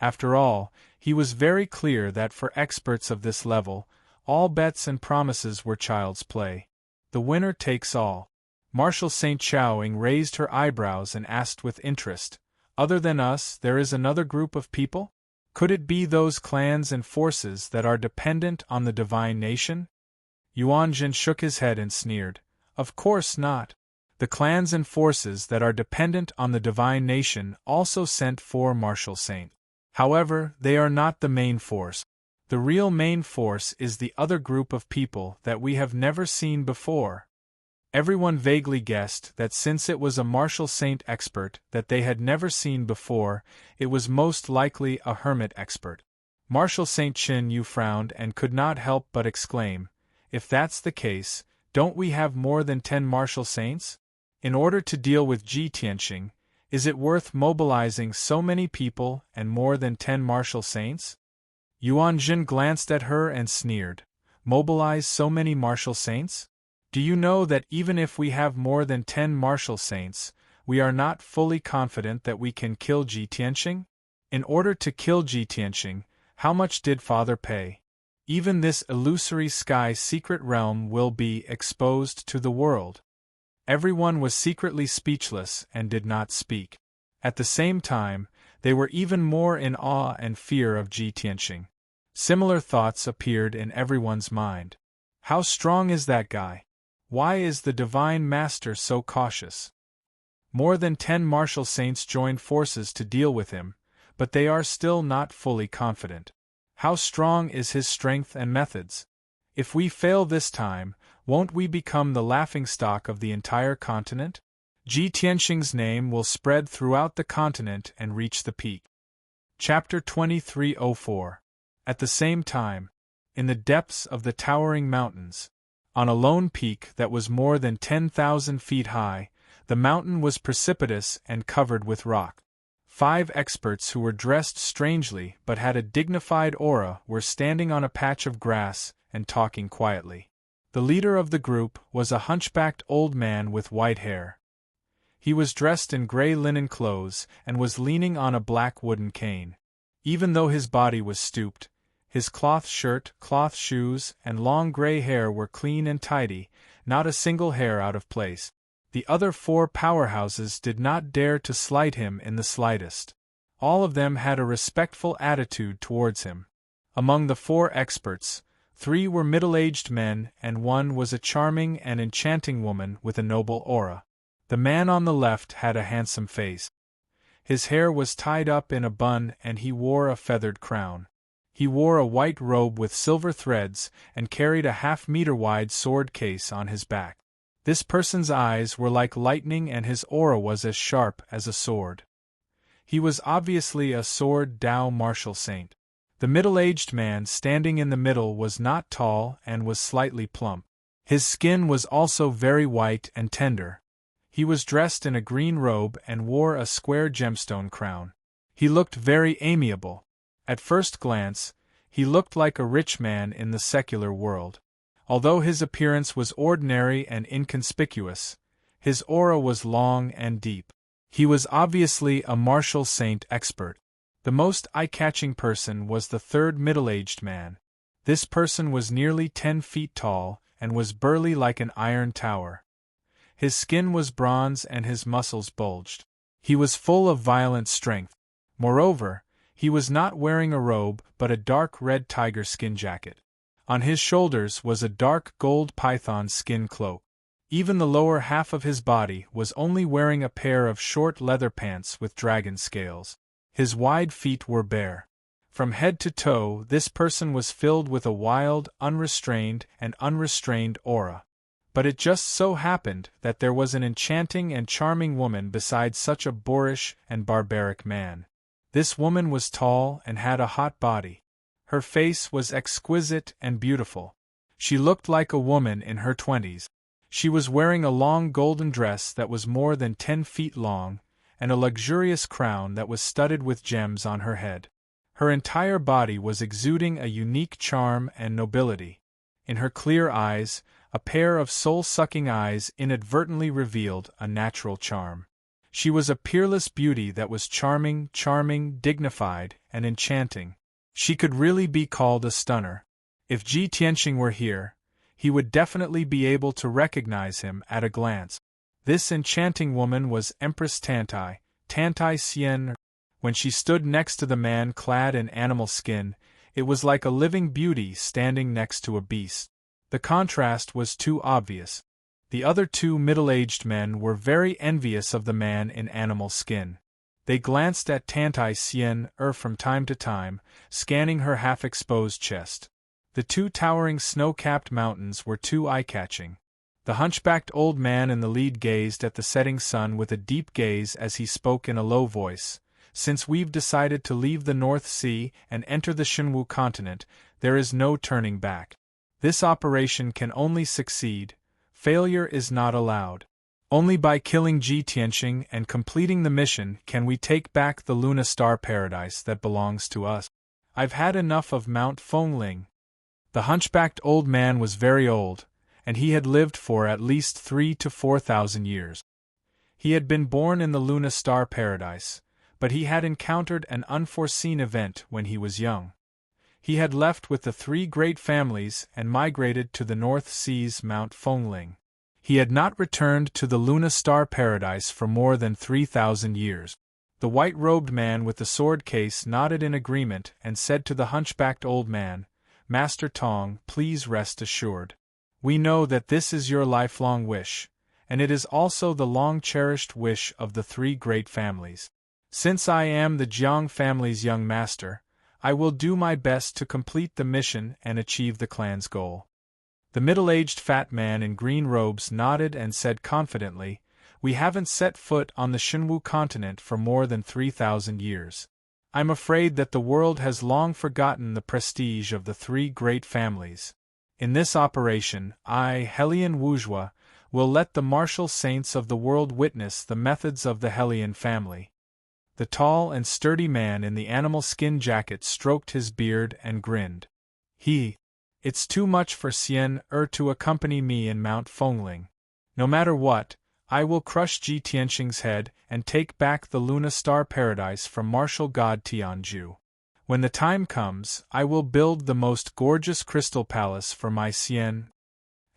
After all, he was very clear that for experts of this level, all bets and promises were child's play. The winner takes all. Marshal St. Chaoing raised her eyebrows and asked with interest, "Other than us, there is another group of people? Could it be those clans and forces that are dependent on the divine nation?" Yuan Zhen shook his head and sneered, "Of course not. The clans and forces that are dependent on the divine nation also sent for Marshal St. However, they are not the main force. The real main force is the other group of people that we have never seen before." Everyone vaguely guessed that since it was a Marshal Saint expert that they had never seen before, it was most likely a hermit expert. Marshal St. Chin Yu frowned and could not help but exclaim, "If that's the case, don't we have more than 10 Marshal Saints? In order to deal with Ji Tianxing, is it worth mobilizing so many people and more than 10 Marshal Saints?" Yuan Zhen glanced at her and sneered, "Mobilize so many Marshal Saints? Do you know that even if we have more than 10 Marshal Saints, we are not fully confident that we can kill Ji Tianxing? In order to kill Ji Tianxing, how much did Father pay? Even this illusory sky secret realm will be exposed to the world." Everyone was secretly speechless and did not speak. At the same time, they were even more in awe and fear of Ji Tianxing. Similar thoughts appeared in everyone's mind. How strong is that guy? Why is the Divine Master so cautious? More than 10 Marshal Saints joined forces to deal with him, but they are still not fully confident. How strong is his strength and methods? If we fail this time, won't we become the laughingstock of the entire continent? Ji Tianxing's name will spread throughout the continent and reach the peak. Chapter 2304. At the same time, in the depths of the towering mountains, on a lone peak that was more than 10,000 feet high, the mountain was precipitous and covered with rock. 5 experts who were dressed strangely but had a dignified aura were standing on a patch of grass and talking quietly. The leader of the group was a hunchbacked old man with white hair. He was dressed in gray linen clothes and was leaning on a black wooden cane. Even though his body was stooped, his cloth shirt, cloth shoes, and long gray hair were clean and tidy, not a single hair out of place. The other 4 powerhouses did not dare to slight him in the slightest. All of them had a respectful attitude towards him. Among the 4 experts, 3 were middle-aged men and 1 was a charming and enchanting woman with a noble aura. The man on the left had a handsome face. His hair was tied up in a bun and he wore a feathered crown. He wore a white robe with silver threads and carried a half-meter-wide sword case on his back. This person's eyes were like lightning and his aura was as sharp as a sword. He was obviously a sword Dao martial saint. The middle-aged man standing in the middle was not tall and was slightly plump. His skin was also very white and tender. He was dressed in a green robe and wore a square gemstone crown. He looked very amiable. At first glance, he looked like a rich man in the secular world. Although his appearance was ordinary and inconspicuous, his aura was long and deep. He was obviously a martial saint expert. The most eye-catching person was the third middle-aged man. This person was nearly 10 feet tall and was burly like an iron tower. His skin was bronze and his muscles bulged. He was full of violent strength. Moreover, he was not wearing a robe but a dark red tiger skin jacket. On his shoulders was a dark gold python skin cloak. Even the lower half of his body was only wearing a pair of short leather pants with dragon scales. His wide feet were bare. From head to toe, this person was filled with a wild, unrestrained aura. But it just so happened that there was an enchanting and charming woman beside such a boorish and barbaric man. This woman was tall and had a hot body. Her face was exquisite and beautiful. She looked like a woman in her 20s. She was wearing a long golden dress that was more than 10 feet long, and a luxurious crown that was studded with gems on her head. Her entire body was exuding a unique charm and nobility. In her clear eyes, a pair of soul-sucking eyes inadvertently revealed a natural charm. She was a peerless beauty that was charming, dignified, and enchanting. She could really be called a stunner. If Ji Tianqing were here, he would definitely be able to recognize him at a glance. This enchanting woman was Empress Tantai Xian. When she stood next to the man clad in animal skin, it was like a living beauty standing next to a beast. The contrast was too obvious. The other two middle-aged men were very envious of the man in animal skin. They glanced at Tantai Xian from time to time, scanning her half-exposed chest. The two towering snow-capped mountains were too eye-catching. The hunchbacked old man in the lead gazed at the setting sun with a deep gaze as he spoke in a low voice. Since we've decided to leave the North Sea and enter the Xinwu continent, there is no turning back. This operation can only succeed. Failure is not allowed. Only by killing Ji Tianqing and completing the mission can we take back the Luna Star Paradise that belongs to us. I've had enough of Mount Fengling. The hunchbacked old man was very old, and he had lived for at least 3,000 to 4,000 years. He had been born in the Luna Star Paradise, but he had encountered an unforeseen event when he was young. He had left with the 3 great families and migrated to the North Sea's Mount Fengling. He had not returned to the Luna Star Paradise for more than 3,000 years. The white-robed man with the sword case nodded in agreement and said to the hunchbacked old man, "Master Tong, please rest assured. We know that this is your lifelong wish, and it is also the long-cherished wish of the 3 great families. Since I am the Jiang family's young master, I will do my best to complete the mission and achieve the clan's goal." The middle-aged fat man in green robes nodded and said confidently, "We haven't set foot on the Xinwu continent for more than 3,000 years. I'm afraid that the world has long forgotten the prestige of the 3 great families. In this operation, I, Helian Wuzhua, will let the martial saints of the world witness the methods of the Helian family." The tall and sturdy man in the animal skin jacket stroked his beard and grinned. It's too much for Xian to accompany me in Mount Fengling. No matter what, I will crush Ji Tianqing's head and take back the Luna Star Paradise from martial god Tianju. When the time comes, I will build the most gorgeous crystal palace for my Xian.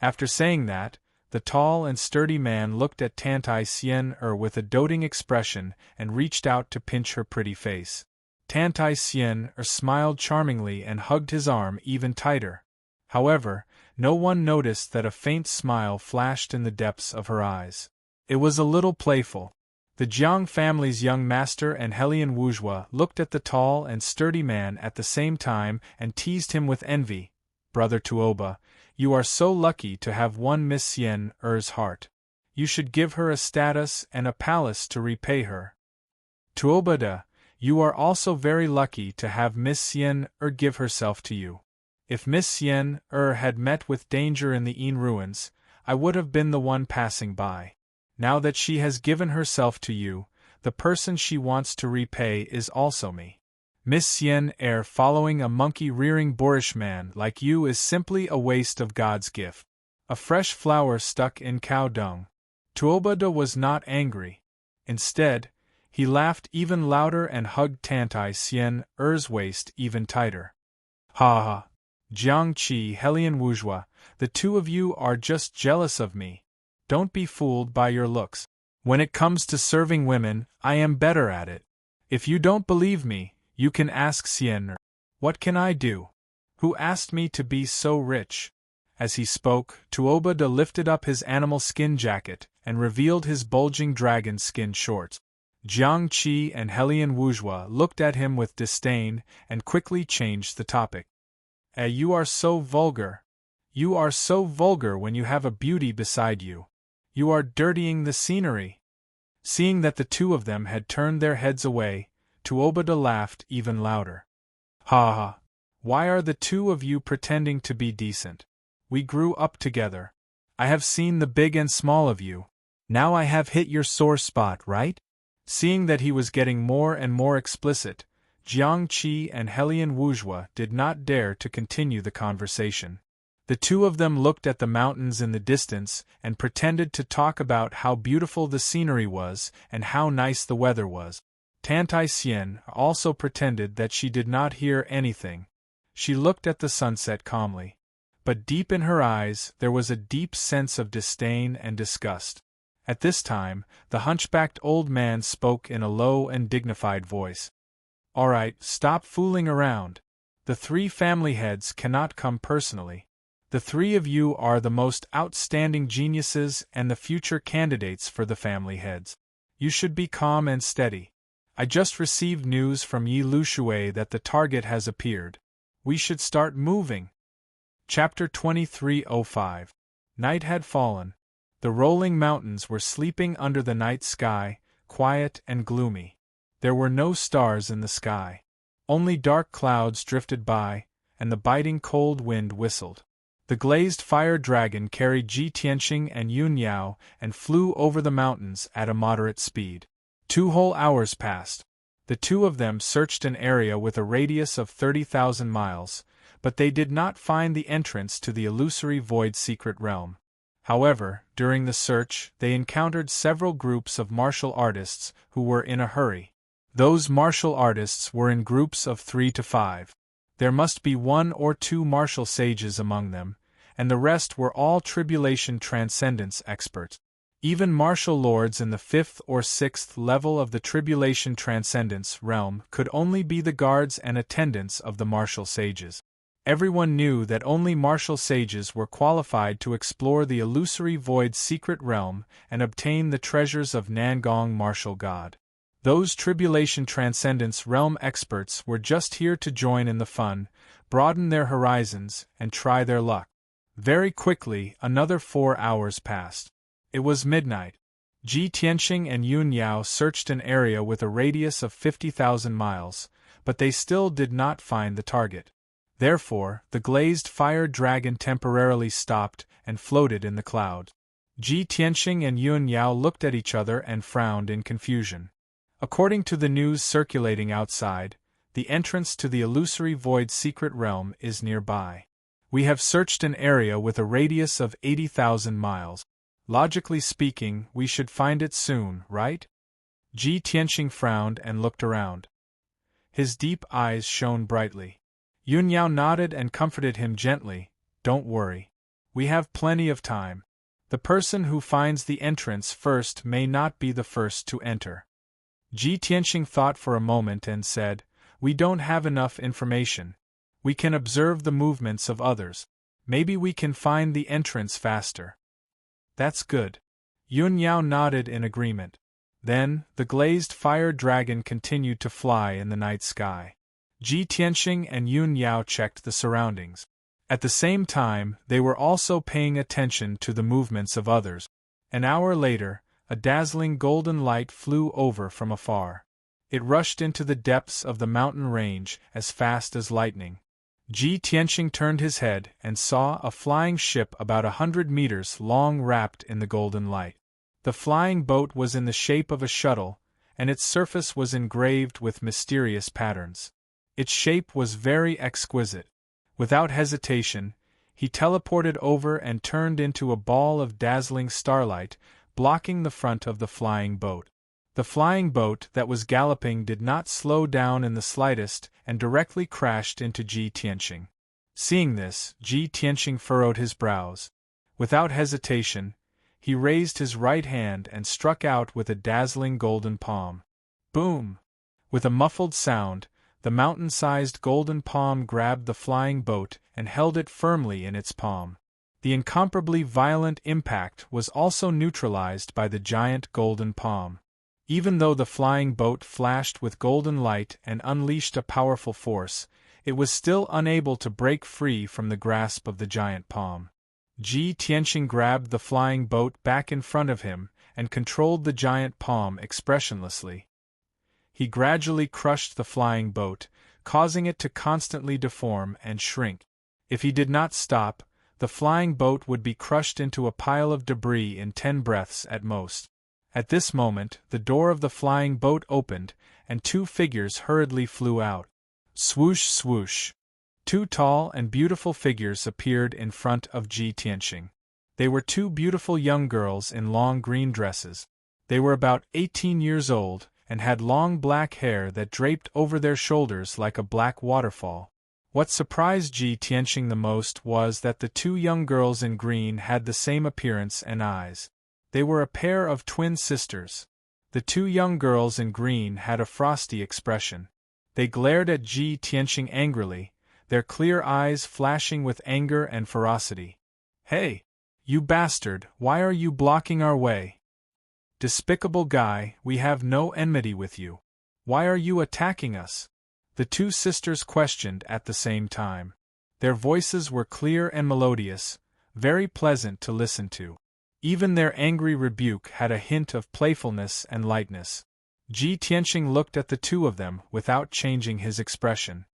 After saying that, the tall and sturdy man looked at Tantai Xian with a doting expression and reached out to pinch her pretty face. Tantai Xian smiled charmingly and hugged his arm even tighter. However, no one noticed that a faint smile flashed in the depths of her eyes. It was a little playful. The Jiang family's young master and Helian Wuzhua looked at the tall and sturdy man at the same time and teased him with envy. Brother Tuoba, you are so lucky to have won Miss Xian Er's heart. You should give her a status and a palace to repay her. Tuobada, you are also very lucky to have Miss Xian Er give herself to you. If Miss Xian Er had met with danger in the Yin ruins, I would have been the one passing by. Now that she has given herself to you, the person she wants to repay is also me. Miss Xian Er following a monkey-rearing boorish man like you is simply a waste of God's gift. A fresh flower stuck in cow dung. Tuobada was not angry. Instead, he laughed even louder and hugged Tantai Xian Er's waist even tighter. Ha ha! Jiang Qi Helian Wuzhua, the two of you are just jealous of me. Don't be fooled by your looks. When it comes to serving women, I am better at it. If you don't believe me, you can ask Xian Er. What can I do? Who asked me to be so rich? As he spoke, Tuobada lifted up his animal skin jacket and revealed his bulging dragon skin shorts. Jiang Qi and Helian Wuzhua looked at him with disdain and quickly changed the topic. You are so vulgar. You are so vulgar when you have a beauty beside you. You are dirtying the scenery. Seeing that the two of them had turned their heads away, Tuobada laughed even louder. Ha ha! Why are the two of you pretending to be decent? We grew up together. I have seen the big and small of you. Now I have hit your sore spot, right? Seeing that he was getting more and more explicit, Jiang Qi and Helian Wuzhua did not dare to continue the conversation. The two of them looked at the mountains in the distance and pretended to talk about how beautiful the scenery was and how nice the weather was. Tantai Xian also pretended that she did not hear anything. She looked at the sunset calmly. But deep in her eyes there was a deep sense of disdain and disgust. At this time, the hunchbacked old man spoke in a low and dignified voice. All right, stop fooling around. The three family heads cannot come personally. The three of you are the most outstanding geniuses and the future candidates for the family heads. You should be calm and steady. I just received news from Yi Lushui that the target has appeared. We should start moving. Chapter 2305. Night had fallen. The rolling mountains were sleeping under the night sky, quiet and gloomy. There were no stars in the sky. Only dark clouds drifted by, and the biting cold wind whistled. The glazed fire dragon carried Ji Tianxing and Yun Yao and flew over the mountains at a moderate speed. 2 whole hours passed. The two of them searched an area with a radius of 30,000 miles, but they did not find the entrance to the illusory void secret realm. However, during the search, they encountered several groups of martial artists who were in a hurry. Those martial artists were in groups of 3 to 5. There must be 1 or 2 martial sages among them, and the rest were all tribulation transcendence experts. Even martial lords in the 5th or 6th level of the tribulation transcendence realm could only be the guards and attendants of the martial sages. Everyone knew that only martial sages were qualified to explore the illusory void secret realm and obtain the treasures of Nangong martial god. Those tribulation transcendence realm experts were just here to join in the fun, broaden their horizons, and try their luck. Very quickly, another 4 hours passed. It was midnight. Ji Tianxing and Yun Yao searched an area with a radius of 50,000 miles, but they still did not find the target. Therefore, the glazed fire dragon temporarily stopped and floated in the clouds. Ji Tianxing and Yun Yao looked at each other and frowned in confusion. According to the news circulating outside, the entrance to the illusory void secret realm is nearby. We have searched an area with a radius of 80,000 miles. Logically speaking, we should find it soon, right? Ji Tianxing frowned and looked around. His deep eyes shone brightly. Yun Yao nodded and comforted him gently. Don't worry. We have plenty of time. The person who finds the entrance first may not be the first to enter. Ji Tianxing thought for a moment and said, We don't have enough information. We can observe the movements of others. Maybe we can find the entrance faster. That's good. Yun Yao nodded in agreement. Then, the glazed fire dragon continued to fly in the night sky. Ji Tianxing and Yun Yao checked the surroundings. At the same time, they were also paying attention to the movements of others. An hour later, a dazzling golden light flew over from afar. It rushed into the depths of the mountain range as fast as lightning. Ji Tianxing turned his head and saw a flying ship about 100 meters long wrapped in the golden light. The flying boat was in the shape of a shuttle, and its surface was engraved with mysterious patterns. Its shape was very exquisite. Without hesitation, he teleported over and turned into a ball of dazzling starlight, blocking the front of the flying boat. The flying boat that was galloping did not slow down in the slightest and directly crashed into Ji Tianxing. Seeing this, Ji Tianxing furrowed his brows. Without hesitation, he raised his right hand and struck out with a dazzling golden palm. Boom! With a muffled sound, the mountain-sized golden palm grabbed the flying boat and held it firmly in its palm. The incomparably violent impact was also neutralized by the giant golden palm. Even though the flying boat flashed with golden light and unleashed a powerful force, it was still unable to break free from the grasp of the giant palm. Ji Tianxing grabbed the flying boat back in front of him and controlled the giant palm expressionlessly. He gradually crushed the flying boat, causing it to constantly deform and shrink. If he did not stop, the flying boat would be crushed into a pile of debris in 10 breaths at most. At this moment, the door of the flying boat opened, and 2 figures hurriedly flew out. Swoosh swoosh! 2 tall and beautiful figures appeared in front of Ji Tianxing. They were 2 beautiful young girls in long green dresses. They were about 18 years old, and had long black hair that draped over their shoulders like a black waterfall. What surprised Ji Tianxing the most was that the 2 young girls in green had the same appearance and eyes. They were a pair of twin sisters. The 2 young girls in green had a frosty expression. They glared at Ji Tianxing angrily, their clear eyes flashing with anger and ferocity. "Hey! You bastard, why are you blocking our way? Despicable guy, we have no enmity with you. Why are you attacking us?" The 2 sisters questioned at the same time. Their voices were clear and melodious, very pleasant to listen to. Even their angry rebuke had a hint of playfulness and lightness. Ji Tianxing looked at the 2 of them without changing his expression.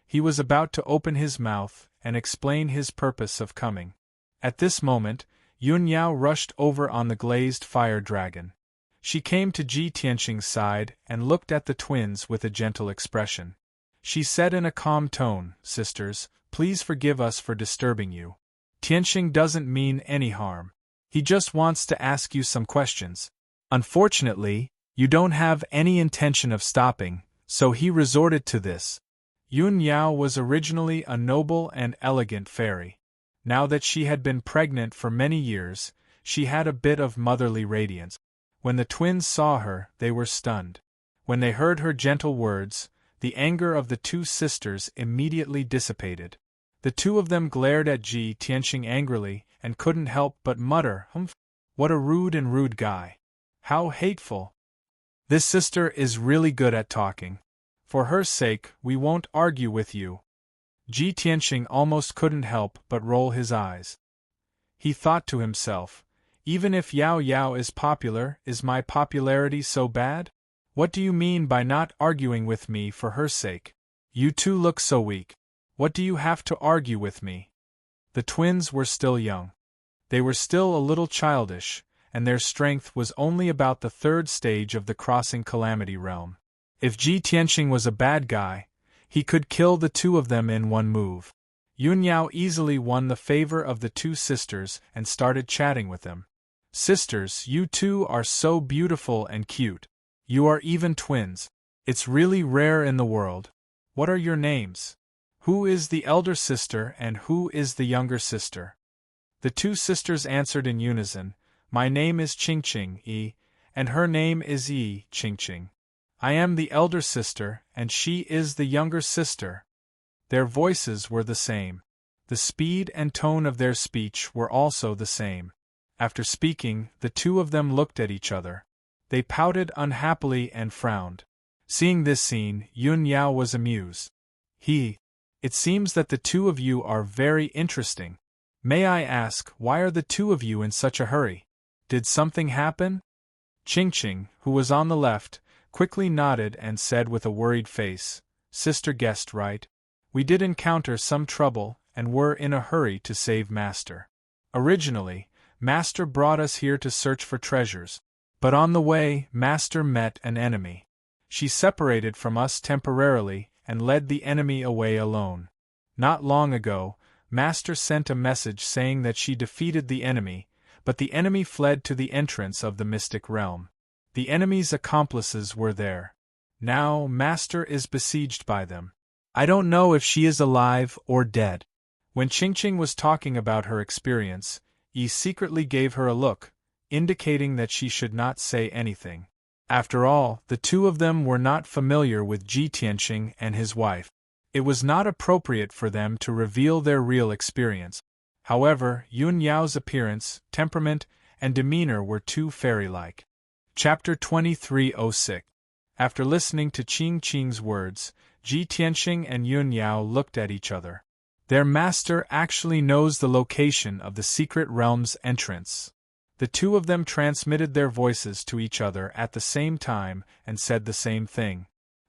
He was about to open his mouth and explain his purpose of coming. At this moment, Yun Yao rushed over on the glazed fire dragon. She came to Ji Tianxing's side and looked at the twins with a gentle expression. She said in a calm tone, "Sisters, please forgive us for disturbing you. Tianxing doesn't mean any harm. He just wants to ask you some questions. Unfortunately, you don't have any intention of stopping, so he resorted to this." Yun Yao was originally a noble and elegant fairy. Now that she had been pregnant for many years, she had a bit of motherly radiance. When the twins saw her, they were stunned. When they heard her gentle words, the anger of the 2 sisters immediately dissipated. The 2 of them glared at Ji Tianxing angrily and couldn't help but mutter, "Humph! What a rude guy. How hateful. This sister is really good at talking. For her sake, we won't argue with you." Ji Tianxing almost couldn't help but roll his eyes. He thought to himself, "Even if Yao Yao is popular, is my popularity so bad? What do you mean by not arguing with me for her sake? You 2 look so weak. What do you have to argue with me?" The twins were still young. They were still a little childish, and their strength was only about the 3rd stage of the crossing calamity realm. If Ji Tianxing was a bad guy, he could kill the 2 of them in one move. Yun Yao easily won the favor of the 2 sisters and started chatting with them. "Sisters, you 2 are so beautiful and cute. You are even twins. It's really rare in the world. What are your names? Who is the elder sister and who is the younger sister?" The 2 sisters answered in unison, "My name is Qingqing Yi, and her name is Yi Qingqing. I am the elder sister, and she is the younger sister." Their voices were the same. The speed and tone of their speech were also the same. After speaking, the two of them looked at each other. They pouted unhappily and frowned. Seeing this scene, Yun Yao was amused. It seems that the two of you are very interesting. May I ask, why are the two of you in such a hurry? Did something happen? Ching, who was on the left, quickly nodded and said with a worried face, Sister guessed right. We did encounter some trouble, and were in a hurry to save Master. Originally, Master brought us here to search for treasures. But on the way, Master met an enemy. She separated from us temporarily, and led the enemy away alone. Not long ago, Master sent a message saying that she defeated the enemy, but the enemy fled to the entrance of the mystic realm. The enemy's accomplices were there. Now, Master is besieged by them. I don't know if she is alive or dead. When Ching was talking about her experience, Yi secretly gave her a look, indicating that she should not say anything. After all, the two of them were not familiar with Ji Tianqing and his wife. It was not appropriate for them to reveal their real experience. However, Yun Yao's appearance, temperament, and demeanor were too fairy-like. Chapter 2306. After listening to Ching's words, Ji Tianqing and Yun Yao looked at each other. Their master actually knows the location of the secret realm's entrance. The two of them transmitted their voices to each other at the same time and said the same thing.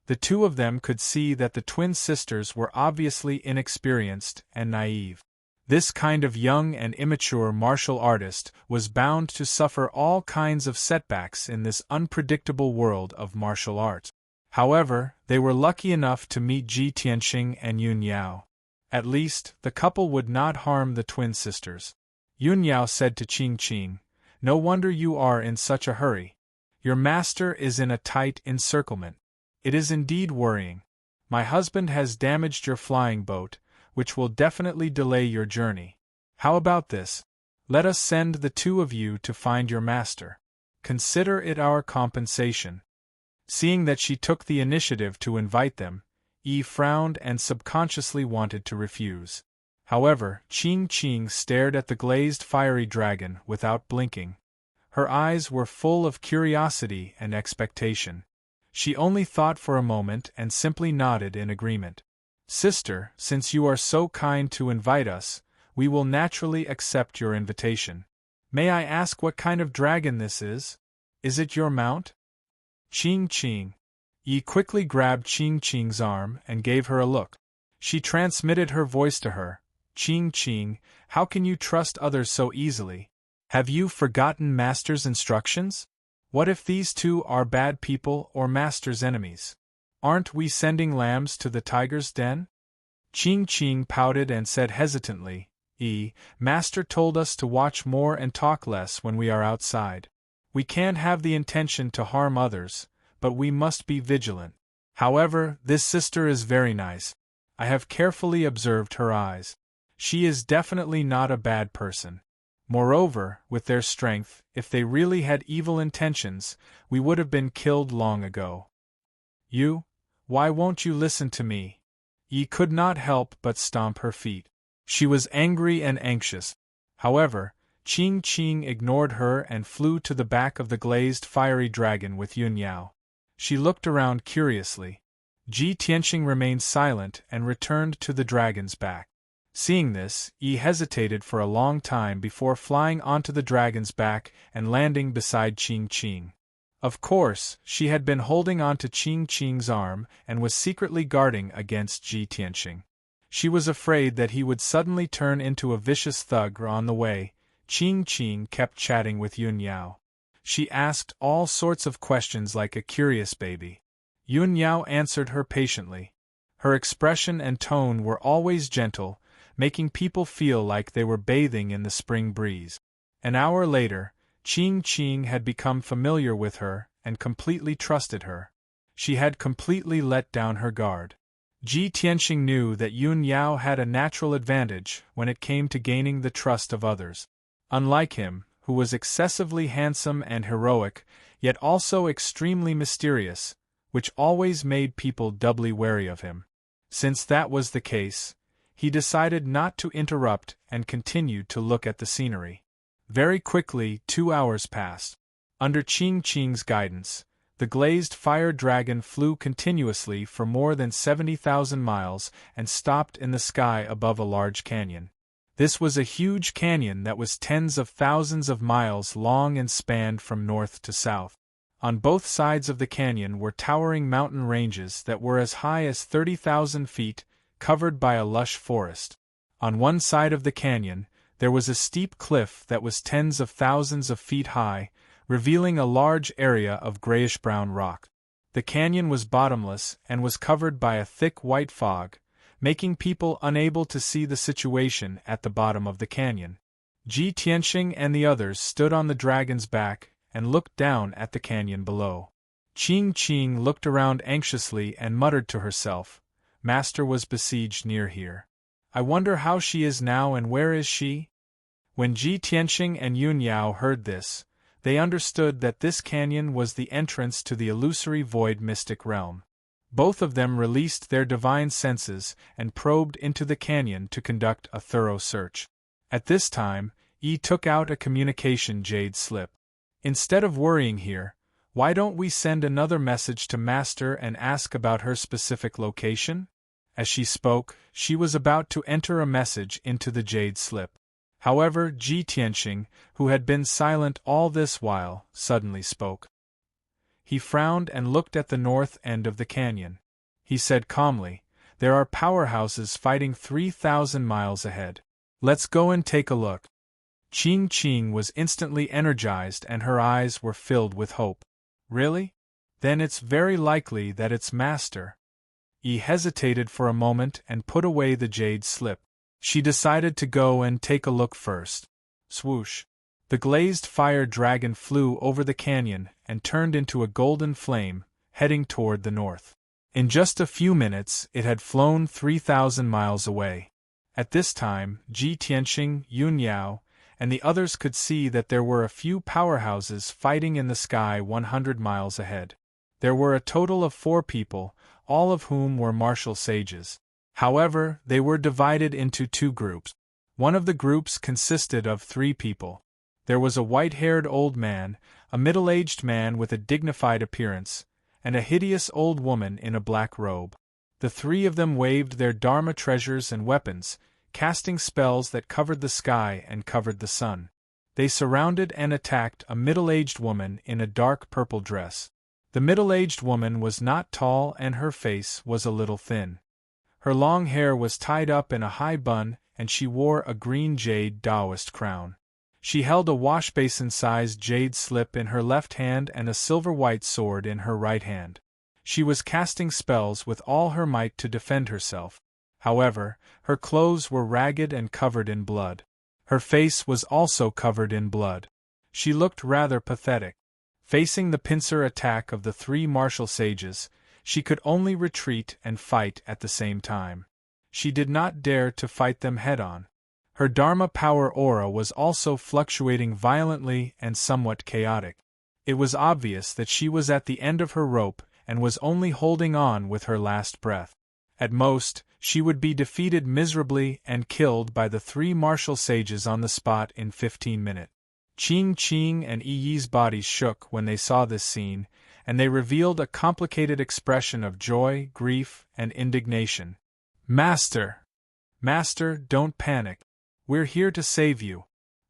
The two of them could see that the twin sisters were obviously inexperienced and naive. This kind of young and immature martial artist was bound to suffer all kinds of setbacks in this unpredictable world of martial art. However, they were lucky enough to meet Ji Tianqing and Yun Yao. At least, the couple would not harm the twin sisters. Yun Yao said to Ching, No wonder you are in such a hurry. Your master is in a tight encirclement. It is indeed worrying. My husband has damaged your flying boat, which will definitely delay your journey. How about this? Let us send the two of you to find your master. Consider it our compensation. Seeing that she took the initiative to invite them, Yi frowned and subconsciously wanted to refuse. However, Ching stared at the glazed fiery dragon without blinking. Her eyes were full of curiosity and expectation. She only thought for a moment and simply nodded in agreement. Sister, since you are so kind to invite us, we will naturally accept your invitation. May I ask what kind of dragon this is? Is it your mount? Ching. Yi quickly grabbed Ching's arm and gave her a look. She transmitted her voice to her. Ching, how can you trust others so easily? Have you forgotten Master's instructions? What if these two are bad people or Master's enemies? Aren't we sending lambs to the tiger's den? Ching pouted and said hesitantly, Master told us to watch more and talk less when we are outside. We can't have the intention to harm others, but we must be vigilant. However, this sister is very nice. I have carefully observed her eyes. She is definitely not a bad person. Moreover, with their strength, if they really had evil intentions, we would have been killed long ago. Why won't you listen to me? Yi could not help but stomp her feet. She was angry and anxious. However, Ching ignored her and flew to the back of the glazed fiery dragon with Yun Yao. She looked around curiously. Ji Tianqing remained silent and returned to the dragon's back. Seeing this, Yi hesitated for a long time before flying onto the dragon's back and landing beside Ching. Of course, she had been holding onto Ching's arm and was secretly guarding against Ji Tianqing. She was afraid that he would suddenly turn into a vicious thug. On the way, Ching kept chatting with Yun Yao. She asked all sorts of questions like a curious baby. Yun Yao answered her patiently. Her expression and tone were always gentle, making people feel like they were bathing in the spring breeze. An hour later, Ching had become familiar with her and completely trusted her. She had completely let down her guard. Ji Tianqing knew that Yun Yao had a natural advantage when it came to gaining the trust of others. Unlike him, who was excessively handsome and heroic, yet also extremely mysterious, which always made people doubly wary of him. Since that was the case, he decided not to interrupt and continued to look at the scenery. Very quickly, 2 hours passed. Under Qing Qing's guidance, the glazed fire dragon flew continuously for more than 70,000 miles and stopped in the sky above a large canyon. This was a huge canyon that was tens of thousands of miles long and spanned from north to south. On both sides of the canyon were towering mountain ranges that were as high as 30,000 feet, covered by a lush forest. On one side of the canyon, there was a steep cliff that was tens of thousands of feet high, revealing a large area of grayish-brown rock. The canyon was bottomless and was covered by a thick white fog, making people unable to see the situation at the bottom of the canyon. Ji Tianxing and the others stood on the dragon's back and looked down at the canyon below. Qing Qing looked around anxiously and muttered to herself, "Master was besieged near here. I wonder how she is now and where is she?" When Ji Tianxing and Yun Yao heard this, they understood that this canyon was the entrance to the illusory void mystic realm. Both of them released their divine senses and probed into the canyon to conduct a thorough search. At this time, Yi took out a communication jade slip. "Instead of worrying here, why don't we send another message to Master and ask about her specific location?" As she spoke, she was about to enter a message into the jade slip. However, Ji Tianxing, who had been silent all this while, suddenly spoke. He frowned and looked at the north end of the canyon. He said calmly, "There are powerhouses fighting 3,000 miles ahead. Let's go and take a look." Qing Qing was instantly energized and her eyes were filled with hope. "Really? Then it's very likely that it's Master." Yi hesitated for a moment and put away the jade slip. She decided to go and take a look first. Swoosh! The glazed fire dragon flew over the canyon and turned into a golden flame, heading toward the north. In just a few minutes it had flown 3,000 miles away. At this time, Ji Tianxing, Yun Yao, and the others could see that there were a few powerhouses fighting in the sky 100 miles ahead. There were a total of 4 people, all of whom were martial sages. However, they were divided into 2 groups. One of the groups consisted of 3 people. There was a white-haired old man, a middle-aged man with a dignified appearance, and a hideous old woman in a black robe. The 3 of them waved their Dharma treasures and weapons, casting spells that covered the sky and covered the sun. They surrounded and attacked a middle-aged woman in a dark purple dress. The middle-aged woman was not tall and her face was a little thin. Her long hair was tied up in a high bun and she wore a green jade Taoist crown. She held a washbasin-sized jade slip in her left hand and a silver-white sword in her right hand. She was casting spells with all her might to defend herself. However, her clothes were ragged and covered in blood. Her face was also covered in blood. She looked rather pathetic. Facing the pincer attack of the 3 martial sages, she could only retreat and fight at the same time. She did not dare to fight them head-on. Her Dharma power aura was also fluctuating violently and somewhat chaotic. It was obvious that she was at the end of her rope and was only holding on with her last breath. At most, she would be defeated miserably and killed by the 3 martial sages on the spot in 15 minutes. Qing Qing and Yi's bodies shook when they saw this scene, and they revealed a complicated expression of joy, grief, and indignation. "Master! Master, don't panic. We're here to save you,"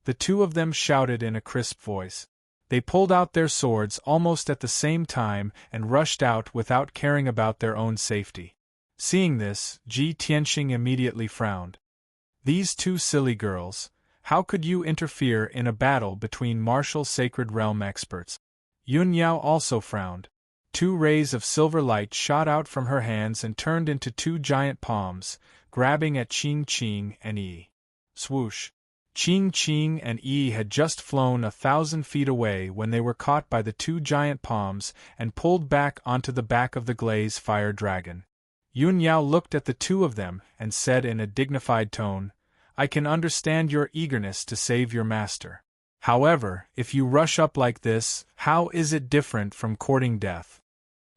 the 2 of them shouted in a crisp voice. They pulled out their swords almost at the same time and rushed out without caring about their own safety. Seeing this, Ji Tianxing immediately frowned. "These 2 silly girls, how could you interfere in a battle between martial sacred realm experts?" Yun Yao also frowned. 2 rays of silver light shot out from her hands and turned into 2 giant palms, grabbing at Qing Qing and Yi. Swoosh! Qing Qing and Yi had just flown 1,000 feet away when they were caught by the 2 giant palms and pulled back onto the back of the glaze fire dragon. Yun Yao looked at the 2 of them and said in a dignified tone, "I can understand your eagerness to save your master. However, if you rush up like this, how is it different from courting death?"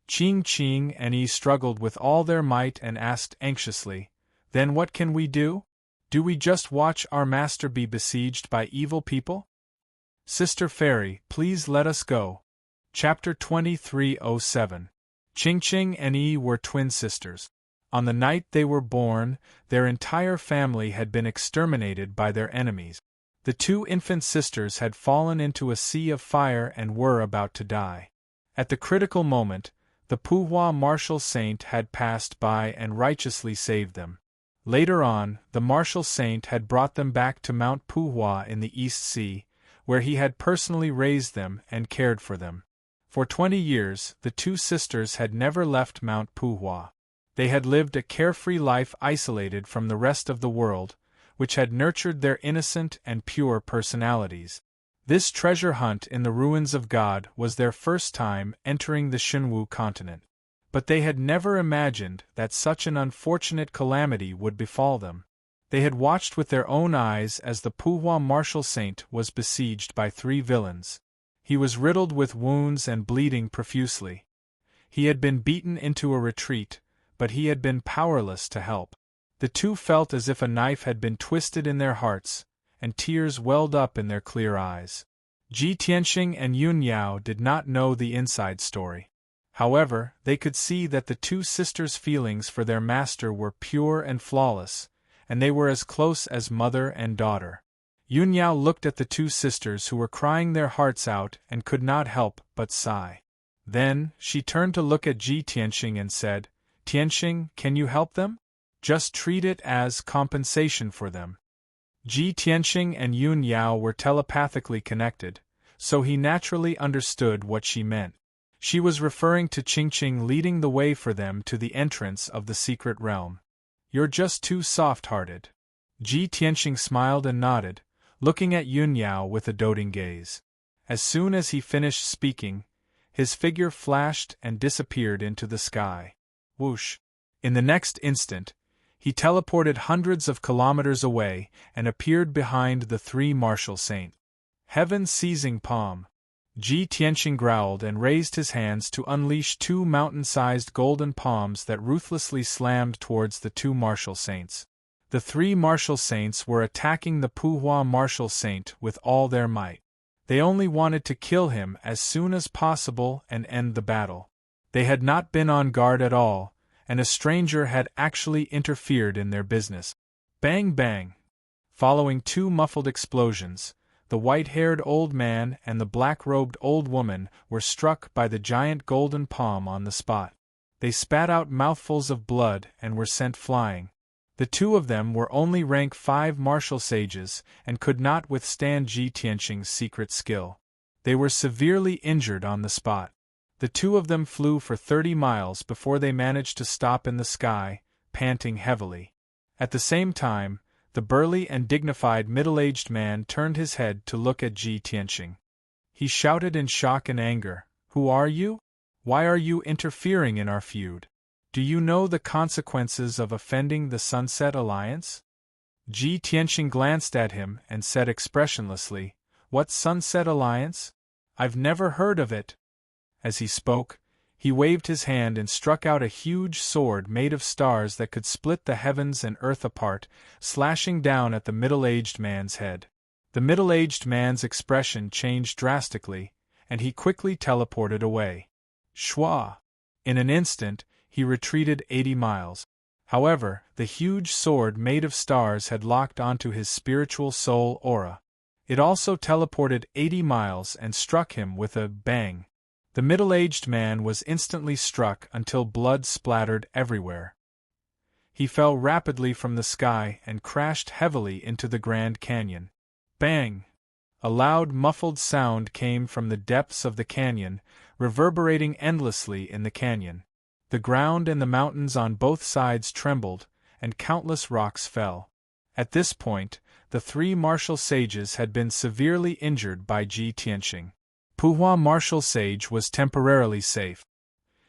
Qing Qing and Yi struggled with all their might and asked anxiously, "Then what can we do? Do we just watch our master be besieged by evil people?" Sister Fairy, please let us go. Chapter 2307. Qingqing and Yi were twin sisters. On the night they were born, their entire family had been exterminated by their enemies. The two infant sisters had fallen into a sea of fire and were about to die. At the critical moment, the Puhua martial saint had passed by and righteously saved them. Later on, the martial saint had brought them back to Mount Puhua in the East Sea, where he had personally raised them and cared for them. For 20 years, the two sisters had never left Mount Puhua. They had lived a carefree life isolated from the rest of the world, which had nurtured their innocent and pure personalities. This treasure hunt in the ruins of God was their first time entering the Xinwu continent. But they had never imagined that such an unfortunate calamity would befall them. They had watched with their own eyes as the Puhua martial saint was besieged by 3 villains. He was riddled with wounds and bleeding profusely. He had been beaten into a retreat, but he had been powerless to help. The two felt as if a knife had been twisted in their hearts, and tears welled up in their clear eyes. Ji Tianxing and Yun Yao did not know the inside story. However, they could see that the two sisters' feelings for their master were pure and flawless, and they were as close as mother and daughter. Yun Yao looked at the two sisters who were crying their hearts out and could not help but sigh. Then, she turned to look at Ji Tianxing and said, "Tianxing, can you help them? Just treat it as compensation for them." Ji Tianxing and Yun Yao were telepathically connected, so he naturally understood what she meant. She was referring to Qingqing leading the way for them to the entrance of the secret realm. "You're just too soft-hearted." Ji Tianxing smiled and nodded, looking at Yun Yao with a doting gaze. As soon as he finished speaking, his figure flashed and disappeared into the sky. Whoosh! In the next instant, he teleported hundreds of kilometers away and appeared behind the 3 martial saints. Heaven's seizing palm! Ji Tianxing growled and raised his hands to unleash 2 mountain-sized golden palms that ruthlessly slammed towards the 2 martial saints. The 3 martial saints were attacking the Puhua martial saint with all their might. They only wanted to kill him as soon as possible and end the battle. They had not been on guard at all, and a stranger had actually interfered in their business. Bang bang! Following 2 muffled explosions, the white-haired old man and the black-robed old woman were struck by the giant golden palm on the spot. They spat out mouthfuls of blood and were sent flying. The 2 of them were only rank 5 martial sages and could not withstand Ji Tianxing's secret skill. They were severely injured on the spot. The 2 of them flew for 30 miles before they managed to stop in the sky, panting heavily. At the same time, the burly and dignified middle-aged man turned his head to look at Ji Tianxing. He shouted in shock and anger, "Who are you? Why are you interfering in our feud? Do you know the consequences of offending the Sunset Alliance?" Ji Tianxing glanced at him and said expressionlessly, "What Sunset Alliance? I've never heard of it." As he spoke, he waved his hand and struck out a huge sword made of stars that could split the heavens and earth apart, slashing down at the middle-aged man's head. The middle-aged man's expression changed drastically, and he quickly teleported away. Shwa! In an instant, he retreated 80 miles. However, the huge sword made of stars had locked onto his spiritual soul aura. It also teleported 80 miles and struck him with a bang. The middle-aged man was instantly struck until blood splattered everywhere. He fell rapidly from the sky and crashed heavily into the Grand Canyon. Bang! A loud muffled sound came from the depths of the canyon, reverberating endlessly in the canyon. The ground and the mountains on both sides trembled, and countless rocks fell. At this point, the 3 martial sages had been severely injured by Ji Tianxing. Puhua martial sage was temporarily safe.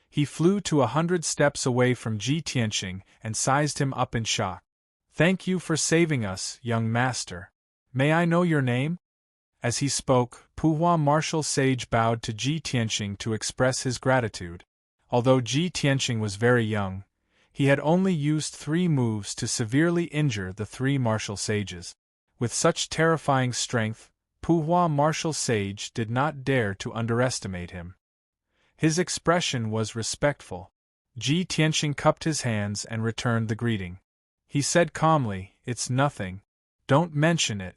He flew to 100 steps away from Ji Tianxing and sized him up in shock. "Thank you for saving us, young master. May I know your name?" As he spoke, Puhua martial sage bowed to Ji Tianxing to express his gratitude. Although Ji Tianxing was very young, he had only used 3 moves to severely injure the 3 martial sages. With such terrifying strength, Puhua martial sage did not dare to underestimate him. His expression was respectful. Ji Tianqing cupped his hands and returned the greeting. He said calmly, "It's nothing. Don't mention it."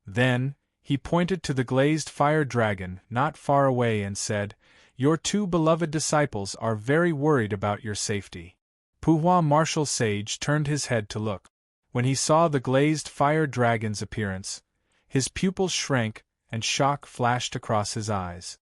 Then, he pointed to the glazed fire dragon not far away and said, "Your two beloved disciples are very worried about your safety." Puhua martial sage turned his head to look. When he saw the glazed fire dragon's appearance, his pupils shrank and shock flashed across his eyes.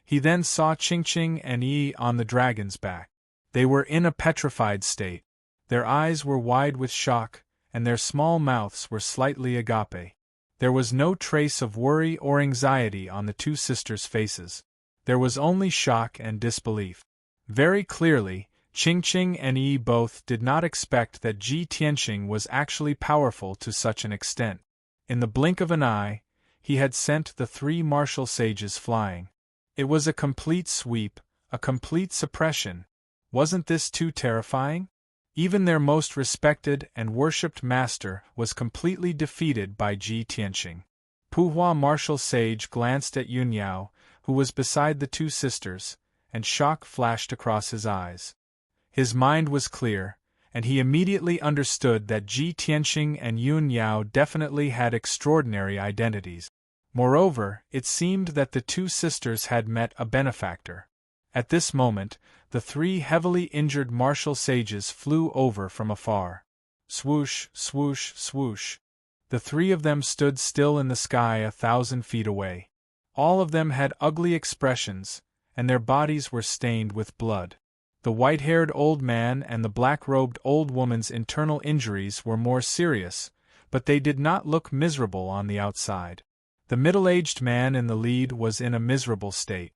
He then saw Qingqing and Yi on the dragon's back. They were in a petrified state. Their eyes were wide with shock, and their small mouths were slightly agape. There was no trace of worry or anxiety on the two sisters' faces. There was only shock and disbelief. Very clearly, Qingqing and Yi both did not expect that Ji Tianqing was actually powerful to such an extent. In the blink of an eye, he had sent the three martial sages flying. It was a complete sweep, a complete suppression. Wasn't this too terrifying? Even their most respected and worshipped master was completely defeated by Ji Tianqing. Puhua martial sage glanced at Yunyao, who was beside the two sisters, and shock flashed across his eyes. His mind was clear, and he immediately understood that Ji Tianqing and Yunyao definitely had extraordinary identities. Moreover, it seemed that the two sisters had met a benefactor. At this moment, the three heavily injured martial sages flew over from afar. Swoosh, swoosh, swoosh. The three of them stood still in the sky 1,000 feet away. All of them had ugly expressions, and their bodies were stained with blood. The white-haired old man and the black-robed old woman's internal injuries were more serious, but they did not look miserable on the outside. The middle-aged man in the lead was in a miserable state.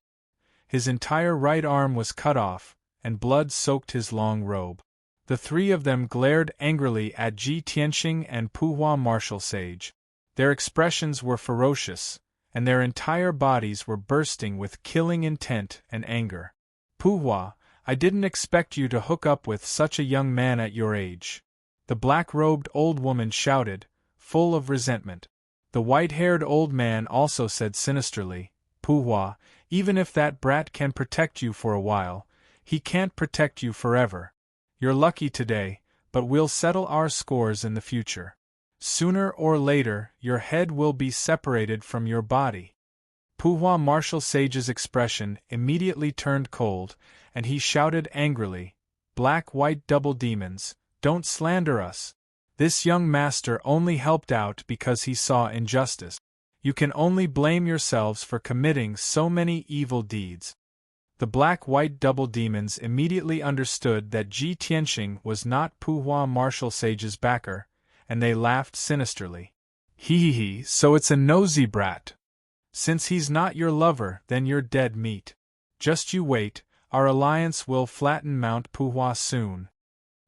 His entire right arm was cut off, and blood soaked his long robe. The three of them glared angrily at Ji Tianqing and Puhua martial sage. Their expressions were ferocious, and their entire bodies were bursting with killing intent and anger. "Puhua, I didn't expect you to hook up with such a young man at your age," the black-robed old woman shouted, full of resentment. The white-haired old man also said sinisterly, "Puhua, even if that brat can protect you for a while, he can't protect you forever. You're lucky today, but we'll settle our scores in the future. Sooner or later, your head will be separated from your body." Puhua martial sage's expression immediately turned cold, and he shouted angrily, "Black-white double demons, don't slander us. This young master only helped out because he saw injustice. You can only blame yourselves for committing so many evil deeds." The black-white double demons immediately understood that Ji Tianqing was not Puhua martial sage's backer, and they laughed sinisterly. "Hee, so it's a nosy brat. Since he's not your lover, then you're dead meat. Just you wait, our alliance will flatten Mount Puhua soon."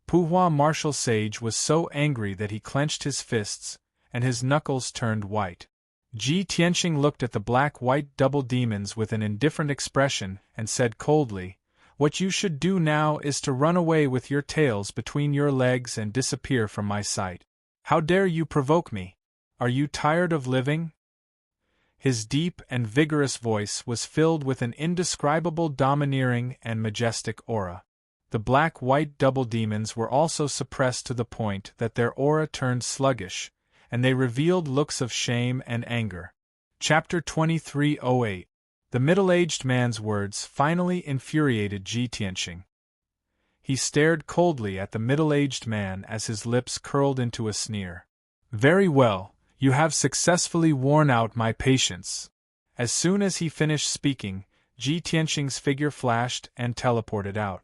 Puhua martial sage was so angry that he clenched his fists, and his knuckles turned white. Ji Tianqing looked at the black-white double demons with an indifferent expression and said coldly, "What you should do now is to run away with your tails between your legs and disappear from my sight. How dare you provoke me? Are you tired of living?" His deep and vigorous voice was filled with an indescribable domineering and majestic aura. The black-white double demons were also suppressed to the point that their aura turned sluggish, and they revealed looks of shame and anger. Chapter 2308. The middle-aged man's words finally infuriated Ji Tianqing. He stared coldly at the middle-aged man as his lips curled into a sneer. "Very well, you have successfully worn out my patience." As soon as he finished speaking, Ji Tianqing's figure flashed and teleported out.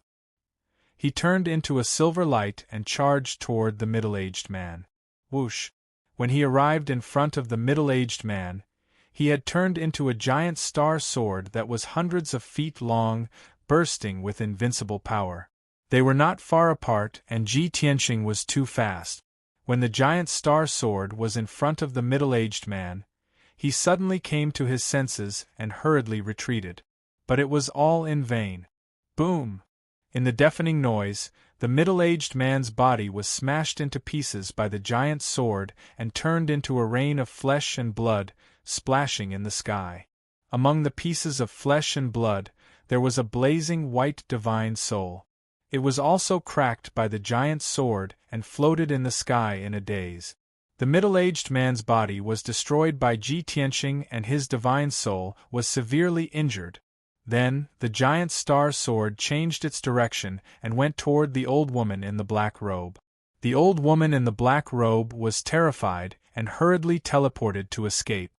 He turned into a silver light and charged toward the middle-aged man. Whoosh! When he arrived in front of the middle-aged man, he had turned into a giant star sword that was hundreds of feet long, bursting with invincible power. They were not far apart, and Ji Tianqing was too fast. When the giant star sword was in front of the middle-aged man, he suddenly came to his senses and hurriedly retreated. But it was all in vain. Boom! In the deafening noise, the middle-aged man's body was smashed into pieces by the giant sword and turned into a rain of flesh and blood, splashing in the sky. Among the pieces of flesh and blood, there was a blazing white divine soul. It was also cracked by the giant's sword and floated in the sky in a daze. The middle-aged man's body was destroyed by Ji Tianqing and his divine soul was severely injured. Then, the giant star sword changed its direction and went toward the old woman in the black robe. The old woman in the black robe was terrified and hurriedly teleported to escape.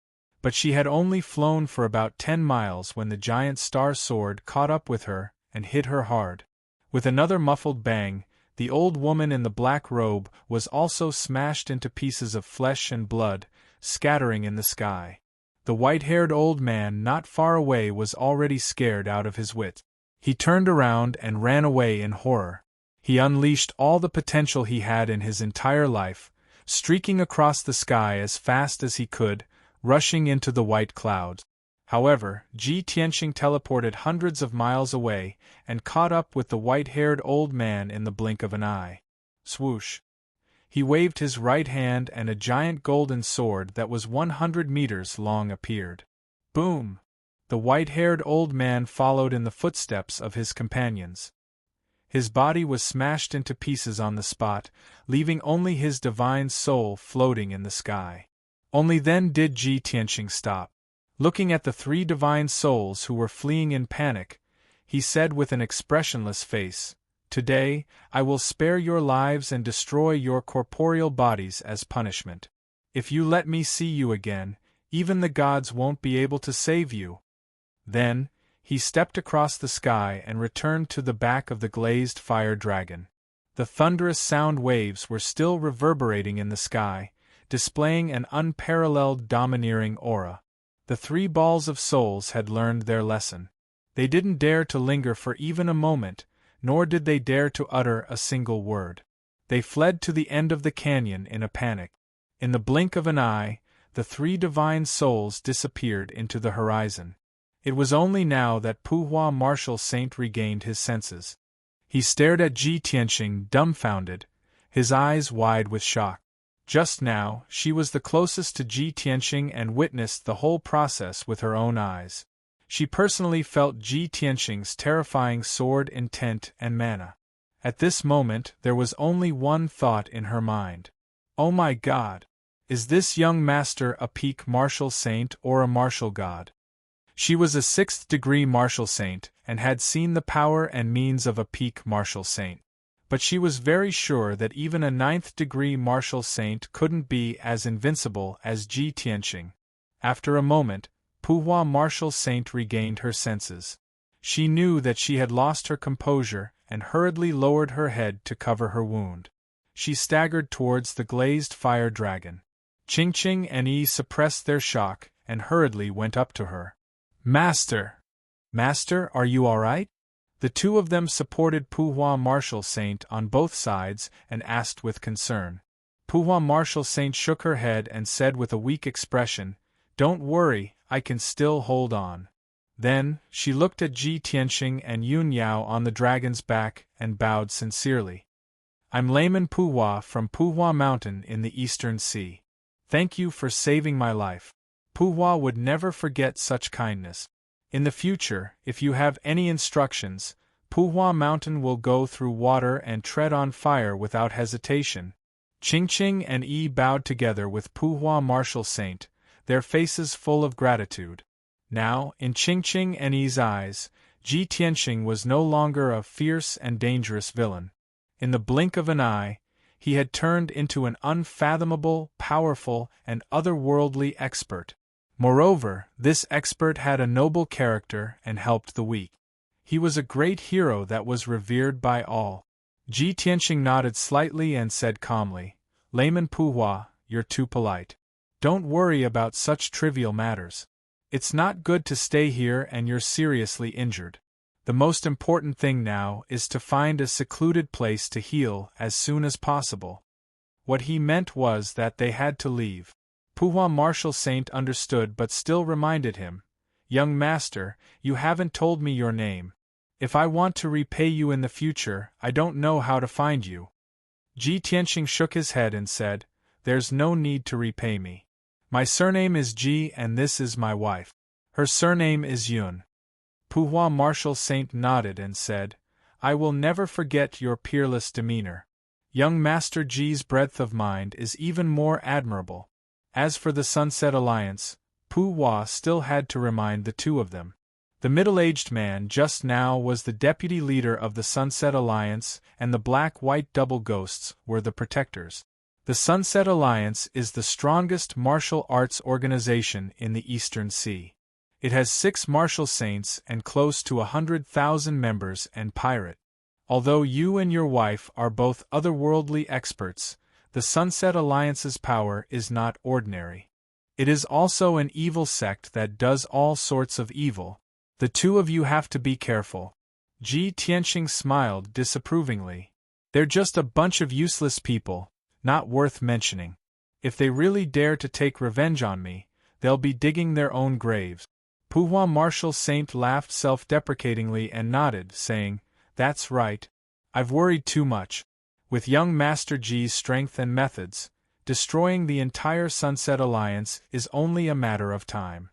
But she had only flown for about 10 miles when the giant star sword caught up with her and hit her hard. With another muffled bang, the old woman in the black robe was also smashed into pieces of flesh and blood, scattering in the sky. The white-haired old man not far away was already scared out of his wits. He turned around and ran away in horror. He unleashed all the potential he had in his entire life, streaking across the sky as fast as he could, rushing into the white clouds. However, Ji Tianqing teleported hundreds of miles away and caught up with the white-haired old man in the blink of an eye. Swoosh! He waved his right hand and a giant golden sword that was 100 meters long appeared. Boom! The white-haired old man followed in the footsteps of his companions. His body was smashed into pieces on the spot, leaving only his divine soul floating in the sky. Only then did Ji Tianqing stop. Looking at the 3 divine souls who were fleeing in panic, he said with an expressionless face, "Today, I will spare your lives and destroy your corporeal bodies as punishment. If you let me see you again, even the gods won't be able to save you." Then, he stepped across the sky and returned to the back of the glazed fire dragon. The thunderous sound waves were still reverberating in the sky, displaying an unparalleled domineering aura. The 3 balls of souls had learned their lesson. They didn't dare to linger for even a moment, nor did they dare to utter a single word. They fled to the end of the canyon in a panic. In the blink of an eye, the 3 divine souls disappeared into the horizon. It was only now that Puhua Martial Saint regained his senses. He stared at Ji Tianqing dumbfounded, his eyes wide with shock. Just now, she was the closest to Ji Tianqing and witnessed the whole process with her own eyes. She personally felt Ji Tianqing's terrifying sword intent and mana. At this moment, there was only one thought in her mind. Oh my God! Is this young master a peak martial saint or a martial god? She was a 6th-degree martial saint and had seen the power and means of a peak martial saint. But she was very sure that even a 9th-degree martial saint couldn't be as invincible as Ji Tianqing. After a moment, Puhua Martial Saint regained her senses. She knew that she had lost her composure and hurriedly lowered her head to cover her wound. She staggered towards the glazed fire dragon. Qingqing and Yi suppressed their shock and hurriedly went up to her. "Master! Master, are you all right?" The 2 of them supported Puhua Martial Saint on both sides and asked with concern. Puhua Martial Saint shook her head and said with a weak expression, "Don't worry, I can still hold on." Then, she looked at Ji Tianqing and Yun Yao on the dragon's back and bowed sincerely. "I'm Layman Puhua from Puhua Mountain in the Eastern Sea. Thank you for saving my life. Puhua would never forget such kindness. In the future, if you have any instructions, Puhua Mountain will go through water and tread on fire without hesitation." Qingqing and Yi bowed together with Puhua Martial Saint, their faces full of gratitude. Now, in Qingqing and Yi's eyes, Ji Tianqing was no longer a fierce and dangerous villain. In the blink of an eye, he had turned into an unfathomable, powerful, and otherworldly expert. Moreover, this expert had a noble character and helped the weak. He was a great hero that was revered by all. Ji Tianqing nodded slightly and said calmly, "Layman Puhua, you're too polite. Don't worry about such trivial matters. It's not good to stay here and you're seriously injured. The most important thing now is to find a secluded place to heal as soon as possible." What he meant was that they had to leave. Puhua Martial Saint understood but still reminded him, "Young master, you haven't told me your name. If I want to repay you in the future, I don't know how to find you." Ji Tianqing shook his head and said, "There's no need to repay me. My surname is Ji and this is my wife. Her surname is Yun. Pouvoir Marshal Saint nodded and said, I will never forget your peerless demeanor. Young Master Ji's breadth of mind is even more admirable. As for the Sunset Alliance, Pouvoir still had to remind the two of them. The middle-aged man just now was the deputy leader of the Sunset Alliance, and the black-white double ghosts were the protectors. The Sunset Alliance is the strongest martial arts organization in the Eastern Sea. It has 6 martial saints and close to 100,000 members and pirate. Although you and your wife are both otherworldly experts, the Sunset Alliance's power is not ordinary. It is also an evil sect that does all sorts of evil. The two of you have to be careful. Ji Tianxing smiled disapprovingly. They're just a bunch of useless people, not worth mentioning. If they really dare to take revenge on me, they'll be digging their own graves. Pouvoir Marshal Saint laughed self-deprecatingly and nodded, saying, That's right. I've worried too much. With young Master Ji's strength and methods, destroying the entire Sunset Alliance is only a matter of time.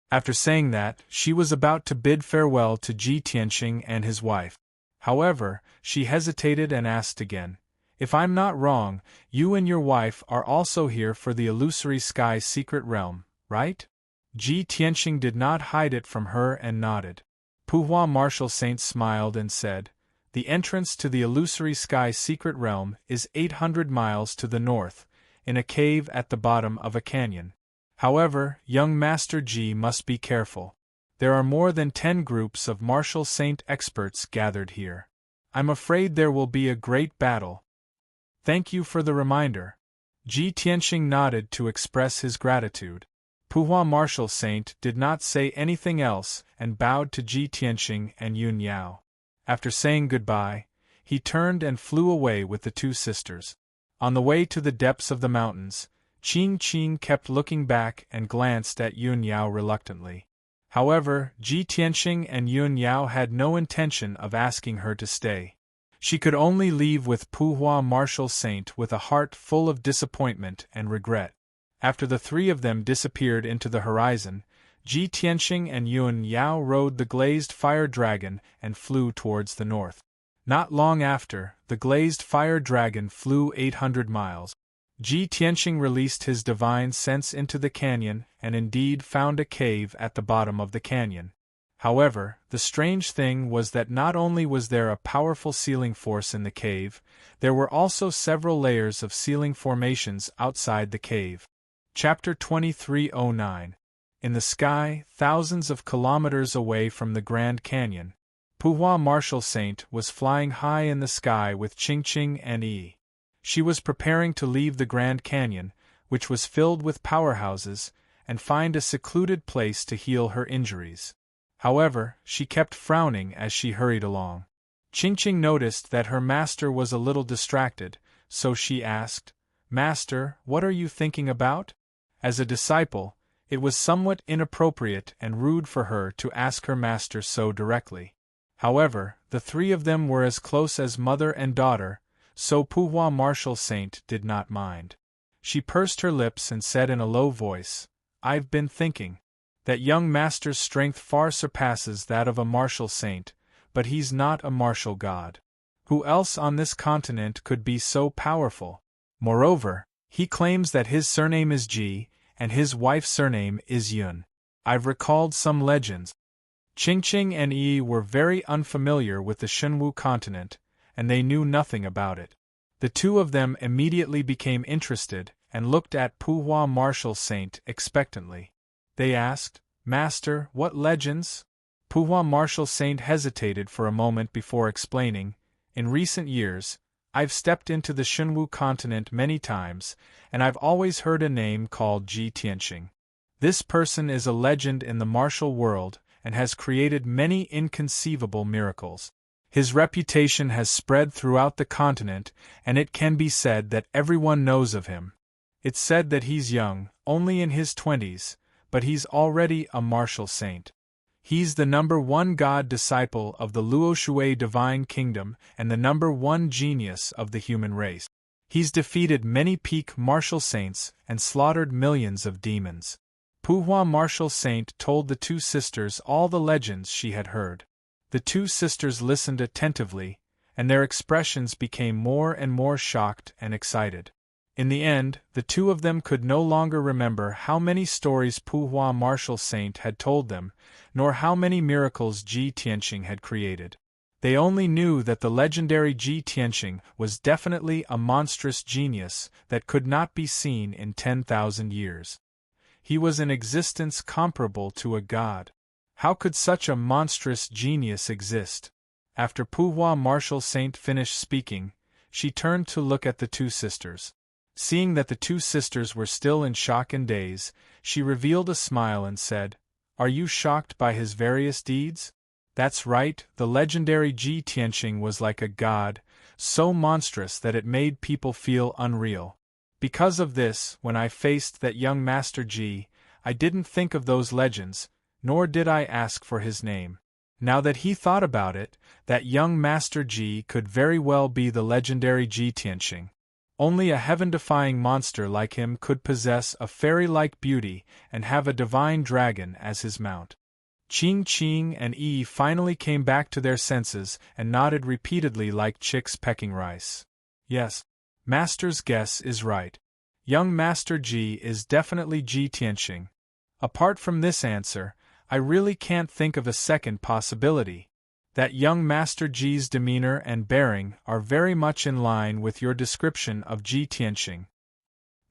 After saying that, she was about to bid farewell to Ji Tianxing and his wife. However, she hesitated and asked again, If I'm not wrong, you and your wife are also here for the Illusory Sky Secret Realm, right? Ji Tianxing did not hide it from her and nodded. Pouvoir Marshal Saint smiled and said, The entrance to the Illusory Sky Secret Realm is 800 miles to the north, in a cave at the bottom of a canyon. However, young Master Ji must be careful. There are more than 10 groups of Martial Saint experts gathered here. I'm afraid there will be a great battle. Thank you for the reminder. Ji Tianxing nodded to express his gratitude. Pouvoir Marshal Saint did not say anything else and bowed to Ji Tianxing and Yun Yao. After saying goodbye, he turned and flew away with the two sisters. On the way to the depths of the mountains, Qing Qing kept looking back and glanced at Yun Yao reluctantly. However, Ji Tianxing and Yun Yao had no intention of asking her to stay. She could only leave with Pouvoir Marshal Saint with a heart full of disappointment and regret. After the three of them disappeared into the horizon, Ji Tianxing and Yun Yao rode the glazed fire dragon and flew towards the north. Not long after, the glazed fire dragon flew 800 miles. Ji Tianxing released his divine sense into the canyon and indeed found a cave at the bottom of the canyon. However, the strange thing was that not only was there a powerful sealing force in the cave, there were also several layers of sealing formations outside the cave. Chapter 2309. In the sky, thousands of kilometers away from the Grand Canyon, Pouvoir Marshal Saint was flying high in the sky with Qing Qing and Yi. She was preparing to leave the Grand Canyon, which was filled with powerhouses, and find a secluded place to heal her injuries. However, she kept frowning as she hurried along. Qing Qing noticed that her master was a little distracted, so she asked, Master, what are you thinking about? As a disciple, it was somewhat inappropriate and rude for her to ask her master so directly. However, the three of them were as close as mother and daughter, so Pouvoir Marshal Saint did not mind. She pursed her lips and said in a low voice, I've been thinking. That young master's strength far surpasses that of a martial saint, but he's not a martial god. Who else on this continent could be so powerful? Moreover, he claims that his surname is Ji, and his wife's surname is Yun. I've recalled some legends. Qing Qing and Yi were very unfamiliar with the Shenwu continent, and they knew nothing about it. The two of them immediately became interested and looked at Pouvoir Marshal Saint expectantly. They asked, Master, what legends? Pouvoir Marshal Saint hesitated for a moment before explaining, In recent years, I've stepped into the Shenwu continent many times, and I've always heard a name called Ji Tianxing. This person is a legend in the martial world and has created many inconceivable miracles. His reputation has spread throughout the continent, and it can be said that everyone knows of him. It's said that he's young, only in his 20s, but he's already a martial saint. He's the #1 god disciple of the Luoshui divine kingdom and the #1 genius of the human race. He's defeated many peak martial saints and slaughtered millions of demons. Puhua martial saint told the two sisters all the legends she had heard. The two sisters listened attentively, and their expressions became more and more shocked and excited. In the end, the two of them could no longer remember how many stories Puhua martial saint had told them, nor how many miracles Ji Tianqing had created. They only knew that the legendary Ji Tianqing was definitely a monstrous genius that could not be seen in 10,000 years. He was an existence comparable to a god. How could such a monstrous genius exist? After Puhua martial saint finished speaking, she turned to look at the two sisters. Seeing that the two sisters were still in shock and daze, she revealed a smile and said, "Are you shocked by his various deeds?" That's right, the legendary Ji Tianqing was like a god, so monstrous that it made people feel unreal. Because of this, when I faced that young Master Ji, I didn't think of those legends, nor did I ask for his name. Now that he thought about it, that young Master Ji could very well be the legendary Ji Tianqing. Only a heaven-defying monster like him could possess a fairy-like beauty and have a divine dragon as his mount. Qing and Yi finally came back to their senses and nodded repeatedly like chicks pecking rice. Yes, Master's guess is right. Young Master Ji is definitely Ji Tianqing. Apart from this answer, I really can't think of a second possibility. That young Master Ji's demeanor and bearing are very much in line with your description of Ji Tianqing.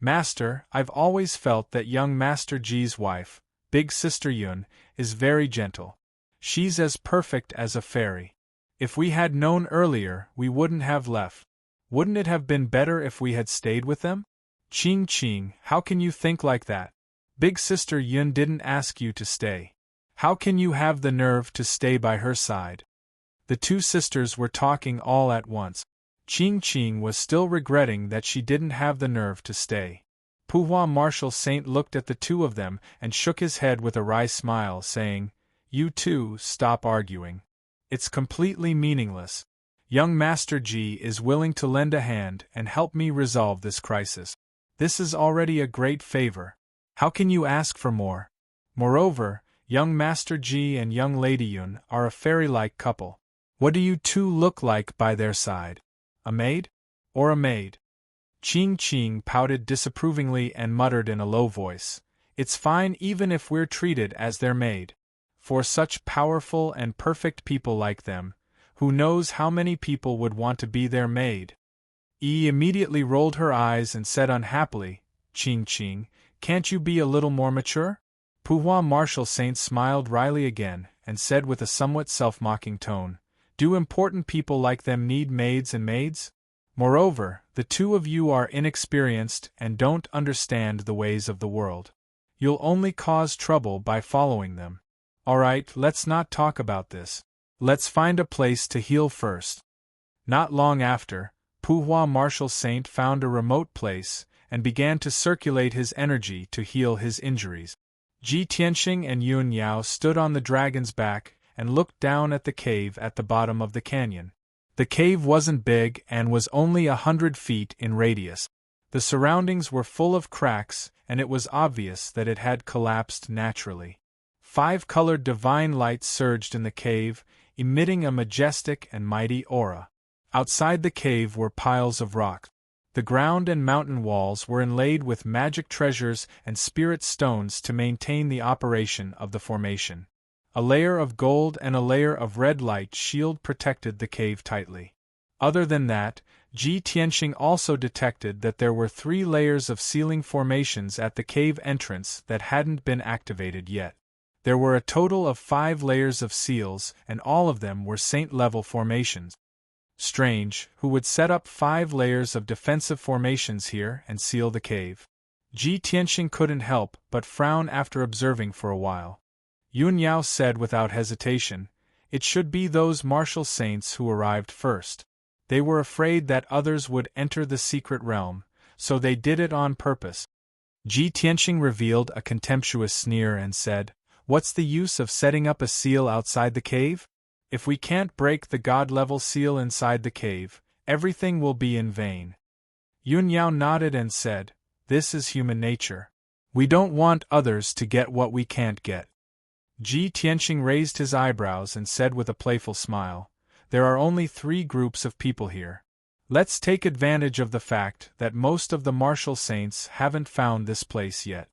Master, I've always felt that young Master Ji's wife, Big Sister Yun, is very gentle. She's as perfect as a fairy. If we had known earlier, we wouldn't have left. Wouldn't it have been better if we had stayed with them? Qing, how can you think like that? Big Sister Yun didn't ask you to stay. How can you have the nerve to stay by her side? The two sisters were talking all at once. Qing was still regretting that she didn't have the nerve to stay. Puhua martial saint looked at the two of them and shook his head with a wry smile, saying, "You two, stop arguing. It's completely meaningless. Young Master Ji is willing to lend a hand and help me resolve this crisis. This is already a great favor. How can you ask for more? Moreover, young Master Ji and young Lady Yun are a fairy-like couple. What do you two look like by their side? A maid? Or a maid?" Qing pouted disapprovingly and muttered in a low voice, "It's fine even if we're treated as their maid. For such powerful and perfect people like them, who knows how many people would want to be their maid?" Yi immediately rolled her eyes and said unhappily, "Qing, can't you be a little more mature?" Puhua martial saint smiled wryly again, and said with a somewhat self-mocking tone, "Do important people like them need maids and maids? Moreover, the two of you are inexperienced and don't understand the ways of the world. You'll only cause trouble by following them. Alright, let's not talk about this. Let's find a place to heal first." Not long after, Puhua martial saint found a remote place and began to circulate his energy to heal his injuries. Ji Tianqing and Yun Yao stood on the dragon's back and looked down at the cave at the bottom of the canyon. The cave wasn't big and was only 100 feet in radius. The surroundings were full of cracks, and it was obvious that it had collapsed naturally. 5-colored divine light surged in the cave, emitting a majestic and mighty aura. Outside the cave were piles of rock. The ground and mountain walls were inlaid with magic treasures and spirit stones to maintain the operation of the formation. A layer of gold and a layer of red light shield protected the cave tightly. Other than that, Ji Tianqing also detected that there were 3 layers of ceiling formations at the cave entrance that hadn't been activated yet. There were a total of 5 layers of seals, and all of them were saint-level formations. Strange, who would set up 5 layers of defensive formations here and seal the cave? Ji Tianqing couldn't help but frown after observing for a while. Yun Yao said without hesitation, "It should be those martial saints who arrived first. They were afraid that others would enter the secret realm, so they did it on purpose." Ji Tianqing revealed a contemptuous sneer and said, "What's the use of setting up a seal outside the cave? If we can't break the god-level seal inside the cave, everything will be in vain." Yun Yao nodded and said, "This is human nature. We don't want others to get what we can't get." Ji Tianqing raised his eyebrows and said with a playful smile, "There are only 3 groups of people here. Let's take advantage of the fact that most of the martial saints haven't found this place yet."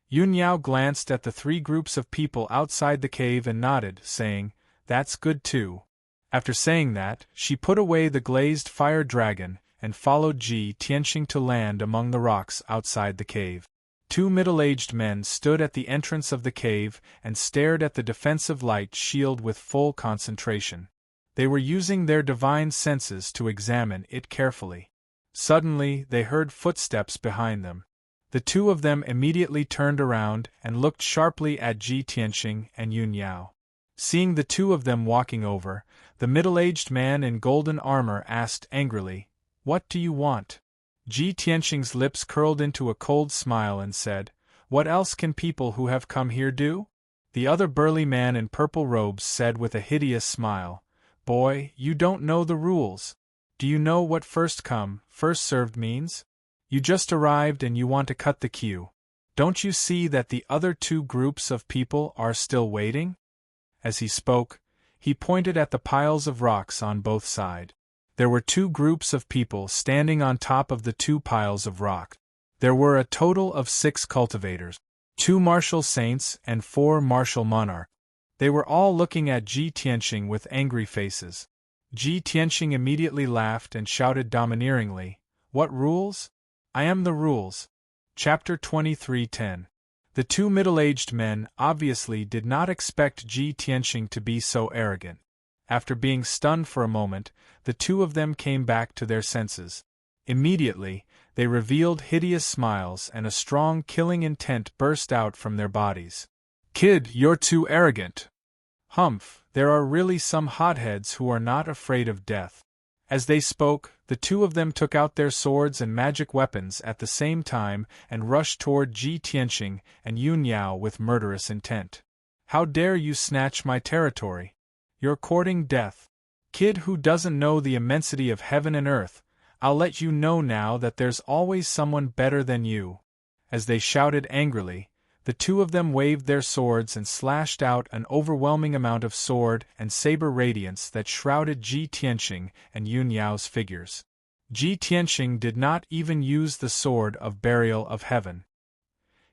Yun Yao glanced at the 3 groups of people outside the cave and nodded, saying, "That's good too." After saying that, she put away the glazed fire dragon and followed Ji Tianqing to land among the rocks outside the cave. 2 middle-aged men stood at the entrance of the cave and stared at the defensive light shield with full concentration. They were using their divine senses to examine it carefully. Suddenly, they heard footsteps behind them. The 2 of them immediately turned around and looked sharply at Ji Tianqing and Yun Yao. Seeing the 2 of them walking over, the middle-aged man in golden armor asked angrily, "What do you want?" Ji Tianqing's lips curled into a cold smile and said, "What else can people who have come here do?" The other burly man in purple robes said with a hideous smile, "Boy, you don't know the rules. Do you know what first come, first served means? You just arrived and you want to cut the queue. Don't you see that the other 2 groups of people are still waiting?" As he spoke, he pointed at the piles of rocks on both sides. There were 2 groups of people standing on top of the 2 piles of rock. There were a total of 6 cultivators, 2 martial saints and 4 martial monarchs. They were all looking at Ji Tianqing with angry faces. Ji Tianqing immediately laughed and shouted domineeringly, "What rules? I am the rules." Chapter 23:10. The 2 middle-aged men obviously did not expect Ji Tianqing to be so arrogant. After being stunned for a moment, the 2 of them came back to their senses. Immediately, they revealed hideous smiles and a strong killing intent burst out from their bodies. "Kid, you're too arrogant." "Humph, there are really some hotheads who are not afraid of death." As they spoke, the 2 of them took out their swords and magic weapons at the same time and rushed toward Ji Tianqing and Yun Yao with murderous intent. "How dare you snatch my territory? You're courting death. Kid who doesn't know the immensity of heaven and earth, I'll let you know now that there's always someone better than you." As they shouted angrily, the 2 of them waved their swords and slashed out an overwhelming amount of sword and saber radiance that shrouded Ji Tianqing and Yun Yao's figures. Ji Tianqing did not even use the sword of burial of heaven.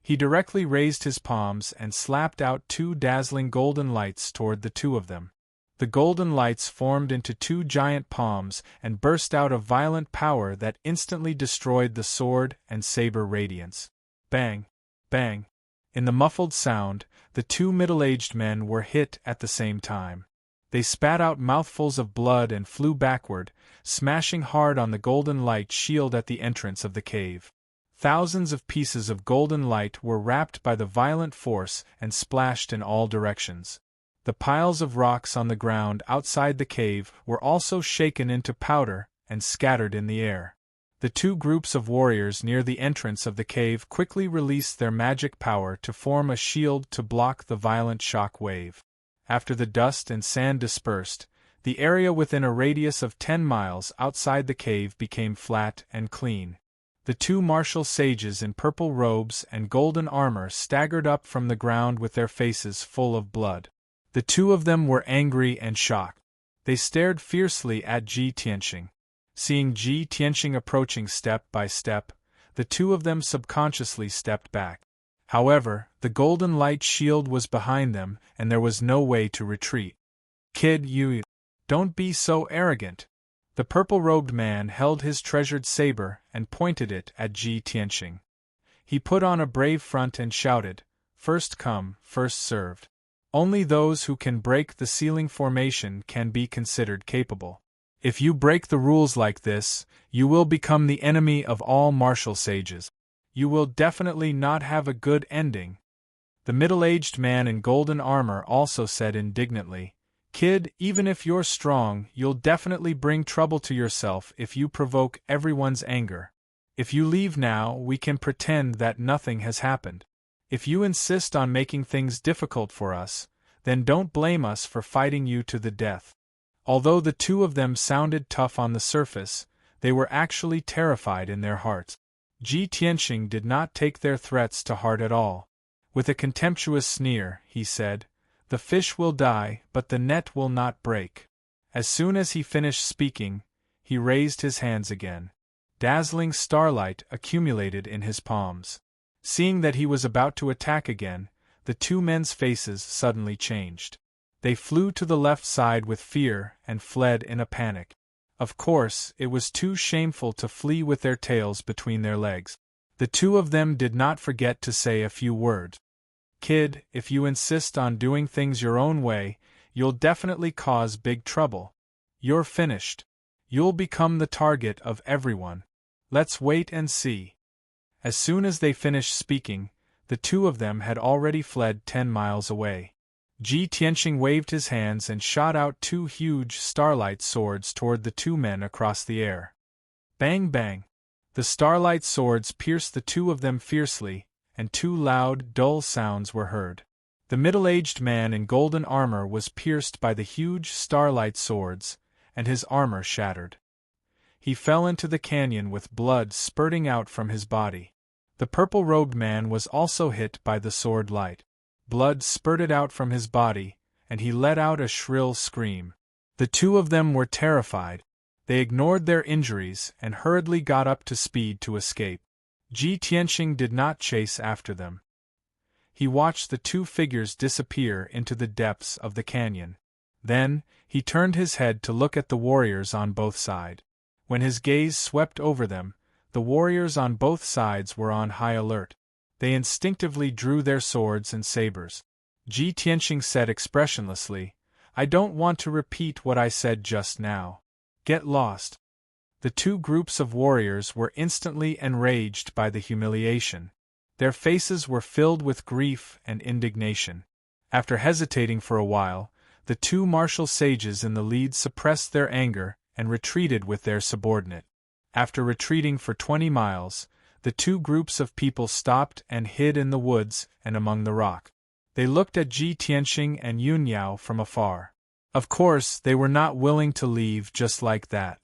He directly raised his palms and slapped out 2 dazzling golden lights toward the 2 of them. The golden lights formed into 2 giant palms and burst out a violent power that instantly destroyed the sword and saber radiance. Bang! Bang! In the muffled sound, the 2 middle-aged men were hit at the same time. They spat out mouthfuls of blood and flew backward, smashing hard on the golden light shield at the entrance of the cave. Thousands of pieces of golden light were wrapped by the violent force and splashed in all directions. The piles of rocks on the ground outside the cave were also shaken into powder and scattered in the air. The 2 groups of warriors near the entrance of the cave quickly released their magic power to form a shield to block the violent shock wave. After the dust and sand dispersed, the area within a radius of 10 miles outside the cave became flat and clean. The 2 martial sages in purple robes and golden armor staggered up from the ground with their faces full of blood. The 2 of them were angry and shocked. They stared fiercely at Ji Tianqing. Seeing Ji Tianqing approaching step by step, the 2 of them subconsciously stepped back. However, the golden light shield was behind them and there was no way to retreat. "Kid, you don't be so arrogant." The purple-robed man held his treasured saber and pointed it at Ji Tianqing. He put on a brave front and shouted, "First come, first served. Only those who can break the ceiling formation can be considered capable. If you break the rules like this, you will become the enemy of all martial sages. You will definitely not have a good ending." The middle-aged man in golden armor also said indignantly, "Kid, even if you're strong, you'll definitely bring trouble to yourself if you provoke everyone's anger. If you leave now, we can pretend that nothing has happened. If you insist on making things difficult for us, then don't blame us for fighting you to the death." Although the 2 of them sounded tough on the surface, They were actually terrified in their hearts. Ji Tianxing did not take their threats to heart at all. With a contemptuous sneer, he said, "The fish will die, but the net will not break." As soon as he finished speaking, he raised his hands again. Dazzling starlight accumulated in his palms. Seeing that he was about to attack again, the two men's faces suddenly changed. They flew to the left side with fear and fled in a panic. Of course, it was too shameful to flee with their tails between their legs. The two of them did not forget to say a few words. "Kid, if you insist on doing things your own way, you'll definitely cause big trouble. You're finished. You'll become the target of everyone. Let's wait and see." As soon as they finished speaking, the two of them had already fled 10 miles away. Ji Tianxing waved his hands and shot out two huge starlight swords toward the two men across the air. Bang bang! The starlight swords pierced the two of them fiercely, and two loud, dull sounds were heard. The middle-aged man in golden armor was pierced by the huge starlight swords, and his armor shattered. He fell into the canyon with blood spurting out from his body. The purple-robed man was also hit by the sword light. Blood spurted out from his body, and he let out a shrill scream. The two of them were terrified. They ignored their injuries and hurriedly got up to speed to escape. Ji Tianxing did not chase after them. He watched the two figures disappear into the depths of the canyon. Then, he turned his head to look at the warriors on both sides. When his gaze swept over them, the warriors on both sides were on high alert. They instinctively drew their swords and sabers. Ji Tianxing said expressionlessly, "I don't want to repeat what I said just now. Get lost." The two groups of warriors were instantly enraged by the humiliation. Their faces were filled with grief and indignation. After hesitating for a while, the two martial sages in the lead suppressed their anger and retreated with their subordinate. After retreating for 20 miles, the two groups of people stopped and hid in the woods and among the rock. They looked at Ji Tianxing and Yun Yao from afar. Of course, they were not willing to leave just like that.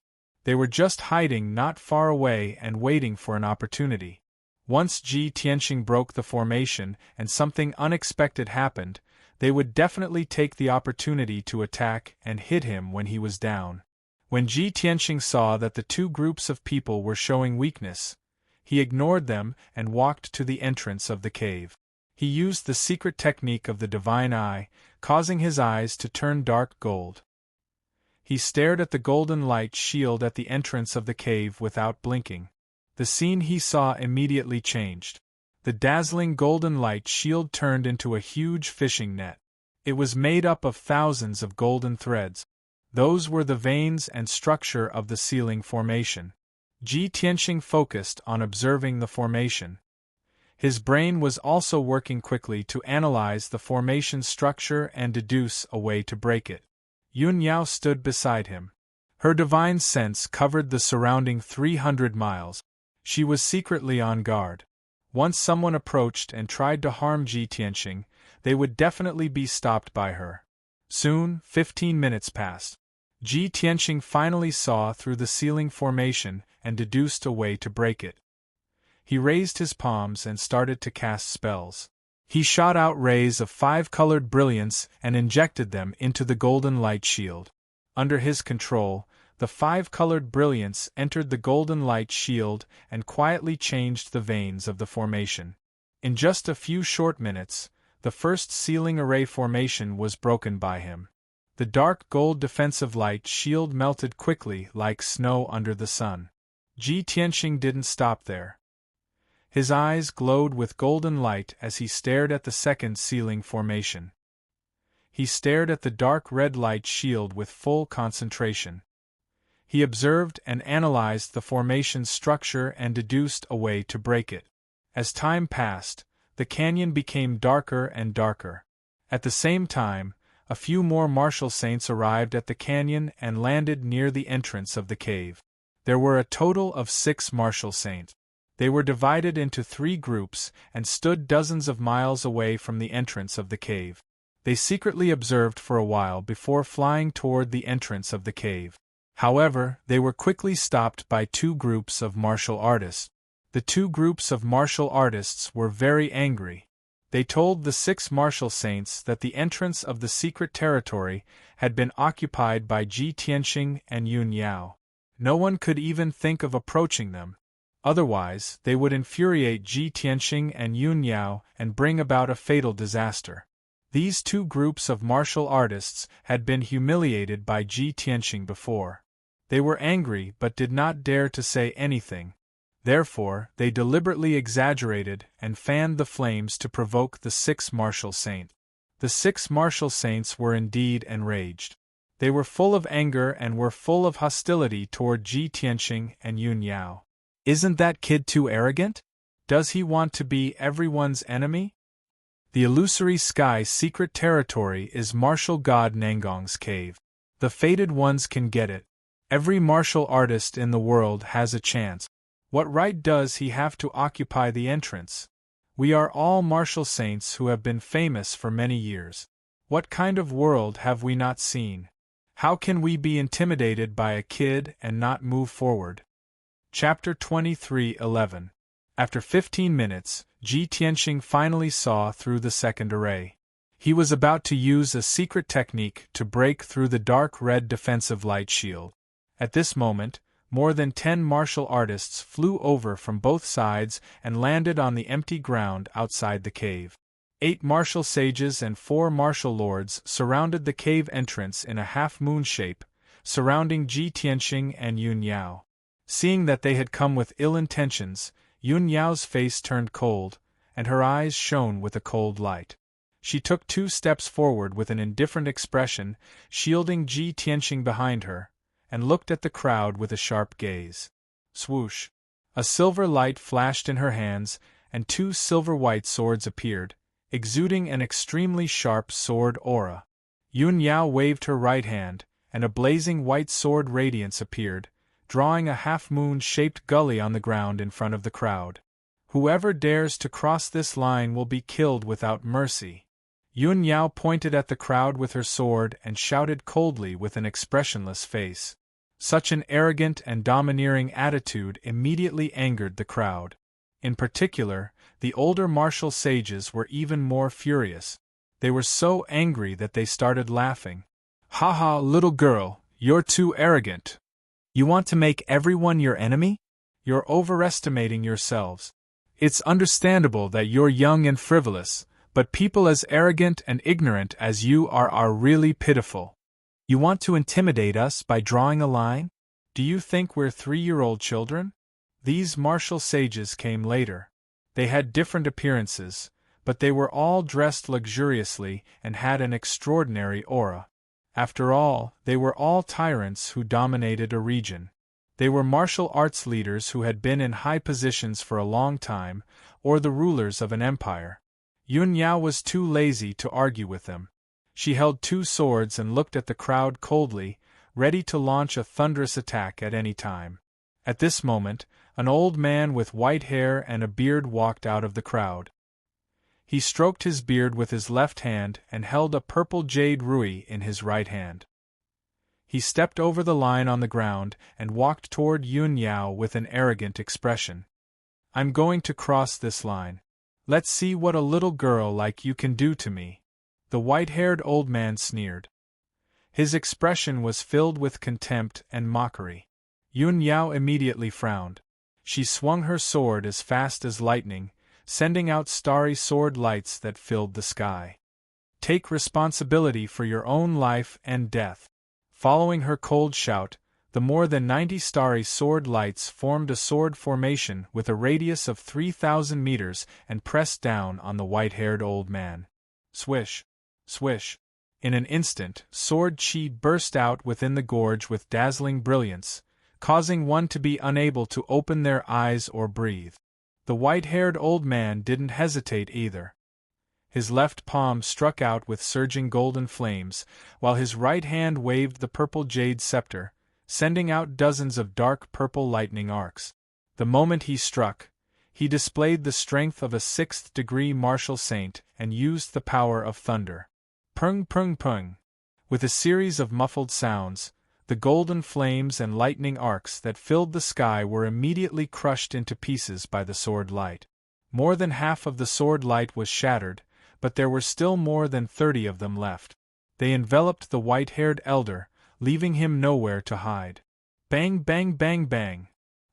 They were just hiding not far away and waiting for an opportunity. Once Ji Tianxing broke the formation and something unexpected happened, they would definitely take the opportunity to attack and hit him when he was down. When Ji Tianxing saw that the two groups of people were showing weakness, he ignored them and walked to the entrance of the cave. He used the secret technique of the divine eye, causing his eyes to turn dark gold. He stared at the golden light shield at the entrance of the cave without blinking. The scene he saw immediately changed. The dazzling golden light shield turned into a huge fishing net. It was made up of thousands of golden threads. Those were the veins and structure of the ceiling formation. Ji Tianxing focused on observing the formation. His brain was also working quickly to analyze the formation structure and deduce a way to break it. Yun Yao stood beside him. Her divine sense covered the surrounding 300 miles. She was secretly on guard. Once someone approached and tried to harm Ji Tianxing, they would definitely be stopped by her. Soon, 15 minutes passed. Ji Tianxing finally saw through the ceiling formation and deduced a way to break it. He raised his palms and started to cast spells. He shot out rays of 5-colored brilliance and injected them into the golden light shield. Under his control, the 5-colored brilliance entered the golden light shield and quietly changed the veins of the formation. In just a few short minutes, the first ceiling array formation was broken by him. The dark gold defensive light shield melted quickly like snow under the sun. Ji Tianxing didn't stop there. His eyes glowed with golden light as he stared at the second ceiling formation. He stared at the dark red light shield with full concentration. He observed and analyzed the formation's structure and deduced a way to break it. As time passed, the canyon became darker and darker. At the same time, a few more martial saints arrived at the canyon and landed near the entrance of the cave. There were a total of 6 martial saints. They were divided into 3 groups and stood dozens of miles away from the entrance of the cave. They secretly observed for a while before flying toward the entrance of the cave. However, they were quickly stopped by two groups of martial artists. The two groups of martial artists were very angry. They told the 6 martial saints that the entrance of the secret territory had been occupied by Ji Tianxing and Yun Yao. No one could even think of approaching them. Otherwise, they would infuriate Ji Tianxing and Yun Yao and bring about a fatal disaster. These two groups of martial artists had been humiliated by Ji Tianxing before. They were angry but did not dare to say anything. Therefore, they deliberately exaggerated and fanned the flames to provoke the 6 martial saints. The 6 martial saints were indeed enraged. They were full of anger and were full of hostility toward Ji Tianxing and Yun Yao. Isn't that kid too arrogant? Does he want to be everyone's enemy? The illusory sky secret territory is martial god Nangong's cave. The fated ones can get it. Every martial artist in the world has a chance. What right does he have to occupy the entrance? We are all martial saints who have been famous for many years. What kind of world have we not seen? How can we be intimidated by a kid and not move forward? Chapter 23:11. After 15 minutes, Ji Tianxing finally saw through the second array. He was about to use a secret technique to break through the dark red defensive light shield. At this moment, more than 10 martial artists flew over from both sides and landed on the empty ground outside the cave. 8 martial sages and 4 martial lords surrounded the cave entrance in a half-moon shape, surrounding Ji Tianxing and Yun Yao. Seeing that they had come with ill intentions, Yun Yao's face turned cold, and her eyes shone with a cold light. She took 2 steps forward with an indifferent expression, shielding Ji Tianxing behind her, and looked at the crowd with a sharp gaze. Swoosh! A silver light flashed in her hands, and 2 silver-white swords appeared, exuding an extremely sharp sword aura. Yun Yao waved her right hand, and a blazing white sword radiance appeared, drawing a half-moon-shaped gully on the ground in front of the crowd. Whoever dares to cross this line will be killed without mercy. Yun Yao pointed at the crowd with her sword and shouted coldly with an expressionless face. Such an arrogant and domineering attitude immediately angered the crowd. In particular, the older martial sages were even more furious. They were so angry that they started laughing. "Ha ha, little girl, you're too arrogant. You want to make everyone your enemy? You're overestimating yourselves. It's understandable that you're young and frivolous, but people as arrogant and ignorant as you are really pitiful. You want to intimidate us by drawing a line? Do you think we're 3-year-old children?" These martial sages came later. They had different appearances, but they were all dressed luxuriously and had an extraordinary aura. After all, they were all tyrants who dominated a region. They were martial arts leaders who had been in high positions for a long time, or the rulers of an empire. Yun Yao was too lazy to argue with them. She held 2 swords and looked at the crowd coldly, ready to launch a thunderous attack at any time. At this moment, an old man with white hair and a beard walked out of the crowd. He stroked his beard with his left hand and held a purple jade rui in his right hand. He stepped over the line on the ground and walked toward Yun Yao with an arrogant expression. "I'm going to cross this line. Let's see what a little girl like you can do to me." The white-haired old man sneered. His expression was filled with contempt and mockery. Yun Yao immediately frowned. She swung her sword as fast as lightning, sending out starry sword lights that filled the sky. "Take responsibility for your own life and death." Following her cold shout, the more than 90 starry sword lights formed a sword formation with a radius of 3,000 meters and pressed down on the white-haired old man. Swish! Swish! In an instant, sword chi burst out within the gorge with dazzling brilliance, causing one to be unable to open their eyes or breathe. The white-haired old man didn't hesitate either. His left palm struck out with surging golden flames, while his right hand waved the purple jade scepter, sending out dozens of dark purple lightning arcs. The moment he struck, he displayed the strength of a 6th-degree martial saint and used the power of thunder. Pung pung pung. With a series of muffled sounds, The golden flames and lightning arcs that filled the sky were immediately crushed into pieces by the sword light. More than half of the sword light was shattered, but there were still more than 30 of them left. They enveloped the white-haired elder, leaving him nowhere to hide. Bang, bang, bang, bang.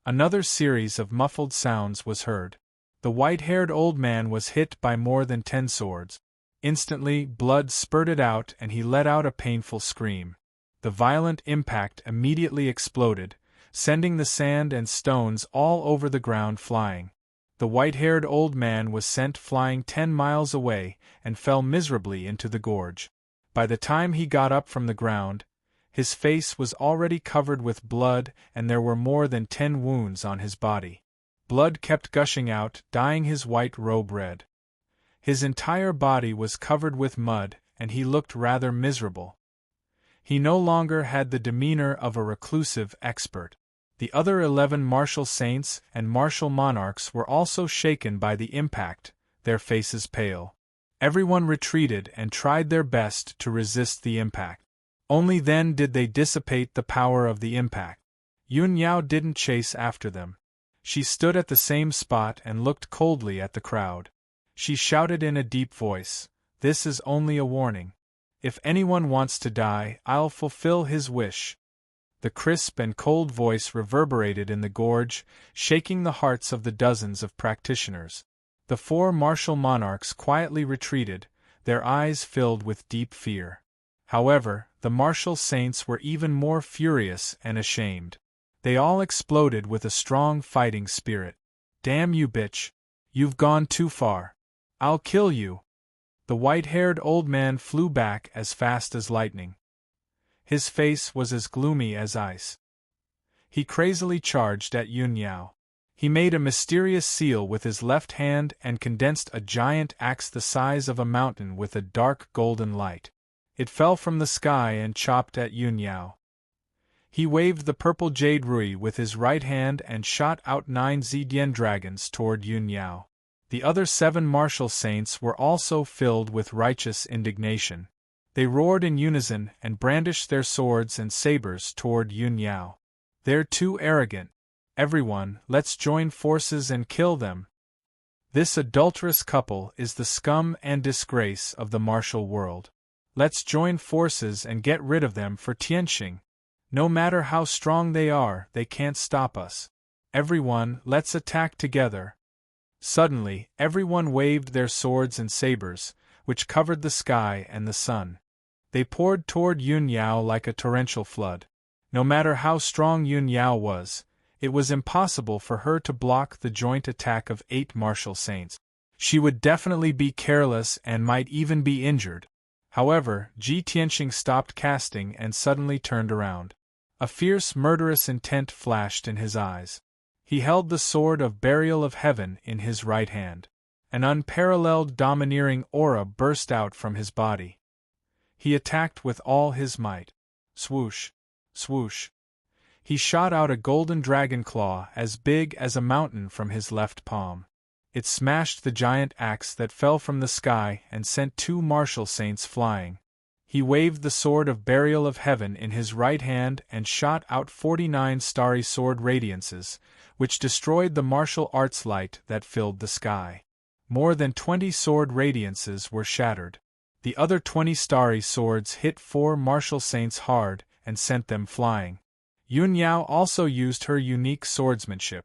Another series of muffled sounds was heard. The white-haired old man was hit by more than 10 swords. Instantly, blood spurted out and he let out a painful scream. The violent impact immediately exploded, sending the sand and stones all over the ground flying. The white-haired old man was sent flying 10 miles away and fell miserably into the gorge. By the time he got up from the ground, his face was already covered with blood and there were more than 10 wounds on his body. Blood kept gushing out, dyeing his white robe red. His entire body was covered with mud and he looked rather miserable. He no longer had the demeanor of a reclusive expert. The other 11 martial saints and martial monarchs were also shaken by the impact, their faces pale. Everyone retreated and tried their best to resist the impact. Only then did they dissipate the power of the impact. Yun Yao didn't chase after them. She stood at the same spot and looked coldly at the crowd. She shouted in a deep voice, "This is only a warning. If anyone wants to die, I'll fulfill his wish." The crisp and cold voice reverberated in the gorge, shaking the hearts of the dozens of practitioners. The 4 martial monarchs quietly retreated, their eyes filled with deep fear. However, the martial saints were even more furious and ashamed. They all exploded with a strong fighting spirit. "Damn you, bitch! You've gone too far. I'll kill you!" The white-haired old man flew back as fast as lightning. His face was as gloomy as ice. He crazily charged at Yun Yao. He made a mysterious seal with his left hand and condensed a giant axe the size of a mountain with a dark golden light. It fell from the sky and chopped at Yun Yao. He waved the purple jade rui with his right hand and shot out 9 Zidian dragons toward Yun Yao. The other 7 martial saints were also filled with righteous indignation. They roared in unison and brandished their swords and sabers toward Yun Yao. "They're too arrogant. Everyone, let's join forces and kill them. This adulterous couple is the scum and disgrace of the martial world. Let's join forces and get rid of them for Tianqing. No matter how strong they are, they can't stop us. Everyone, let's attack together." Suddenly, everyone waved their swords and sabers, which covered the sky and the sun. They poured toward Yun Yao like a torrential flood. No matter how strong Yun Yao was, it was impossible for her to block the joint attack of 8 martial saints. She would definitely be careless and might even be injured. However, Ji Tianqing stopped casting and suddenly turned around. A fierce murderous intent flashed in his eyes. He held the sword of burial of heaven in his right hand. An unparalleled domineering aura burst out from his body. He attacked with all his might. Swoosh! Swoosh! He shot out a golden dragon claw as big as a mountain from his left palm. It smashed the giant axe that fell from the sky and sent 2 martial saints flying. He waved the sword of burial of heaven in his right hand and shot out 49 starry sword radiances, which destroyed the martial arts light that filled the sky. More than 20 sword radiances were shattered. The other 20 starry swords hit 4 martial saints hard and sent them flying. Yun Yao also used her unique swordsmanship.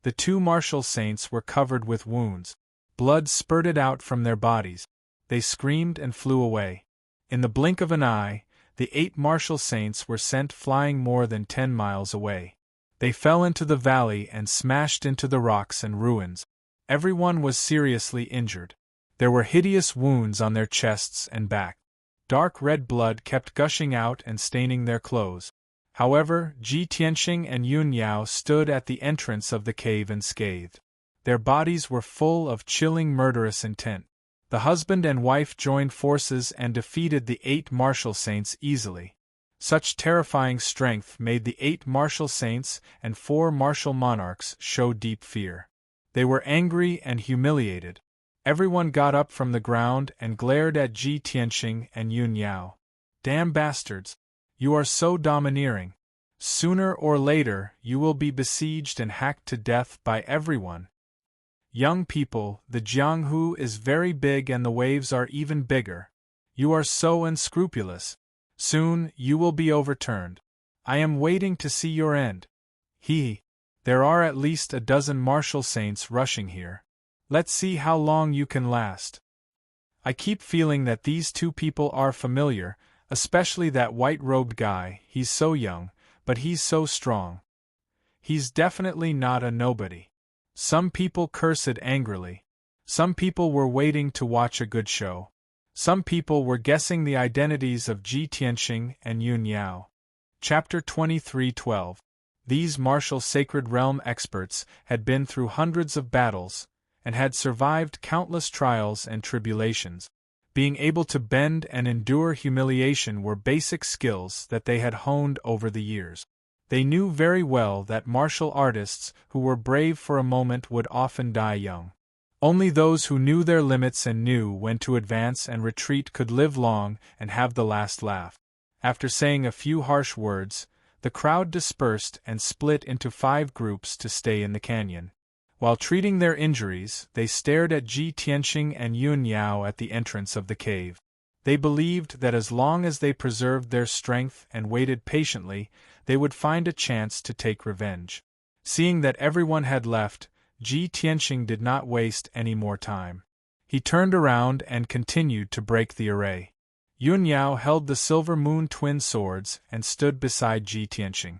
The 2 martial saints were covered with wounds. Blood spurted out from their bodies. They screamed and flew away. In the blink of an eye, the 8 martial saints were sent flying more than 10 miles away. They fell into the valley and smashed into the rocks and ruins. Everyone was seriously injured. There were hideous wounds on their chests and back. Dark red blood kept gushing out and staining their clothes. However, Ji Tianqing and Yun Yao stood at the entrance of the cave unscathed. Their bodies were full of chilling murderous intent. The husband and wife joined forces and defeated the 8 martial saints easily. Such terrifying strength made the 8 martial saints and 4 martial monarchs show deep fear. They were angry and humiliated. Everyone got up from the ground and glared at Ji Tianqing and Yun Yao. "Damn bastards! You are so domineering. Sooner or later, you will be besieged and hacked to death by everyone. Young people, the Jianghu is very big and the waves are even bigger. You are so unscrupulous. Soon, you will be overturned. I am waiting to see your end. There are at least a dozen martial saints rushing here. Let's see how long you can last. I keep feeling that these two people are familiar, especially that white-robed guy. He's so young, but he's so strong. He's definitely not a nobody. Some people cursed angrily. Some people were waiting to watch a good show. Some people were guessing the identities of Ji Tianxing and Yun Yao. Chapter 23:12. These martial sacred realm experts had been through hundreds of battles, and had survived countless trials and tribulations. Being able to bend and endure humiliation were basic skills that they had honed over the years. They knew very well that martial artists who were brave for a moment would often die young. Only those who knew their limits and knew when to advance and retreat could live long and have the last laugh. After saying a few harsh words, the crowd dispersed and split into 5 groups to stay in the canyon. While treating their injuries, they stared at Ji Tianxing and Yun Yao at the entrance of the cave. They believed that as long as they preserved their strength and waited patiently, they would find a chance to take revenge. Seeing that everyone had left, Ji Tianxing did not waste any more time. He turned around and continued to break the array. Yun Yao held the silver moon twin swords and stood beside Ji Tianxing.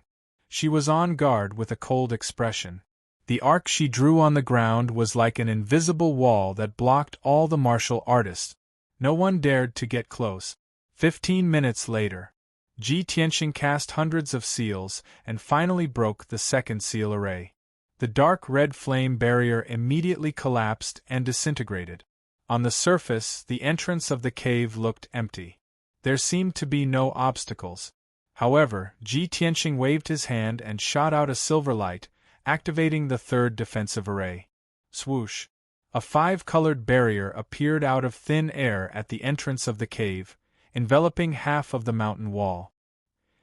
She was on guard with a cold expression. The arc she drew on the ground was like an invisible wall that blocked all the martial artists. No one dared to get close. 15 minutes later, Ji Tianxing cast hundreds of seals and finally broke the second seal array. The dark red flame barrier immediately collapsed and disintegrated. On the surface, the entrance of the cave looked empty. There seemed to be no obstacles. However, Ji Tianxing waved his hand and shot out a silver light, activating the third defensive array. Swoosh! A 5-colored barrier appeared out of thin air at the entrance of the cave, enveloping half of the mountain wall.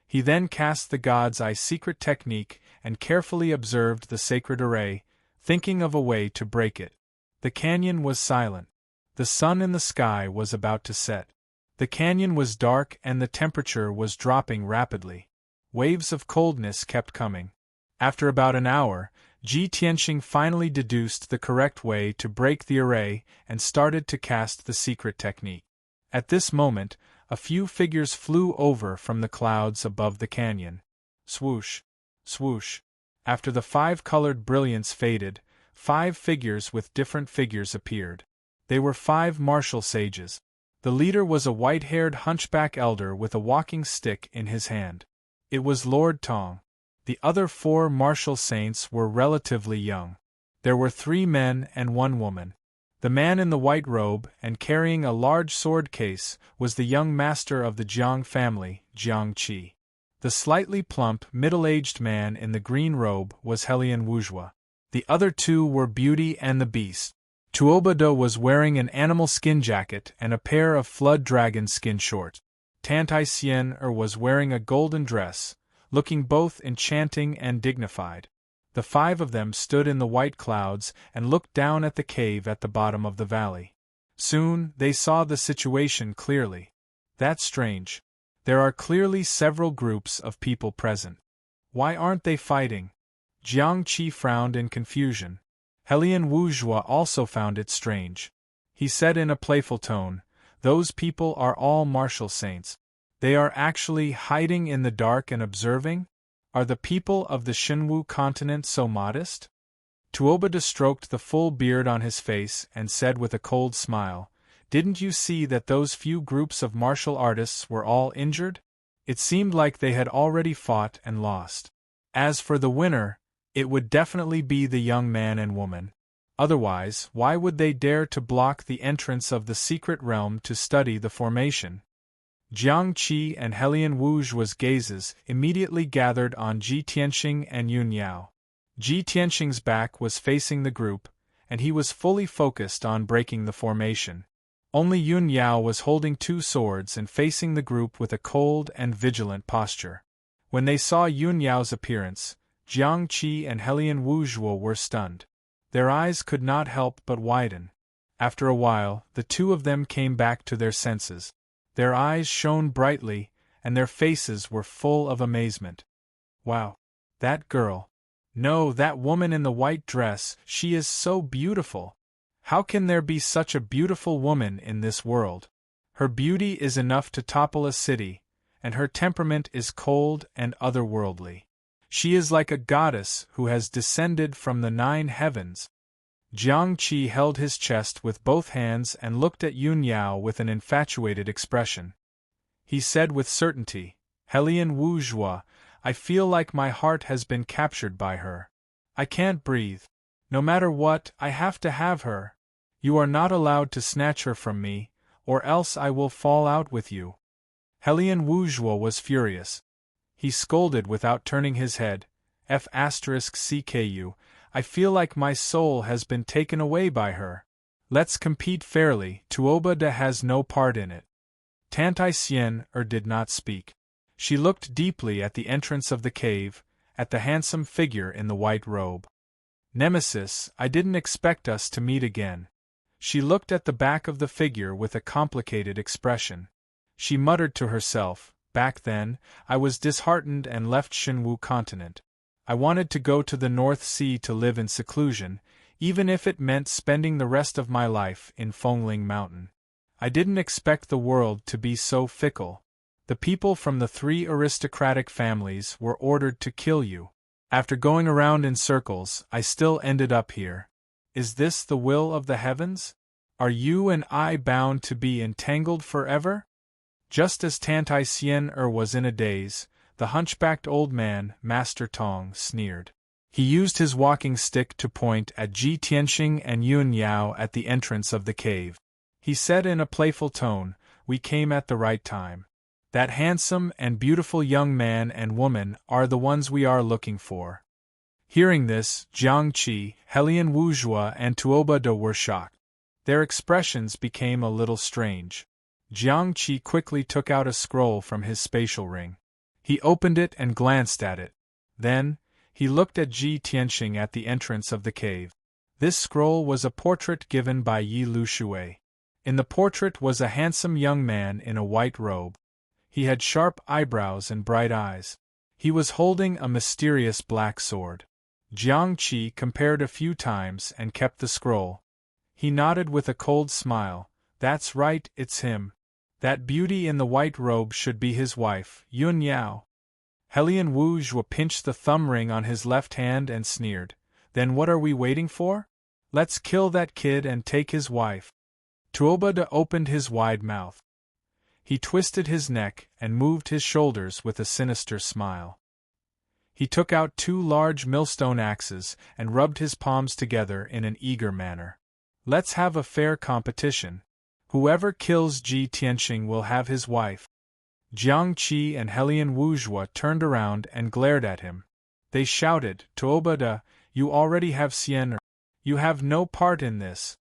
He then cast the God's Eye secret technique and carefully observed the sacred array, thinking of a way to break it. The canyon was silent. The sun in the sky was about to set. The canyon was dark and the temperature was dropping rapidly. Waves of coldness kept coming. After about an hour, Ji Tianxing finally deduced the correct way to break the array and started to cast the secret technique. At this moment, a few figures flew over from the clouds above the canyon. Swoosh! Swoosh! After the 5-colored brilliance faded, 5 figures with different figures appeared. They were 5 martial sages. The leader was a white-haired hunchback elder with a walking stick in his hand. It was Lord Tong. The other 4 martial saints were relatively young. There were 3 men and 1 woman. The man in the white robe and carrying a large sword case was the young master of the Jiang family, Jiang Qi. The slightly plump, middle-aged man in the green robe was Helian Wuzhua. The other 2 were Beauty and the Beast. Tuobodo was wearing an animal skin jacket and a pair of flood dragon skin shorts. Tantai Xian was wearing a golden dress, looking both enchanting and dignified. The 5 of them stood in the white clouds and looked down at the cave at the bottom of the valley. Soon, they saw the situation clearly. That's strange. There are clearly several groups of people present. Why aren't they fighting? Jiang Qi frowned in confusion. Helian Wuzhua also found it strange. He said in a playful tone, "Those people are all martial saints. They are actually hiding in the dark and observing? Are the people of the Shenwu continent so modest?" Tuoboda stroked the full beard on his face and said with a cold smile, "Didn't you see that those few groups of martial artists were all injured? It seemed like they had already fought and lost. As for the winner, it would definitely be the young man and woman. Otherwise, why would they dare to block the entrance of the secret realm to study the formation?" Jiang Qi and Helian Wuzhua's gazes immediately gathered on Ji Tianxing and Yun Yao. Ji Tianxing's back was facing the group, and he was fully focused on breaking the formation. Only Yun Yao was holding two swords and facing the group with a cold and vigilant posture. When they saw Yun Yao's appearance, Jiang Qi and Helian Wuzhuo were stunned. Their eyes could not help but widen. After a while, the two of them came back to their senses. Their eyes shone brightly, and their faces were full of amazement. Wow! That girl! No, that woman in the white dress, she is so beautiful! How can there be such a beautiful woman in this world? Her beauty is enough to topple a city, and her temperament is cold and otherworldly. She is like a goddess who has descended from the 9 heavens. Jiang Qi held his chest with both hands and looked at Yun Yao with an infatuated expression. He said with certainty, "Helian Wuzhuo, I feel like my heart has been captured by her. I can't breathe. No matter what, I have to have her. You are not allowed to snatch her from me, or else I will fall out with you." Helian Wuzhuo was furious. He scolded without turning his head, "F***CKU, I feel like my soul has been taken away by her. Let's compete fairly, Tuoba De has no part in it." Tantai Xian did not speak. She looked deeply at the entrance of the cave, at the handsome figure in the white robe. "Nemesis, I didn't expect us to meet again." She looked at the back of the figure with a complicated expression. She muttered to herself, "Back then, I was disheartened and left Shenwu continent. I wanted to go to the North Sea to live in seclusion, even if it meant spending the rest of my life in Fengling Mountain. I didn't expect the world to be so fickle. The people from the 3 aristocratic families were ordered to kill you. After going around in circles, I still ended up here. Is this the will of the heavens? Are you and I bound to be entangled forever?" Just as Tantai Xian was in a daze, the hunchbacked old man, Master Tong, sneered. He used his walking stick to point at Ji Tianxing and Yun Yao at the entrance of the cave. He said in a playful tone, "We came at the right time. That handsome and beautiful young man and woman are the ones we are looking for." Hearing this, Jiang Qi, Helian Wuzhuo and Tuoba De were shocked. Their expressions became a little strange. Jiang Qi quickly took out a scroll from his spatial ring. He opened it and glanced at it. Then, he looked at Ji Tianxing at the entrance of the cave. This scroll was a portrait given by Yi Lu Shui. In the portrait was a handsome young man in a white robe. He had sharp eyebrows and bright eyes. He was holding a mysterious black sword. Jiang Qi compared a few times and kept the scroll. He nodded with a cold smile. "That's right, it's him. That beauty in the white robe should be his wife, Yun Yao." Helian Wuzhuo pinched the thumb ring on his left hand and sneered. "Then what are we waiting for? Let's kill that kid and take his wife." Tuoba De opened his wide mouth. He twisted his neck and moved his shoulders with a sinister smile. He took out 2 large millstone axes and rubbed his palms together in an eager manner. "Let's have a fair competition. Whoever kills Ji Tianxing will have his wife." Jiang Qi and Helian Wuzhuo turned around and glared at him. They shouted, "Tuoba De, you already have Xian. You have no part in this.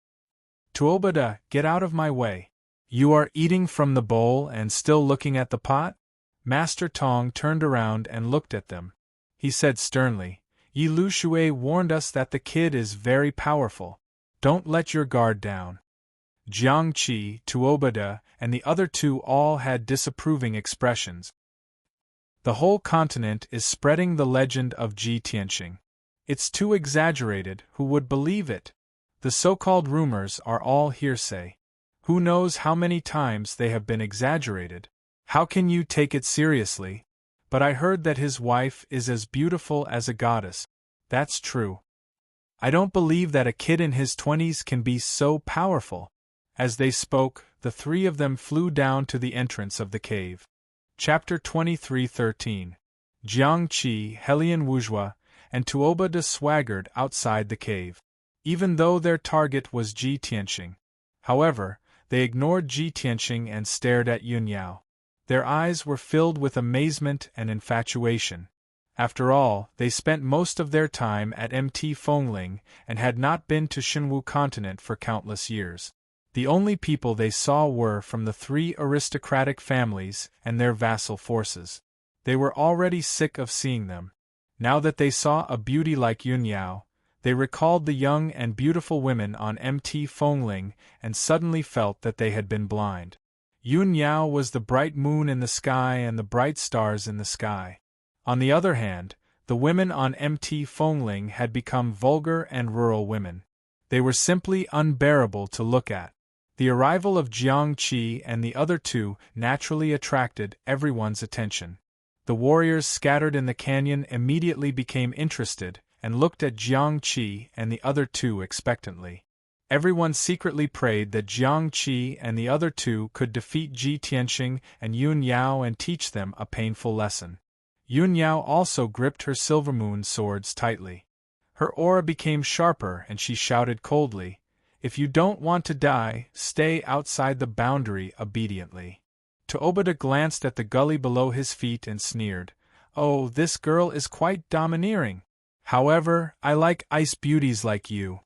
Tuoba De, get out of my way. You are eating from the bowl and still looking at the pot?" Master Tong turned around and looked at them. He said sternly, "Yi Lu Shui warned us that the kid is very powerful. Don't let your guard down." Jiang Qi, Tuoba De, and the other 2 all had disapproving expressions. The whole continent is spreading the legend of Ji Tianxing. It's too exaggerated, who would believe it? The so-called rumors are all hearsay. Who knows how many times they have been exaggerated? How can you take it seriously? But I heard that his wife is as beautiful as a goddess. That's true. I don't believe that a kid in his 20s can be so powerful. As they spoke, the 3 of them flew down to the entrance of the cave. Chapter 23:13. Jiang Qi, Helian Wuzhuo, and Tuoba De swaggered outside the cave. Even though their target was Ji Tianxing. However, they ignored Ji Tianxing and stared at Yun Yao. Their eyes were filled with amazement and infatuation. After all, they spent most of their time at Mt. Fengling and had not been to Shenwu continent for countless years. The only people they saw were from the 3 aristocratic families and their vassal forces. They were already sick of seeing them. Now that they saw a beauty like Yun Yao, they recalled the young and beautiful women on Mt. Fongling and suddenly felt that they had been blind. Yun Yao was the bright moon in the sky and the bright stars in the sky. On the other hand, the women on Mt. Fongling had become vulgar and rural women. They were simply unbearable to look at. The arrival of Jiang Qi and the other 2 naturally attracted everyone's attention. The warriors scattered in the canyon immediately became interested and looked at Jiang Qi and the other 2 expectantly. Everyone secretly prayed that Jiang Qi and the other 2 could defeat Ji Tianxing and Yun Yao and teach them a painful lesson. Yun Yao also gripped her silver moon swords tightly. Her aura became sharper and she shouted coldly, "If you don't want to die, stay outside the boundary obediently." Tuobada glanced at the gully below his feet and sneered, "Oh, this girl is quite domineering. However, I like ice beauties like you."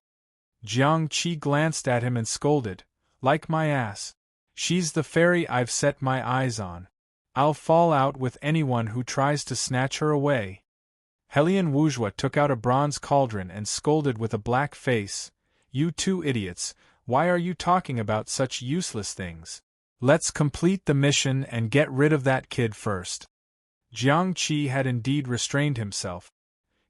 Jiang Qi glanced at him and scolded, "Like my ass. She's the fairy I've set my eyes on. I'll fall out with anyone who tries to snatch her away." Helian Wuzhua took out a bronze cauldron and scolded with a black face, "You 2 idiots, why are you talking about such useless things? Let's complete the mission and get rid of that kid first." Jiang Qi had indeed restrained himself.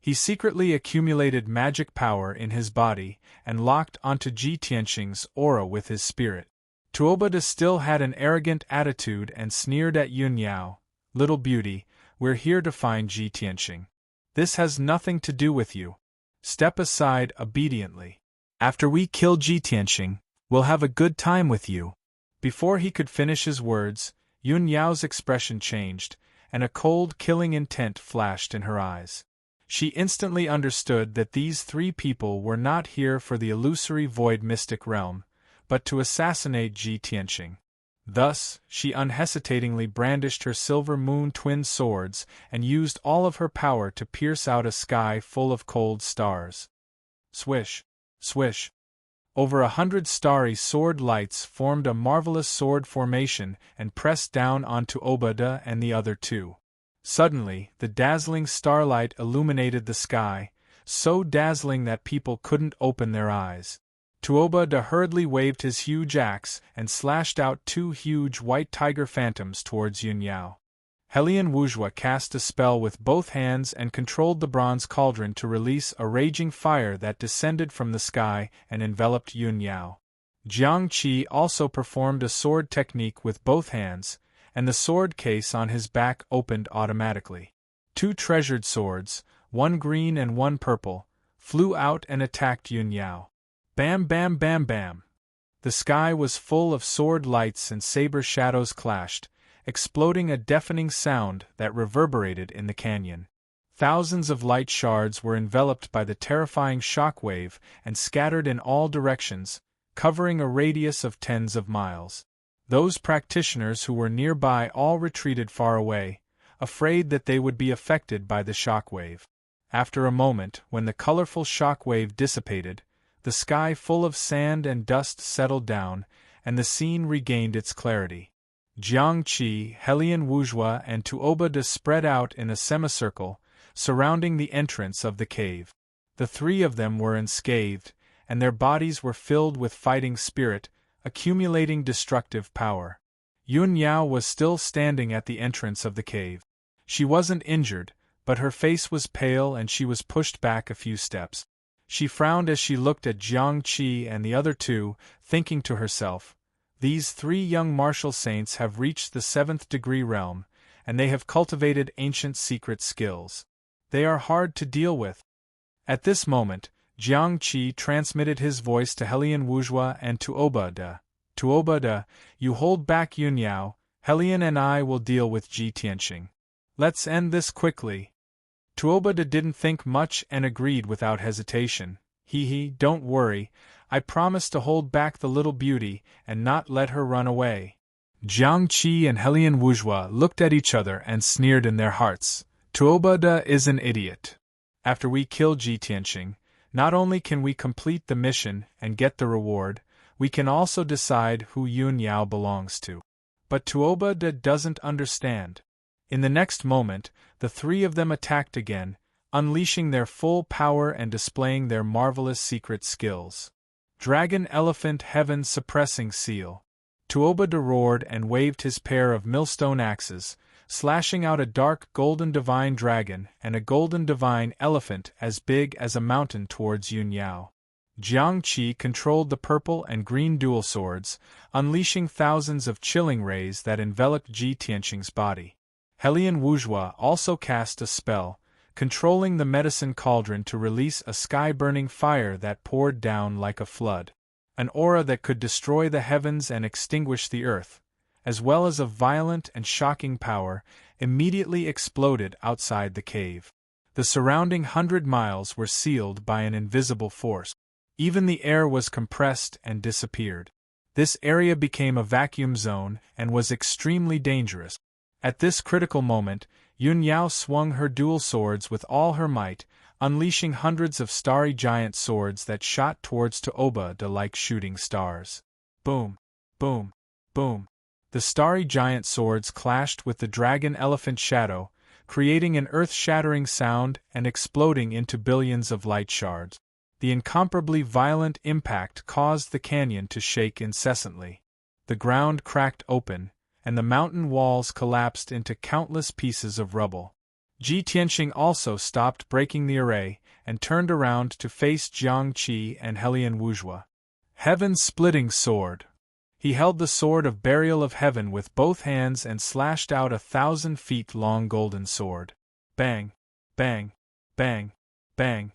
He secretly accumulated magic power in his body and locked onto Ji Tianxing's aura with his spirit. Tuobada still had an arrogant attitude and sneered at Yun Yao, "Little beauty, we're here to find Ji Tianxing. This has nothing to do with you. Step aside obediently. After we kill Ji Tianxing, we'll have a good time with you." Before he could finish his words, Yun Yao's expression changed, and a cold, killing intent flashed in her eyes. She instantly understood that these 3 people were not here for the illusory void mystic realm, but to assassinate Ji Tianxing. Thus, she unhesitatingly brandished her silver moon twin swords and used all of her power to pierce out a sky full of cold stars. Swish, swish. Over 100 starry sword lights formed a marvelous sword formation and pressed down onto Obada and the other 2. Suddenly, the dazzling starlight illuminated the sky, so dazzling that people couldn't open their eyes. Tuobada hurriedly waved his huge axe and slashed out 2 huge white tiger phantoms towards Yun Yao. Helian Wuzhua cast a spell with both hands and controlled the bronze cauldron to release a raging fire that descended from the sky and enveloped Yun Yao. Jiang Qi also performed a sword technique with both hands, and the sword case on his back opened automatically. 2 treasured swords, one green and one purple, flew out and attacked Yun Yao. Bam bam bam bam. The sky was full of sword lights and saber shadows clashed, exploding a deafening sound that reverberated in the canyon. Thousands of light shards were enveloped by the terrifying shock wave and scattered in all directions, covering a radius of tens of miles. Those practitioners who were nearby all retreated far away, afraid that they would be affected by the shock wave. After a moment, when the colorful shock wave dissipated, the sky full of sand and dust settled down, and the scene regained its clarity. Jiang Qi, Helian Wuzhua and Tuobada spread out in a semicircle, surrounding the entrance of the cave. The 3 of them were unscathed, and their bodies were filled with fighting spirit, accumulating destructive power. Yun Yao was still standing at the entrance of the cave. She wasn't injured, but her face was pale and she was pushed back a few steps. She frowned as she looked at Jiang Qi and the other 2, thinking to herself, "These 3 young martial saints have reached the 7th degree realm, and they have cultivated ancient secret skills. They are hard to deal with." At this moment, Jiang Qi transmitted his voice to Helian Wuzhua and to Tuobada. "Tuobada, you hold back Yun Yao, Helian and I will deal with Ji Tianxing. Let's end this quickly." Tuobada didn't think much and agreed without hesitation. Don't worry, I promise to hold back the little beauty and not let her run away." Jiang Qi and Helian Wuzhua looked at each other and sneered in their hearts. Tuobada is an idiot. After we kill Ji Tianxing, not only can we complete the mission and get the reward, we can also decide who Yun Yao belongs to. But Tuoba De doesn't understand. In the next moment, the three of them attacked again, unleashing their full power and displaying their marvelous secret skills. Dragon Elephant Heaven Suppressing Seal. Tuoba De roared and waved his pair of millstone axes, slashing out a dark golden divine dragon and a golden divine elephant as big as a mountain towards Yun Yao. Jiang Qi controlled the purple and green dual swords, unleashing thousands of chilling rays that enveloped Ji Tianqing's body. Helian Wuzhua also cast a spell, controlling the medicine cauldron to release a sky-burning fire that poured down like a flood. An aura that could destroy the heavens and extinguish the earth, as well as a violent and shocking power, immediately exploded outside the cave. The surrounding 100 miles were sealed by an invisible force. Even the air was compressed and disappeared. This area became a vacuum zone and was extremely dangerous. At this critical moment, Yun Yao swung her dual swords with all her might, unleashing hundreds of starry giant swords that shot towards Tuoba De like shooting stars. Boom! Boom! Boom! The starry giant swords clashed with the dragon elephant shadow, creating an earth-shattering sound and exploding into billions of light shards. The incomparably violent impact caused the canyon to shake incessantly. The ground cracked open, and the mountain walls collapsed into countless pieces of rubble. Ji Tianqing also stopped breaking the array and turned around to face Jiang Qi and Helian Wuzhua. Heaven-splitting sword. He held the sword of burial of heaven with both hands and slashed out a 1,000-feet-long golden sword. Bang! Bang! Bang! Bang!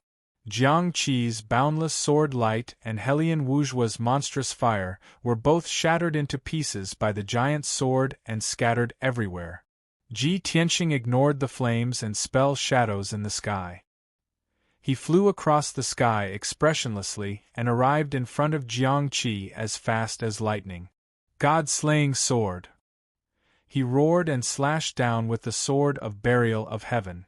Jiang Qi's boundless sword light and Helian Wuzhua's monstrous fire were both shattered into pieces by the giant sword and scattered everywhere. Ji Tianqing ignored the flames and spell shadows in the sky. He flew across the sky expressionlessly and arrived in front of Jiang Qi as fast as lightning. God-slaying sword! He roared and slashed down with the sword of burial of heaven.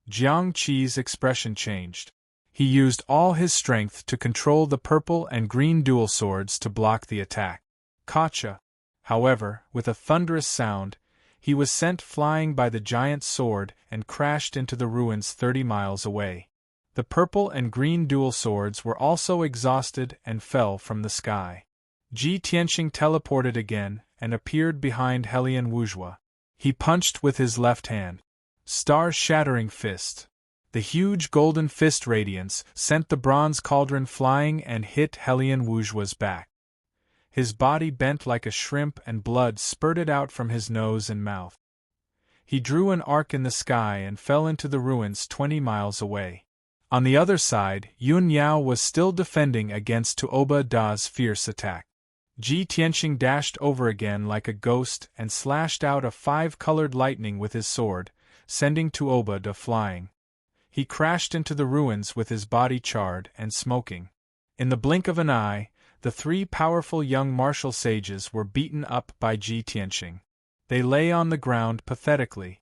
Jiang Qi's expression changed. He used all his strength to control the purple and green dual swords to block the attack. Gotcha! However, with a thunderous sound, he was sent flying by the giant sword and crashed into the ruins 30 miles away. The purple and green dual swords were also exhausted and fell from the sky. Ji Tianqing teleported again and appeared behind Helian Wuzhua. He punched with his left hand. Star-shattering fist. The huge golden fist radiance sent the bronze cauldron flying and hit Helian Wuzhua's back. His body bent like a shrimp and blood spurted out from his nose and mouth. He drew an arc in the sky and fell into the ruins 20 miles away. On the other side, Yun Yao was still defending against Tuoba De's fierce attack. Ji Tianqing dashed over again like a ghost and slashed out a 5-colored lightning with his sword, sending Tuoba De flying. He crashed into the ruins with his body charred and smoking. In the blink of an eye, the 3 powerful young martial sages were beaten up by Ji Tianqing. They lay on the ground pathetically.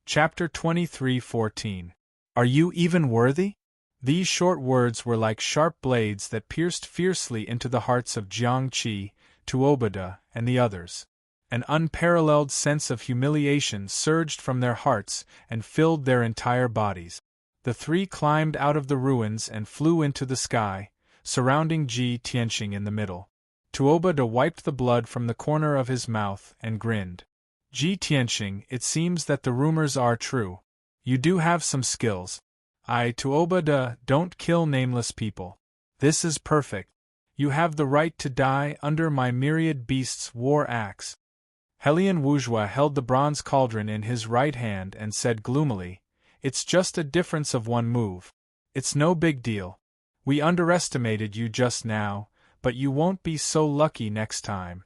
Chapter 23:14. Are you even worthy? These short words were like sharp blades that pierced fiercely into the hearts of Jiang Qi, Tuoba De, and the others. An unparalleled sense of humiliation surged from their hearts and filled their entire bodies. The 3 climbed out of the ruins and flew into the sky, surrounding Ji Tianqing in the middle. Tuoba De wiped the blood from the corner of his mouth and grinned. Ji Tianqing, it seems that the rumors are true. You do have some skills. Tuoba De, don't kill nameless people. This is perfect. You have the right to die under my myriad beasts' war axe. Helian Wuzhua held the bronze cauldron in his right hand and said gloomily, It's just a difference of 1 move. It's no big deal. We underestimated you just now, but you won't be so lucky next time.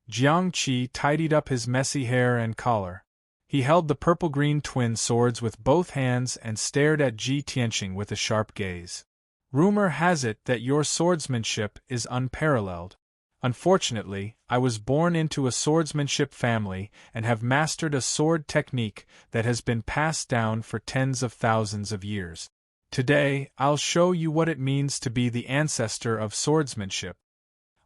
Jiang Qi tidied up his messy hair and collar. He held the purple-green twin swords with both hands and stared at Ji Tianqing with a sharp gaze. Rumor has it that your swordsmanship is unparalleled. Unfortunately, I was born into a swordsmanship family and have mastered a sword technique that has been passed down for tens of thousands of years. Today, I'll show you what it means to be the ancestor of swordsmanship.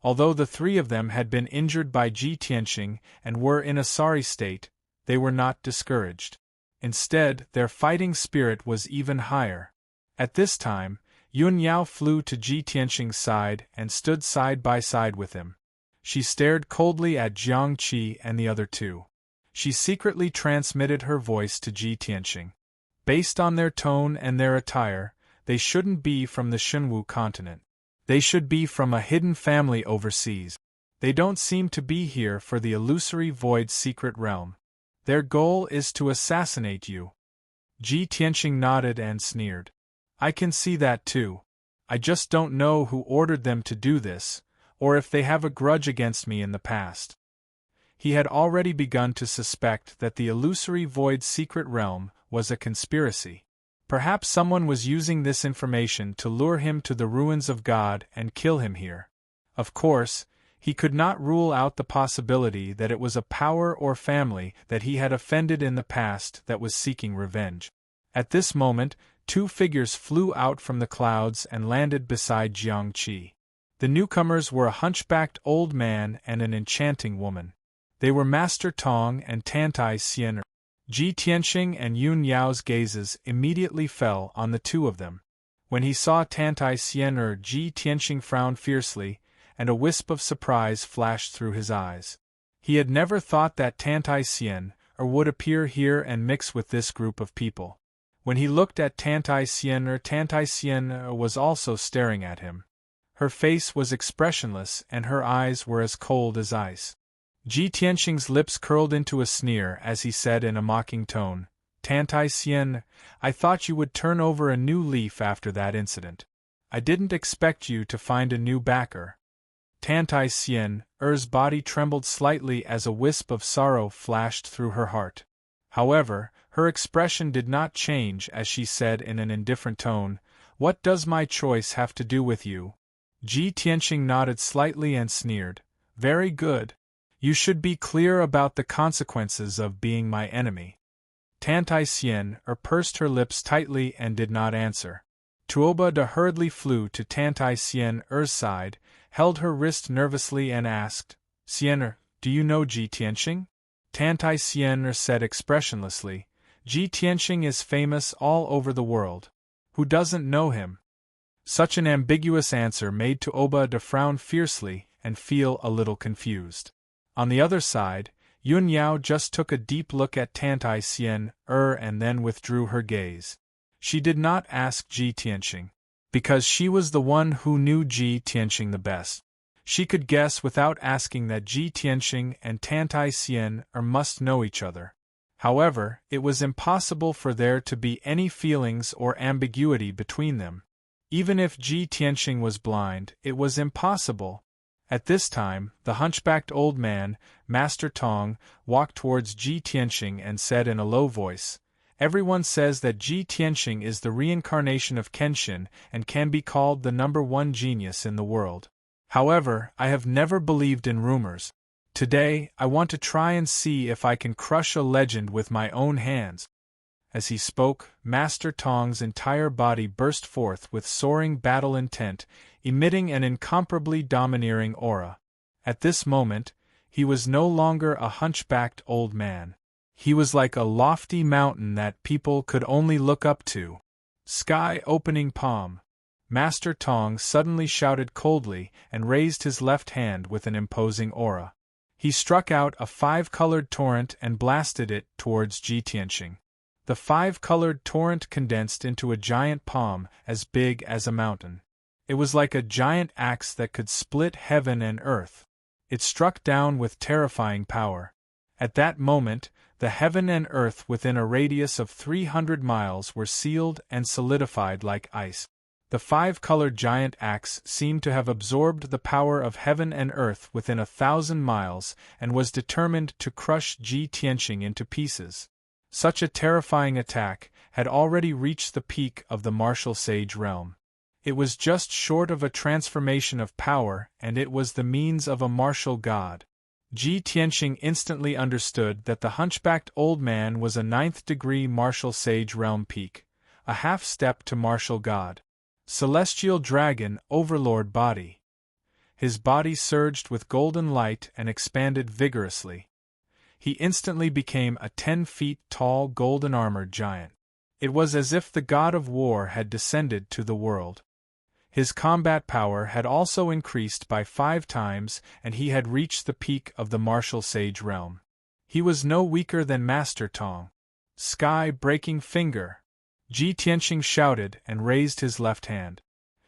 Although the three of them had been injured by Ji Tianqing and were in a sorry state, they were not discouraged. Instead, their fighting spirit was even higher. At this time, Yun Yao flew to Ji Tianqing's side and stood side by side with him. She stared coldly at Jiang Qi and the other two. She secretly transmitted her voice to Ji Tianqing. Based on their tone and their attire, they shouldn't be from the Xinwu continent. They should be from a hidden family overseas. They don't seem to be here for the illusory void secret realm. Their goal is to assassinate you. Ji Tianqing nodded and sneered. I can see that too. I just don't know who ordered them to do this, or if they have a grudge against me in the past. He had already begun to suspect that the illusory void secret realm was a conspiracy. Perhaps someone was using this information to lure him to the ruins of God and kill him here. Of course, he could not rule out the possibility that it was a power or family that he had offended in the past that was seeking revenge. At this moment, two figures flew out from the clouds and landed beside Jiang Qi. The newcomers were a hunchbacked old man and an enchanting woman. They were Master Tong and Tantai Xian. Ji Tianqing and Yun Yao's gazes immediately fell on the two of them. When he saw Tantai Xian, Ji Tianqing frowned fiercely, and a wisp of surprise flashed through his eyes. He had never thought that Tantai Xian would appear here and mix with this group of people. When he looked at Tantai Xian was also staring at him. Her face was expressionless and her eyes were as cold as ice. Ji Tianqing's lips curled into a sneer as he said in a mocking tone, Tantai Xian, I thought you would turn over a new leaf after that incident. I didn't expect you to find a new backer. Tantai Xian's body trembled slightly as a wisp of sorrow flashed through her heart. However, her expression did not change as she said in an indifferent tone, What does my choice have to do with you? Ji Tianqing nodded slightly and sneered, Very good. You should be clear about the consequences of being my enemy. Tantai Xian pursed her lips tightly and did not answer. Tuoba de hurriedly flew to Tantai Xian's side, held her wrist nervously and asked, Xian, do you know Ji Tianqing? Tantai Xian said expressionlessly, Ji Tianqing is famous all over the world. Who doesn't know him? Such an ambiguous answer made Tuoba de frown fiercely and feel a little confused. On the other side, Yun Yao just took a deep look at Tantai Xian and then withdrew her gaze. She did not ask Ji Tianqing, because she was the one who knew Ji Tianqing the best. She could guess without asking that Ji Tianqing and Tantai Xian must know each other. However, it was impossible for there to be any feelings or ambiguity between them. Even if Ji Tianqing was blind, it was impossible. At this time, the hunchbacked old man, Master Tong, walked towards Ji Tianqing and said in a low voice, Everyone says that Ji Tianqing is the reincarnation of Kenshin and can be called the #1 genius in the world. However, I have never believed in rumors. Today, I want to try and see if I can crush a legend with my own hands. As he spoke, Master Tong's entire body burst forth with soaring battle intent, emitting an incomparably domineering aura. At this moment, he was no longer a hunchbacked old man. He was like a lofty mountain that people could only look up to. Sky opening palm. Master Tong suddenly shouted coldly and raised his left hand with an imposing aura. He struck out a 5-colored torrent and blasted it towards Ji Tianqing. The 5-colored torrent condensed into a giant palm as big as a mountain. It was like a giant axe that could split heaven and earth. It struck down with terrifying power. At that moment, the heaven and earth within a radius of 300 miles were sealed and solidified like ice. The 5-colored giant axe seemed to have absorbed the power of heaven and earth within 1,000 miles and was determined to crush Ji Tianqing into pieces. Such a terrifying attack had already reached the peak of the martial sage realm. It was just short of a transformation of power, and it was the means of a martial god. Ji Tianqing instantly understood that the hunchbacked old man was a 9th-degree martial sage realm peak, a half-step to martial god. Celestial Dragon Overlord Body. His body surged with golden light and expanded vigorously. He instantly became a 10 feet tall golden-armored giant. It was as if the god of war had descended to the world. His combat power had also increased by 5 times, and he had reached the peak of the martial sage realm. He was no weaker than Master Tong. Sky-breaking finger! Ji Tianqing shouted and raised his left hand.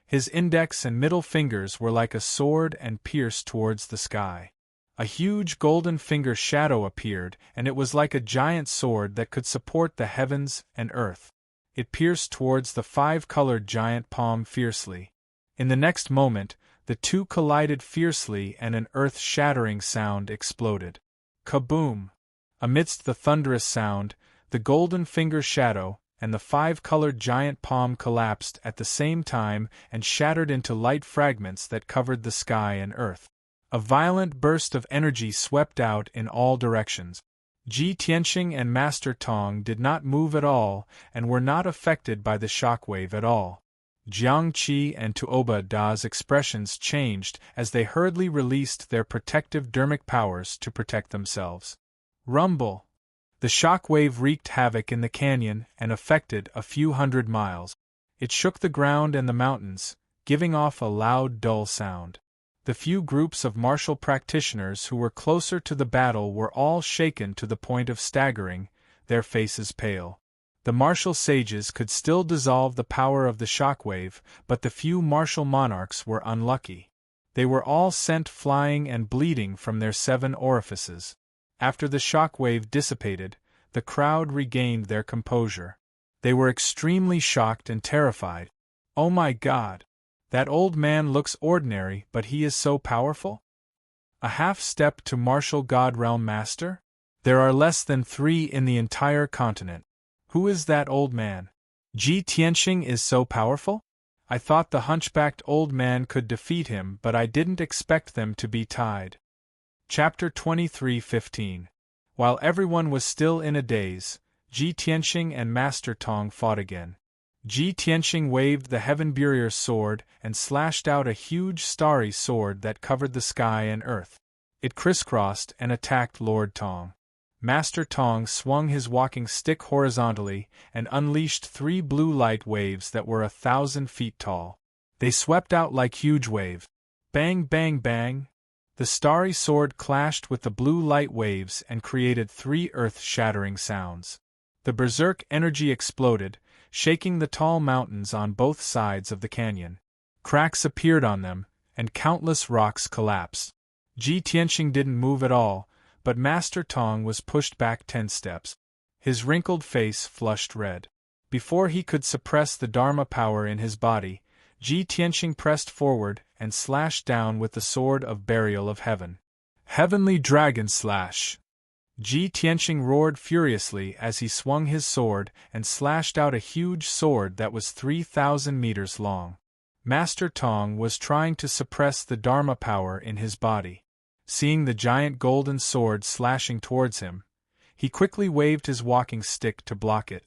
His index and middle fingers were like a sword and pierced towards the sky. A huge golden finger shadow appeared, and it was like a giant sword that could support the heavens and earth. It pierced towards the 5-colored giant palm fiercely. In the next moment, the two collided fiercely and an earth-shattering sound exploded. Kaboom! Amidst the thunderous sound, the golden finger shadow and the 5-colored giant palm collapsed at the same time and shattered into light fragments that covered the sky and earth. A violent burst of energy swept out in all directions. Ji Tianqing and Master Tong did not move at all and were not affected by the shockwave at all. Jiang Qi and Tuoba Da's expressions changed as they hurriedly released their protective dermic powers to protect themselves. Rumble! The shockwave wreaked havoc in the canyon and affected a few hundred miles. It shook the ground and the mountains, giving off a loud, dull sound. The few groups of martial practitioners who were closer to the battle were all shaken to the point of staggering, their faces pale. The martial sages could still dissolve the power of the shockwave, but the few martial monarchs were unlucky. They were all sent flying and bleeding from their 7 orifices. After the shockwave dissipated, the crowd regained their composure. They were extremely shocked and terrified. Oh my God! That old man looks ordinary, but he is so powerful? A half-step to martial god realm master? There are less than 3 in the entire continent. Who is that old man? Ji Tianqing is so powerful? I thought the hunchbacked old man could defeat him, but I didn't expect them to be tied. Chapter 23:15. While everyone was still in a daze, Ji Tianqing and Master Tong fought again. Ji Tianqing waved the Heaven Barrier sword and slashed out a huge starry sword that covered the sky and earth. It crisscrossed and attacked Lord Tong. Master Tong swung his walking stick horizontally and unleashed 3 blue light waves that were 1,000 feet tall. They swept out like huge waves. Bang, bang, bang! The starry sword clashed with the blue light waves and created 3 earth-shattering sounds. The berserk energy exploded, shaking the tall mountains on both sides of the canyon. Cracks appeared on them, and countless rocks collapsed. Ji Tianqing didn't move at all, but Master Tong was pushed back 10 steps. His wrinkled face flushed red. Before he could suppress the Dharma power in his body, Ji Tianqing pressed forward and slashed down with the sword of Burial of Heaven. Heavenly Dragon Slash! Ji Tianqing roared furiously as he swung his sword and slashed out a huge sword that was 3,000 meters long. Master Tong was trying to suppress the Dharma power in his body. Seeing the giant golden sword slashing towards him, he quickly waved his walking stick to block it.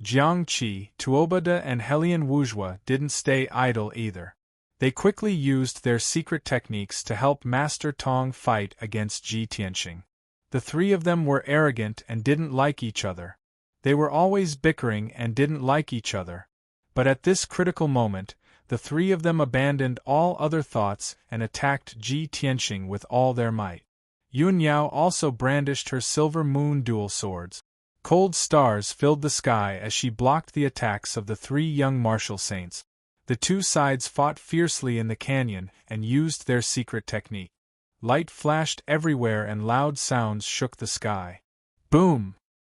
Jiang Qi, Tuobada and Helian Wuzhua didn't stay idle either. They quickly used their secret techniques to help Master Tong fight against Ji Tianqing. The 3 of them were arrogant and didn't like each other. They were always bickering and didn't like each other. But at this critical moment, the 3 of them abandoned all other thoughts and attacked Ji Tianqing with all their might. Yun Yao also brandished her silver moon dual swords. Cold stars filled the sky as she blocked the attacks of the 3 young martial saints. The 2 sides fought fiercely in the canyon and used their secret technique. Light flashed everywhere and loud sounds shook the sky. Boom!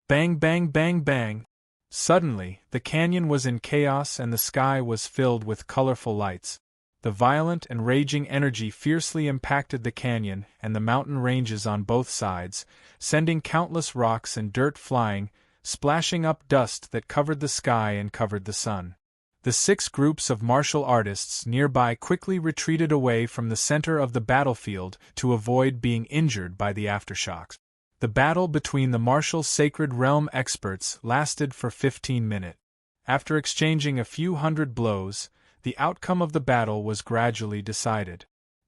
Bang, bang, bang, bang! Suddenly, the canyon was in chaos and the sky was filled with colorful lights. The violent and raging energy fiercely impacted the canyon and the mountain ranges on both sides, sending countless rocks and dirt flying, splashing up dust that covered the sky and covered the sun. The 6 groups of martial artists nearby quickly retreated away from the center of the battlefield to avoid being injured by the aftershocks. The battle between the martial sacred realm experts lasted for 15 minutes. After exchanging a few hundred blows, the outcome of the battle was gradually decided.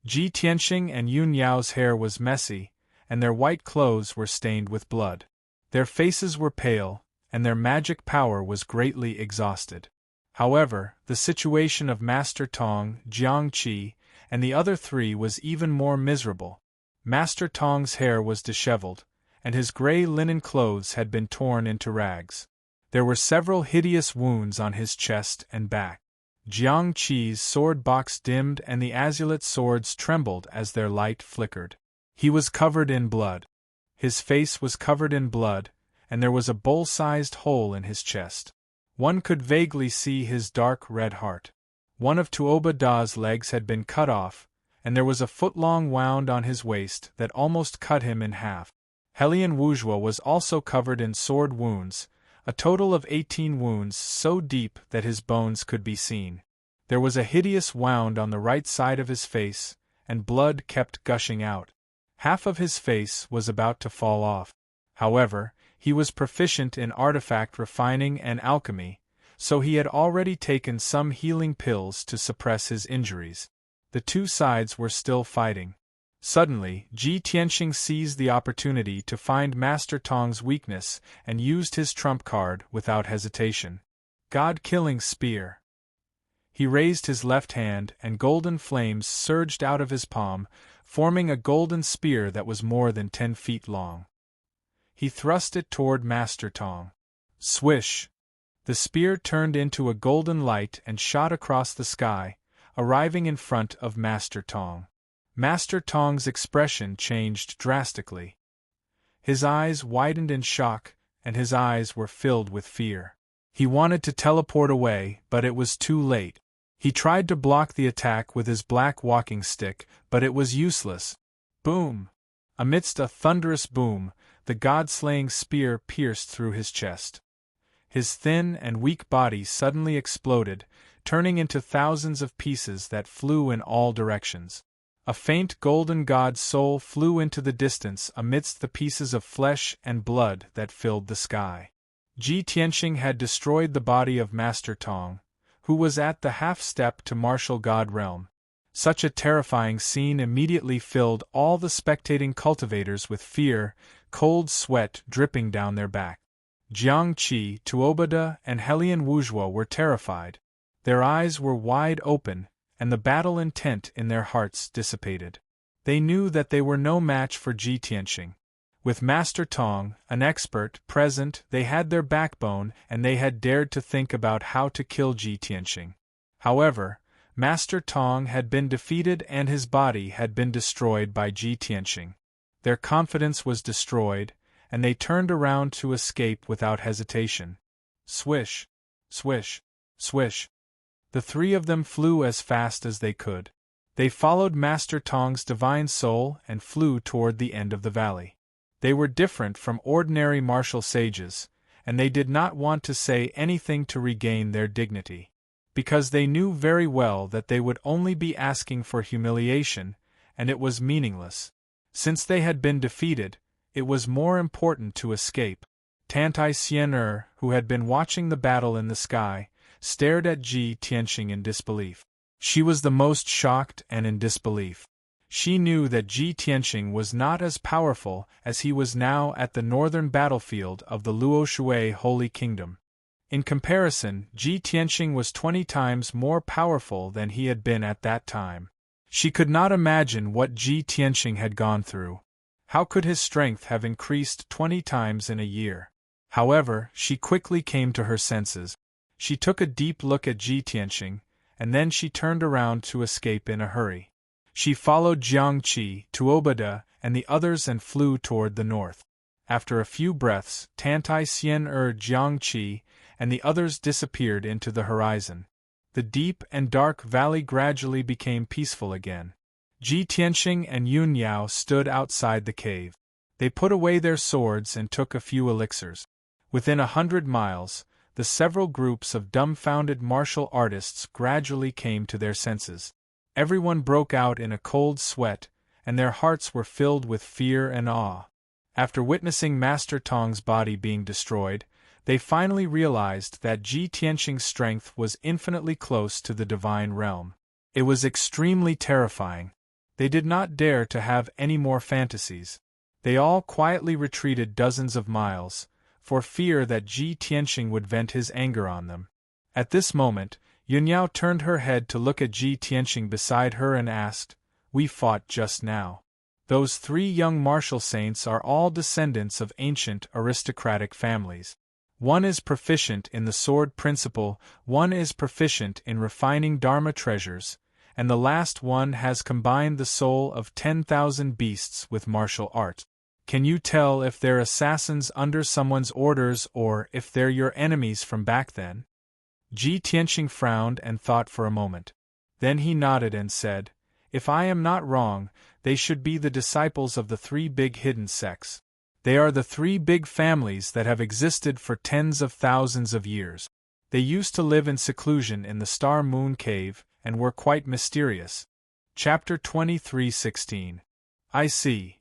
Ji Tianxing and Yun Yao's hair was messy, and their white clothes were stained with blood. Their faces were pale, and their magic power was greatly exhausted. However, the situation of Master Tong, Jiang Qi, and the other three was even more miserable. Master Tong's hair was disheveled, and his gray linen clothes had been torn into rags. There were several hideous wounds on his chest and back. Jiang Qi's sword box dimmed and the azulate swords trembled as their light flickered. He was covered in blood. His face was covered in blood, and there was a bowl-sized hole in his chest. One could vaguely see his dark red heart. One of Tuoba Da's legs had been cut off, and there was a foot-long wound on his waist that almost cut him in half. Helian Wuzhua was also covered in sword wounds, a total of 18 wounds so deep that his bones could be seen. There was a hideous wound on the right side of his face, and blood kept gushing out. Half of his face was about to fall off. However, he was proficient in artifact refining and alchemy, so he had already taken some healing pills to suppress his injuries. The two sides were still fighting. Suddenly, Ji Tianxing seized the opportunity to find Master Tong's weakness and used his trump card without hesitation. God-killing spear. He raised his left hand and golden flames surged out of his palm, forming a golden spear that was more than 10 feet long. He thrust it toward Master Tong. Swish! The spear turned into a golden light and shot across the sky, arriving in front of Master Tong. Master Tong's expression changed drastically. His eyes widened in shock, and his eyes were filled with fear. He wanted to teleport away, but it was too late. He tried to block the attack with his black walking stick, but it was useless. Boom! Amidst a thunderous boom, the god-slaying spear pierced through his chest. His thin and weak body suddenly exploded, turning into thousands of pieces that flew in all directions. A faint golden god soul flew into the distance amidst the pieces of flesh and blood that filled the sky. Ji Tianxing had destroyed the body of Master Tong, who was at the half-step to martial god realm. Such a terrifying scene immediately filled all the spectating cultivators with fear, cold sweat dripping down their back. Jiang Qi, Tuobada, and Helian Wuzhua were terrified. Their eyes were wide open, and the battle intent in their hearts dissipated. They knew that they were no match for Ji Tianxing. With Master Tong, an expert, present, they had their backbone and they had dared to think about how to kill Ji Tianxing. However, Master Tong had been defeated and his body had been destroyed by Ji Tianxing. Their confidence was destroyed, and they turned around to escape without hesitation. Swish! Swish! Swish! The three of them flew as fast as they could. They followed Master Tong's divine soul and flew toward the end of the valley. They were different from ordinary martial sages, and they did not want to say anything to regain their dignity, because they knew very well that they would only be asking for humiliation, and it was meaningless. Since they had been defeated, it was more important to escape. Tantai Xian'er, who had been watching the battle in the sky, stared at Ji Tianxing in disbelief. She was the most shocked and in disbelief. She knew that Ji Tianxing was not as powerful as he was now at the northern battlefield of the Luoshui Holy Kingdom. In comparison, Ji Tianxing was 20 times more powerful than he had been at that time. She could not imagine what Ji Tianxing had gone through. How could his strength have increased 20 times in a year? However, she quickly came to her senses. She took a deep look at Ji Tianxing, and then she turned around to escape in a hurry. She followed Jiang Qi, Tuobada, and the others and flew toward the north. After a few breaths, Tantai Xian'er, Jiang Qi, and the others disappeared into the horizon. The deep and dark valley gradually became peaceful again. Ji Tianxing and Yun Yao stood outside the cave. They put away their swords and took a few elixirs. Within 100 miles, the several groups of dumbfounded martial artists gradually came to their senses. Everyone broke out in a cold sweat, and their hearts were filled with fear and awe. After witnessing Master Tong's body being destroyed, they finally realized that Ji Tianxing's strength was infinitely close to the divine realm. It was extremely terrifying. They did not dare to have any more fantasies. They all quietly retreated dozens of miles, for fear that Ji Tianxing would vent his anger on them. At this moment, Yunyao turned her head to look at Ji Tianxing beside her and asked, "We fought just now. Those 3 young martial saints are all descendants of ancient aristocratic families. One is proficient in the sword principle, one is proficient in refining Dharma treasures, and the last one has combined the soul of 10,000 beasts with martial art. Can you tell if they're assassins under someone's orders or if they're your enemies from back then?" Ji Tianxing frowned and thought for a moment. Then he nodded and said, "If I am not wrong, they should be the disciples of the 3 big hidden sects. They are the 3 big families that have existed for tens of thousands of years. They used to live in seclusion in the Star Moon Cave, and were quite mysterious." Chapter 23:16. "I see."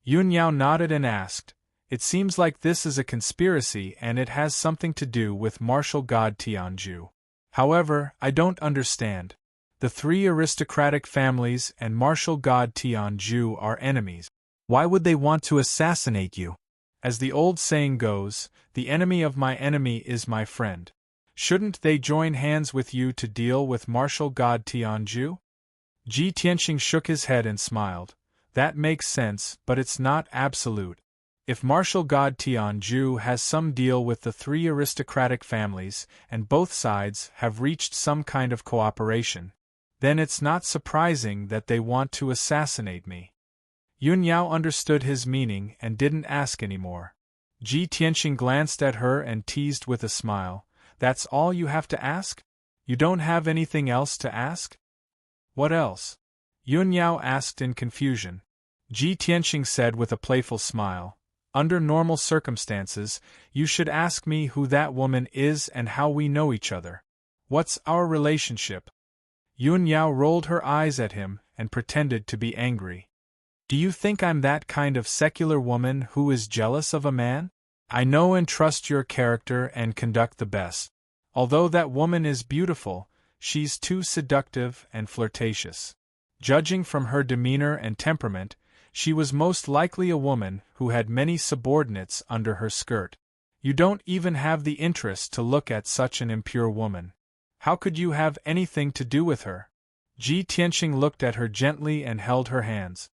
Yunyao nodded and asked, "It seems like this is a conspiracy and it has something to do with martial god Tianju. However, I don't understand. The 3 aristocratic families and martial god Tianju are enemies. Why would they want to assassinate you? As the old saying goes, the enemy of my enemy is my friend. Shouldn't they join hands with you to deal with martial god Tianju?" Ji Tianxing shook his head and smiled. "That makes sense, but it's not absolute. If martial god Tianju has some deal with the 3 aristocratic families, and both sides have reached some kind of cooperation, then it's not surprising that they want to assassinate me." Yunyao understood his meaning and didn't ask any more. Ji Tianxing glanced at her and teased with a smile, "That's all you have to ask? You don't have anything else to ask?" "What else?" Yunyao asked in confusion. Ji Tianxing said with a playful smile, "Under normal circumstances, you should ask me who that woman is and how we know each other. What's our relationship?" Yunyao rolled her eyes at him and pretended to be angry. "Do you think I'm that kind of secular woman who is jealous of a man? I know and trust your character and conduct the best. Although that woman is beautiful, she's too seductive and flirtatious. Judging from her demeanor and temperament, she was most likely a woman who had many subordinates under her skirt. You don't even have the interest to look at such an impure woman. How could you have anything to do with her?" Ji Tianxing looked at her gently and held her hands.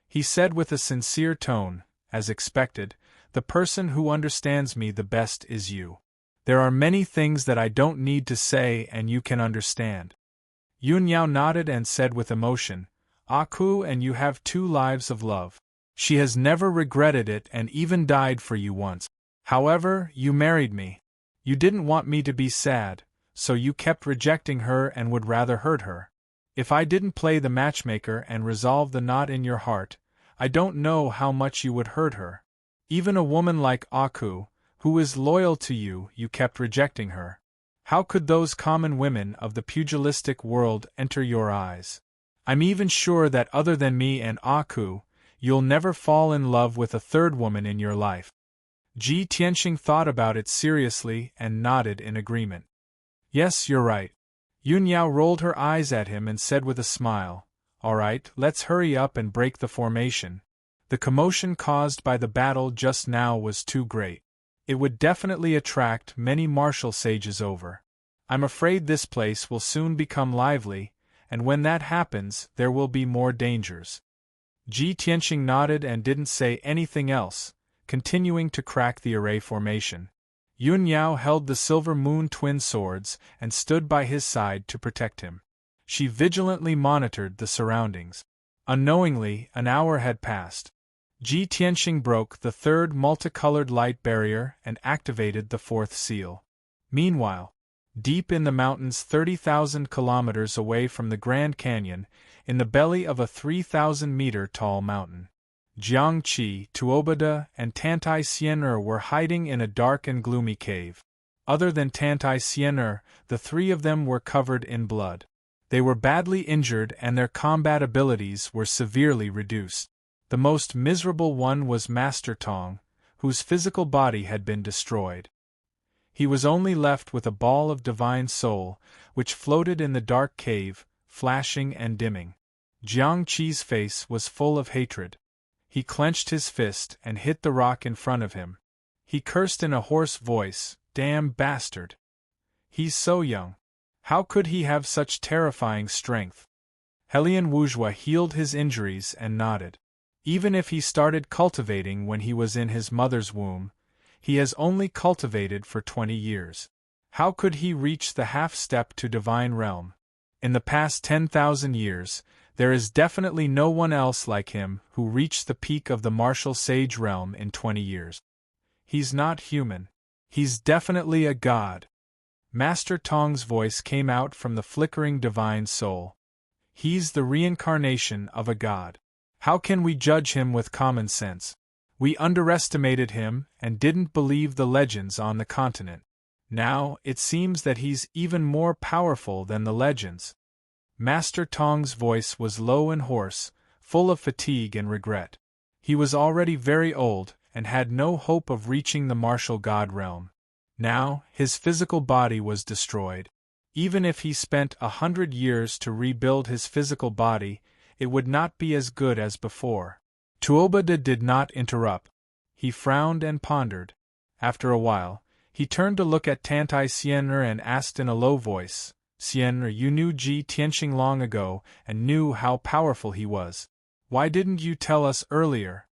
He said with a sincere tone, as expected, "The person who understands me the best is you. There are many things that I don't need to say and you can understand." Yunyao nodded and said with emotion, "Aku and you have 2 lives of love. She has never regretted it and even died for you once. However, you married me. You didn't want me to be sad, so you kept rejecting her and would rather hurt her. If I didn't play the matchmaker and resolve the knot in your heart, I don't know how much you would hurt her. Even a woman like Aku, who is loyal to you, you kept rejecting her. How could those common women of the pugilistic world enter your eyes? I'm even sure that other than me and Aku, you'll never fall in love with a 3rd woman in your life." Ji Tianxing thought about it seriously and nodded in agreement. "Yes, you're right." Yunyao rolled her eyes at him and said with a smile, "All right, let's hurry up and break the formation. The commotion caused by the battle just now was too great. It would definitely attract many martial sages over. I'm afraid this place will soon become lively, and when that happens, there will be more dangers." Ji Tianxing nodded and didn't say anything else, continuing to crack the array formation. Yunyao held the silver moon twin swords and stood by his side to protect him. She vigilantly monitored the surroundings. Unknowingly, an hour had passed. Ji Tianxing broke the 3rd multicolored light barrier and activated the 4th seal. Meanwhile, deep in the mountains 30,000 kilometers away from the Grand Canyon, in the belly of a 3,000-meter tall mountain, Jiangqi, Tuobada, and Tantai Xian'er were hiding in a dark and gloomy cave. Other than Tantai Xian'er, the 3 of them were covered in blood. They were badly injured and their combat abilities were severely reduced. The most miserable one was Master Tong, whose physical body had been destroyed. He was only left with a ball of divine soul, which floated in the dark cave, flashing and dimming. Jiang Qi's face was full of hatred. He clenched his fist and hit the rock in front of him. He cursed in a hoarse voice, "Damn bastard! He's so young. How could he have such terrifying strength?" Helian Wuzhua healed his injuries and nodded. "Even if he started cultivating when he was in his mother's womb, he has only cultivated for 20 years. How could he reach the half-step to divine realm? In the past 10,000 years, there is definitely no one else like him who reached the peak of the martial sage realm in 20 years. He's not human. He's definitely a god." Master Tong's voice came out from the flickering divine soul. "He's the reincarnation of a god. How can we judge him with common sense? We underestimated him and didn't believe the legends on the continent. Now, it seems that he's even more powerful than the legends." Master Tong's voice was low and hoarse, full of fatigue and regret. He was already very old and had no hope of reaching the martial god realm. Now, his physical body was destroyed. Even if he spent 100 years to rebuild his physical body, it would not be as good as before. Tuobada did not interrupt. He frowned and pondered. After a while, he turned to look at Tantai Xian'er and asked in a low voice, "Xian'er, you knew Ji Tianxing long ago and knew how powerful he was. Why didn't you tell us earlier?"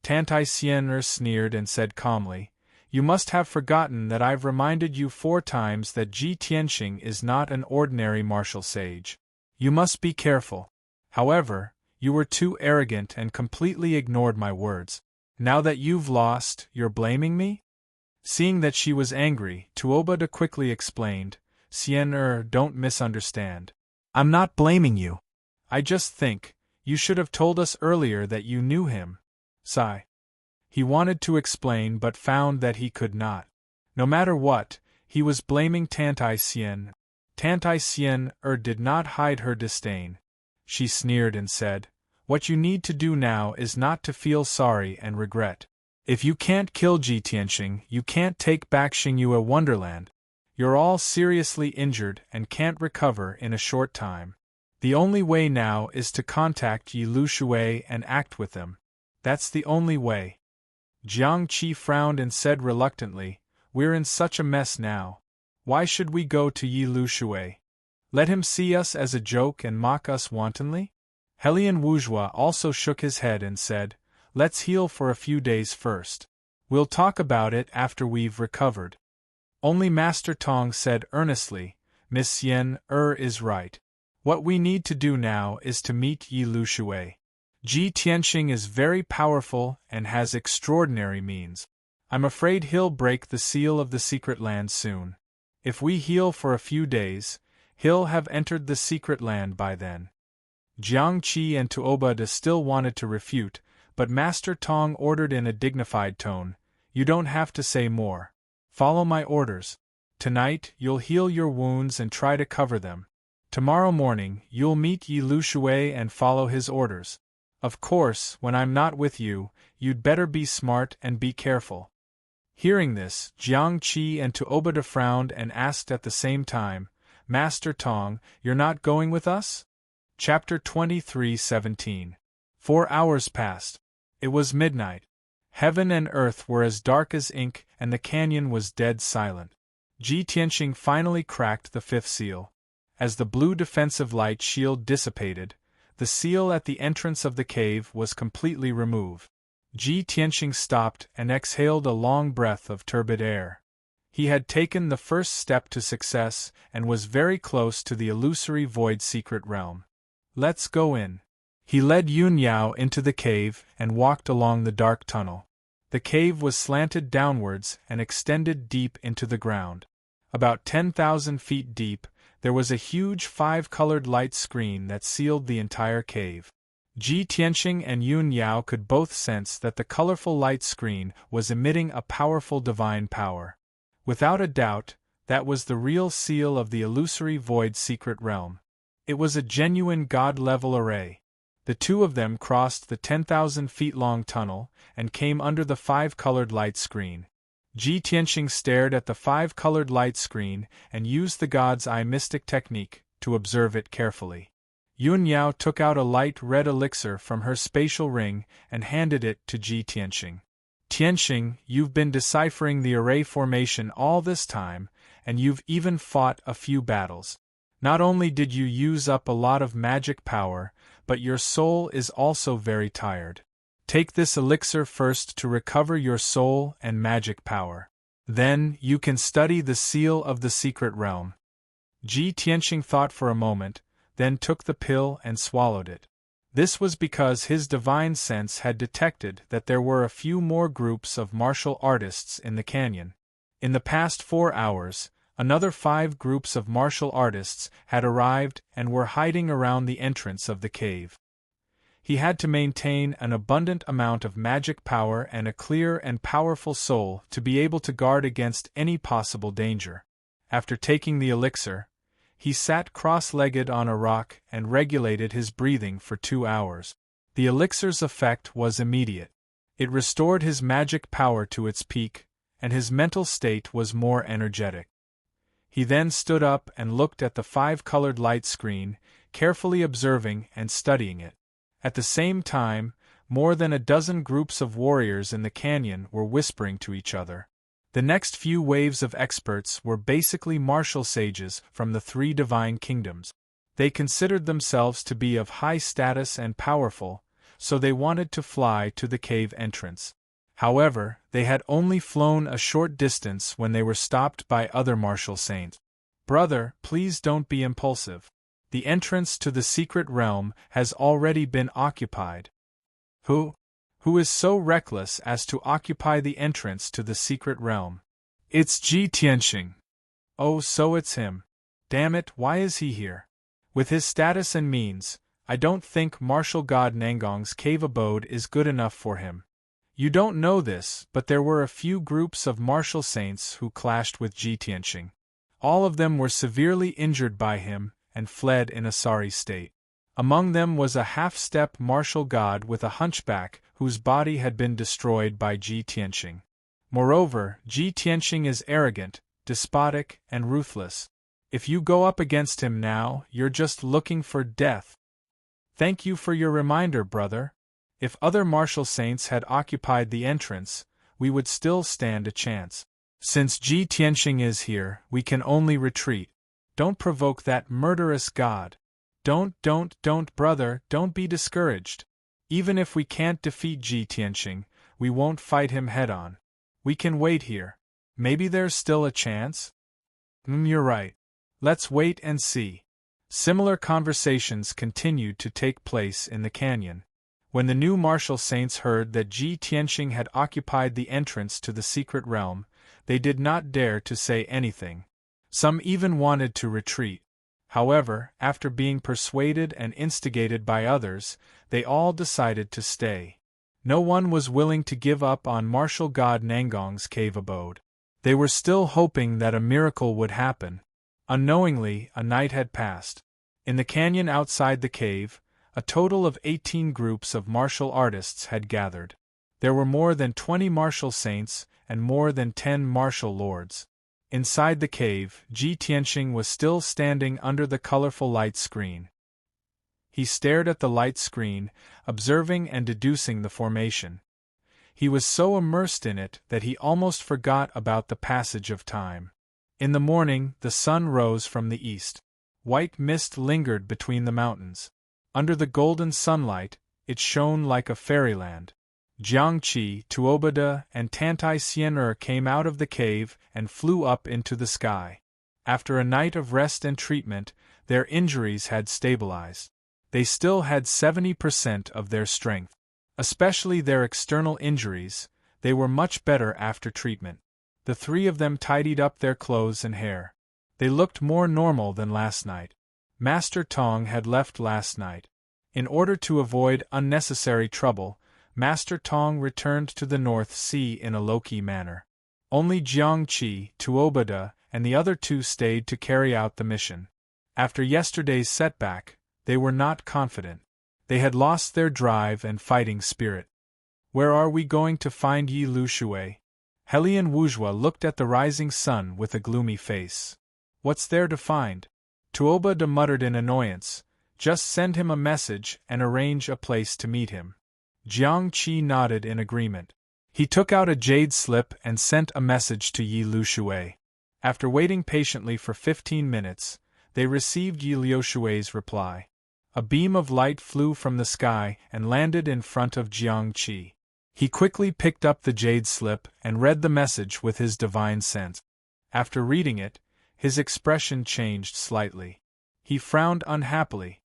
Tantai Xian'er sneered and said calmly, "You must have forgotten that I've reminded you 4 times that Ji Tianxing is not an ordinary martial sage. You must be careful. However, you were too arrogant and completely ignored my words. Now that you've lost, you're blaming me?" Seeing that she was angry, Tuobada quickly explained, "Xian'er, don't misunderstand. I'm not blaming you. I just think, you should have told us earlier that you knew him." Sigh. He wanted to explain but found that he could not. No matter what, he was blaming Tantai Xian. Tantai Xian'er did not hide her disdain. She sneered and said, "What you need to do now is not to feel sorry and regret. If you can't kill Ji Tianxing, you can't take back Xingyue Wonderland. You're all seriously injured and can't recover in a short time. The only way now is to contact Yi Lushui and act with them. That's the only way." Jiang Qi frowned and said reluctantly, "We're in such a mess now. Why should we go to Yi Lushui? Let him see us as a joke and mock us wantonly?" Helian Wuzhua also shook his head and said, "Let's heal for a few days first. We'll talk about it after we've recovered." Only Master Tong said earnestly, "Miss Xian'er is right. What we need to do now is to meet Yi Lushui. Ji Tianxing is very powerful and has extraordinary means. I'm afraid he'll break the seal of the secret land soon. If we heal for a few days, he'll have entered the secret land by then." Jiang Qi and Tuobada still wanted to refute, but Master Tong ordered in a dignified tone, "You don't have to say more. Follow my orders. Tonight, you'll heal your wounds and try to cover them. Tomorrow morning, you'll meet Yi Lushui and follow his orders. Of course, when I'm not with you, you'd better be smart and be careful." Hearing this, Jiang Qi and Tuobada frowned and asked at the same time, "Master Tong, you're not going with us?" Chapter 23:17. 4 hours passed. It was midnight. Heaven and earth were as dark as ink and the canyon was dead silent. Ji Tianxing finally cracked the 5th seal. As the blue defensive light shield dissipated, the seal at the entrance of the cave was completely removed. Ji Tianxing stopped and exhaled a long breath of turbid air. He had taken the first step to success and was very close to the illusory void secret realm. "Let's go in." He led Yun Yao into the cave and walked along the dark tunnel. The cave was slanted downwards and extended deep into the ground. About 10,000 feet deep, there was a huge 5-colored light screen that sealed the entire cave. Ji Tianxing and Yun Yao could both sense that the colorful light screen was emitting a powerful divine power. Without a doubt, that was the real seal of the illusory void secret realm. It was a genuine god-level array. The two of them crossed the 10,000 feet long tunnel and came under the 5-colored light screen. Ji Tianxing stared at the 5-colored light screen and used the God's Eye mystic technique to observe it carefully. Yun Yao took out a light red elixir from her spatial ring and handed it to Ji Tianxing. Tianxing, you've been deciphering the array formation all this time, and you've even fought a few battles. Not only did you use up a lot of magic power, but your soul is also very tired. Take this elixir first to recover your soul and magic power. Then, you can study the seal of the secret realm. Ji Tianxing thought for a moment, then took the pill and swallowed it. This was because his divine sense had detected that there were a few more groups of martial artists in the canyon. In the past 4 hours, another 5 groups of martial artists had arrived and were hiding around the entrance of the cave. He had to maintain an abundant amount of magic power and a clear and powerful soul to be able to guard against any possible danger. After taking the elixir, he sat cross-legged on a rock and regulated his breathing for 2 hours. The elixir's effect was immediate. It restored his magic power to its peak, and his mental state was more energetic. He then stood up and looked at the 5-colored light screen, carefully observing and studying it. At the same time, more than a dozen groups of warriors in the canyon were whispering to each other. The next few waves of experts were basically martial sages from the 3 divine kingdoms. They considered themselves to be of high status and powerful, so they wanted to fly to the cave entrance. However, they had only flown a short distance when they were stopped by other martial saints. "Brother, please don't be impulsive. The entrance to the secret realm has already been occupied." Who is so reckless as to occupy the entrance to the secret realm? "It's Ji Tianxing." "Oh, so it's him. Damn it, why is he here? With his status and means, I don't think martial god Nangong's cave abode is good enough for him. You don't know this, but there were a few groups of martial saints who clashed with Ji Tianxing. All of them were severely injured by him and fled in a sorry state. Among them was a half-step martial god with a hunchback whose body had been destroyed by Ji Tianxing. Moreover, Ji Tianxing is arrogant, despotic, and ruthless. If you go up against him now, you're just looking for death." "Thank you for your reminder, brother. If other martial saints had occupied the entrance, we would still stand a chance. Since Ji Tianxing is here, we can only retreat. Don't provoke that murderous god. Don't, brother, don't be discouraged. Even if we can't defeat Ji Tianxing, we won't fight him head-on. We can wait here. Maybe there's still a chance?" You're right. Let's wait and see." Similar conversations continued to take place in the canyon. When the new martial saints heard that Ji Tianxing had occupied the entrance to the secret realm, they did not dare to say anything. Some even wanted to retreat. However, after being persuaded and instigated by others, they all decided to stay. No one was willing to give up on martial god Nangong's cave abode. They were still hoping that a miracle would happen. Unknowingly, a night had passed. In the canyon outside the cave, a total of 18 groups of martial artists had gathered. There were more than 20 martial saints and more than 10 martial lords. Inside the cave, Ji Tianxing was still standing under the colorful light screen. He stared at the light screen, observing and deducing the formation. He was so immersed in it that he almost forgot about the passage of time. In the morning, the sun rose from the east. White mist lingered between the mountains. Under the golden sunlight, it shone like a fairyland. Jiangqi, Tuobada, and Tantai Xian'er came out of the cave and flew up into the sky. After a night of rest and treatment, their injuries had stabilized. They still had 70% of their strength. Especially their external injuries, they were much better after treatment. The 3 of them tidied up their clothes and hair. They looked more normal than last night. Master Tong had left last night. In order to avoid unnecessary trouble, Master Tong returned to the North Sea in a low-key manner. Only Jiangqi, Tuobada, and the other 2 stayed to carry out the mission. After yesterday's setback, they were not confident. They had lost their drive and fighting spirit. "Where are we going to find Yi Lushui?" Helian Wuzhua looked at the rising sun with a gloomy face. "What's there to find?" Tuobada muttered in annoyance. Just send him a message and arrange a place to meet him. Jiang Qi nodded in agreement. He took out a jade slip and sent a message to Yi Lushui. After waiting patiently for 15 minutes, they received Yi Lushui's reply. A beam of light flew from the sky and landed in front of Jiang Qi. He quickly picked up the jade slip and read the message with his divine sense. After reading it, his expression changed slightly. He frowned unhappily.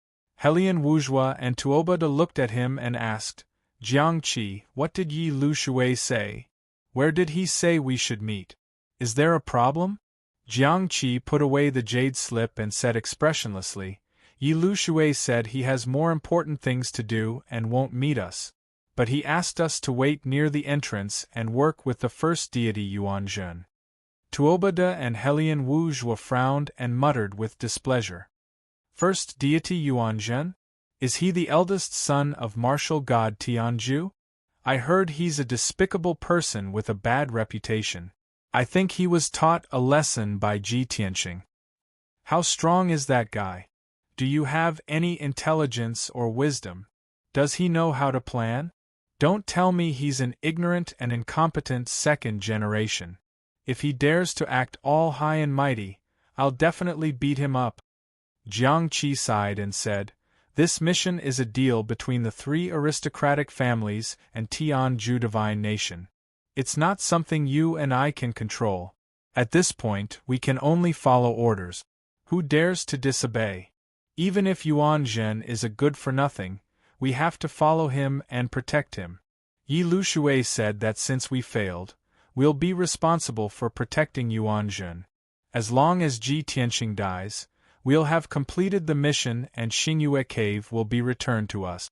Helian Wuzhua and Tuobada looked at him and asked, Jiang Qi, what did Yi Lushui say? Where did he say we should meet? Is there a problem? Jiang Qi put away the jade slip and said expressionlessly, Yi Lushui said he has more important things to do and won't meet us. But he asked us to wait near the entrance and work with the first deity Yuanzhen. Tuobada and Helian Wuzhua frowned and muttered with displeasure. First deity Yuanzhen? Is he the eldest son of martial god Tianzhu? I heard he's a despicable person with a bad reputation. I think he was taught a lesson by Ji Tianqing. How strong is that guy? Do you have any intelligence or wisdom? Does he know how to plan? Don't tell me he's an ignorant and incompetent second generation. If he dares to act all high and mighty, I'll definitely beat him up. Jiang Qi sighed and said, This mission is a deal between the 3 aristocratic families and Tianzhu divine nation. It's not something you and I can control. At this point, we can only follow orders. Who dares to disobey? Even if Yuanzhen is a good-for-nothing, we have to follow him and protect him. Yi Lushui said that since we failed, we'll be responsible for protecting Yuanzhen. As long as Ji Tianqing dies, we'll have completed the mission and Xingyue Cave will be returned to us.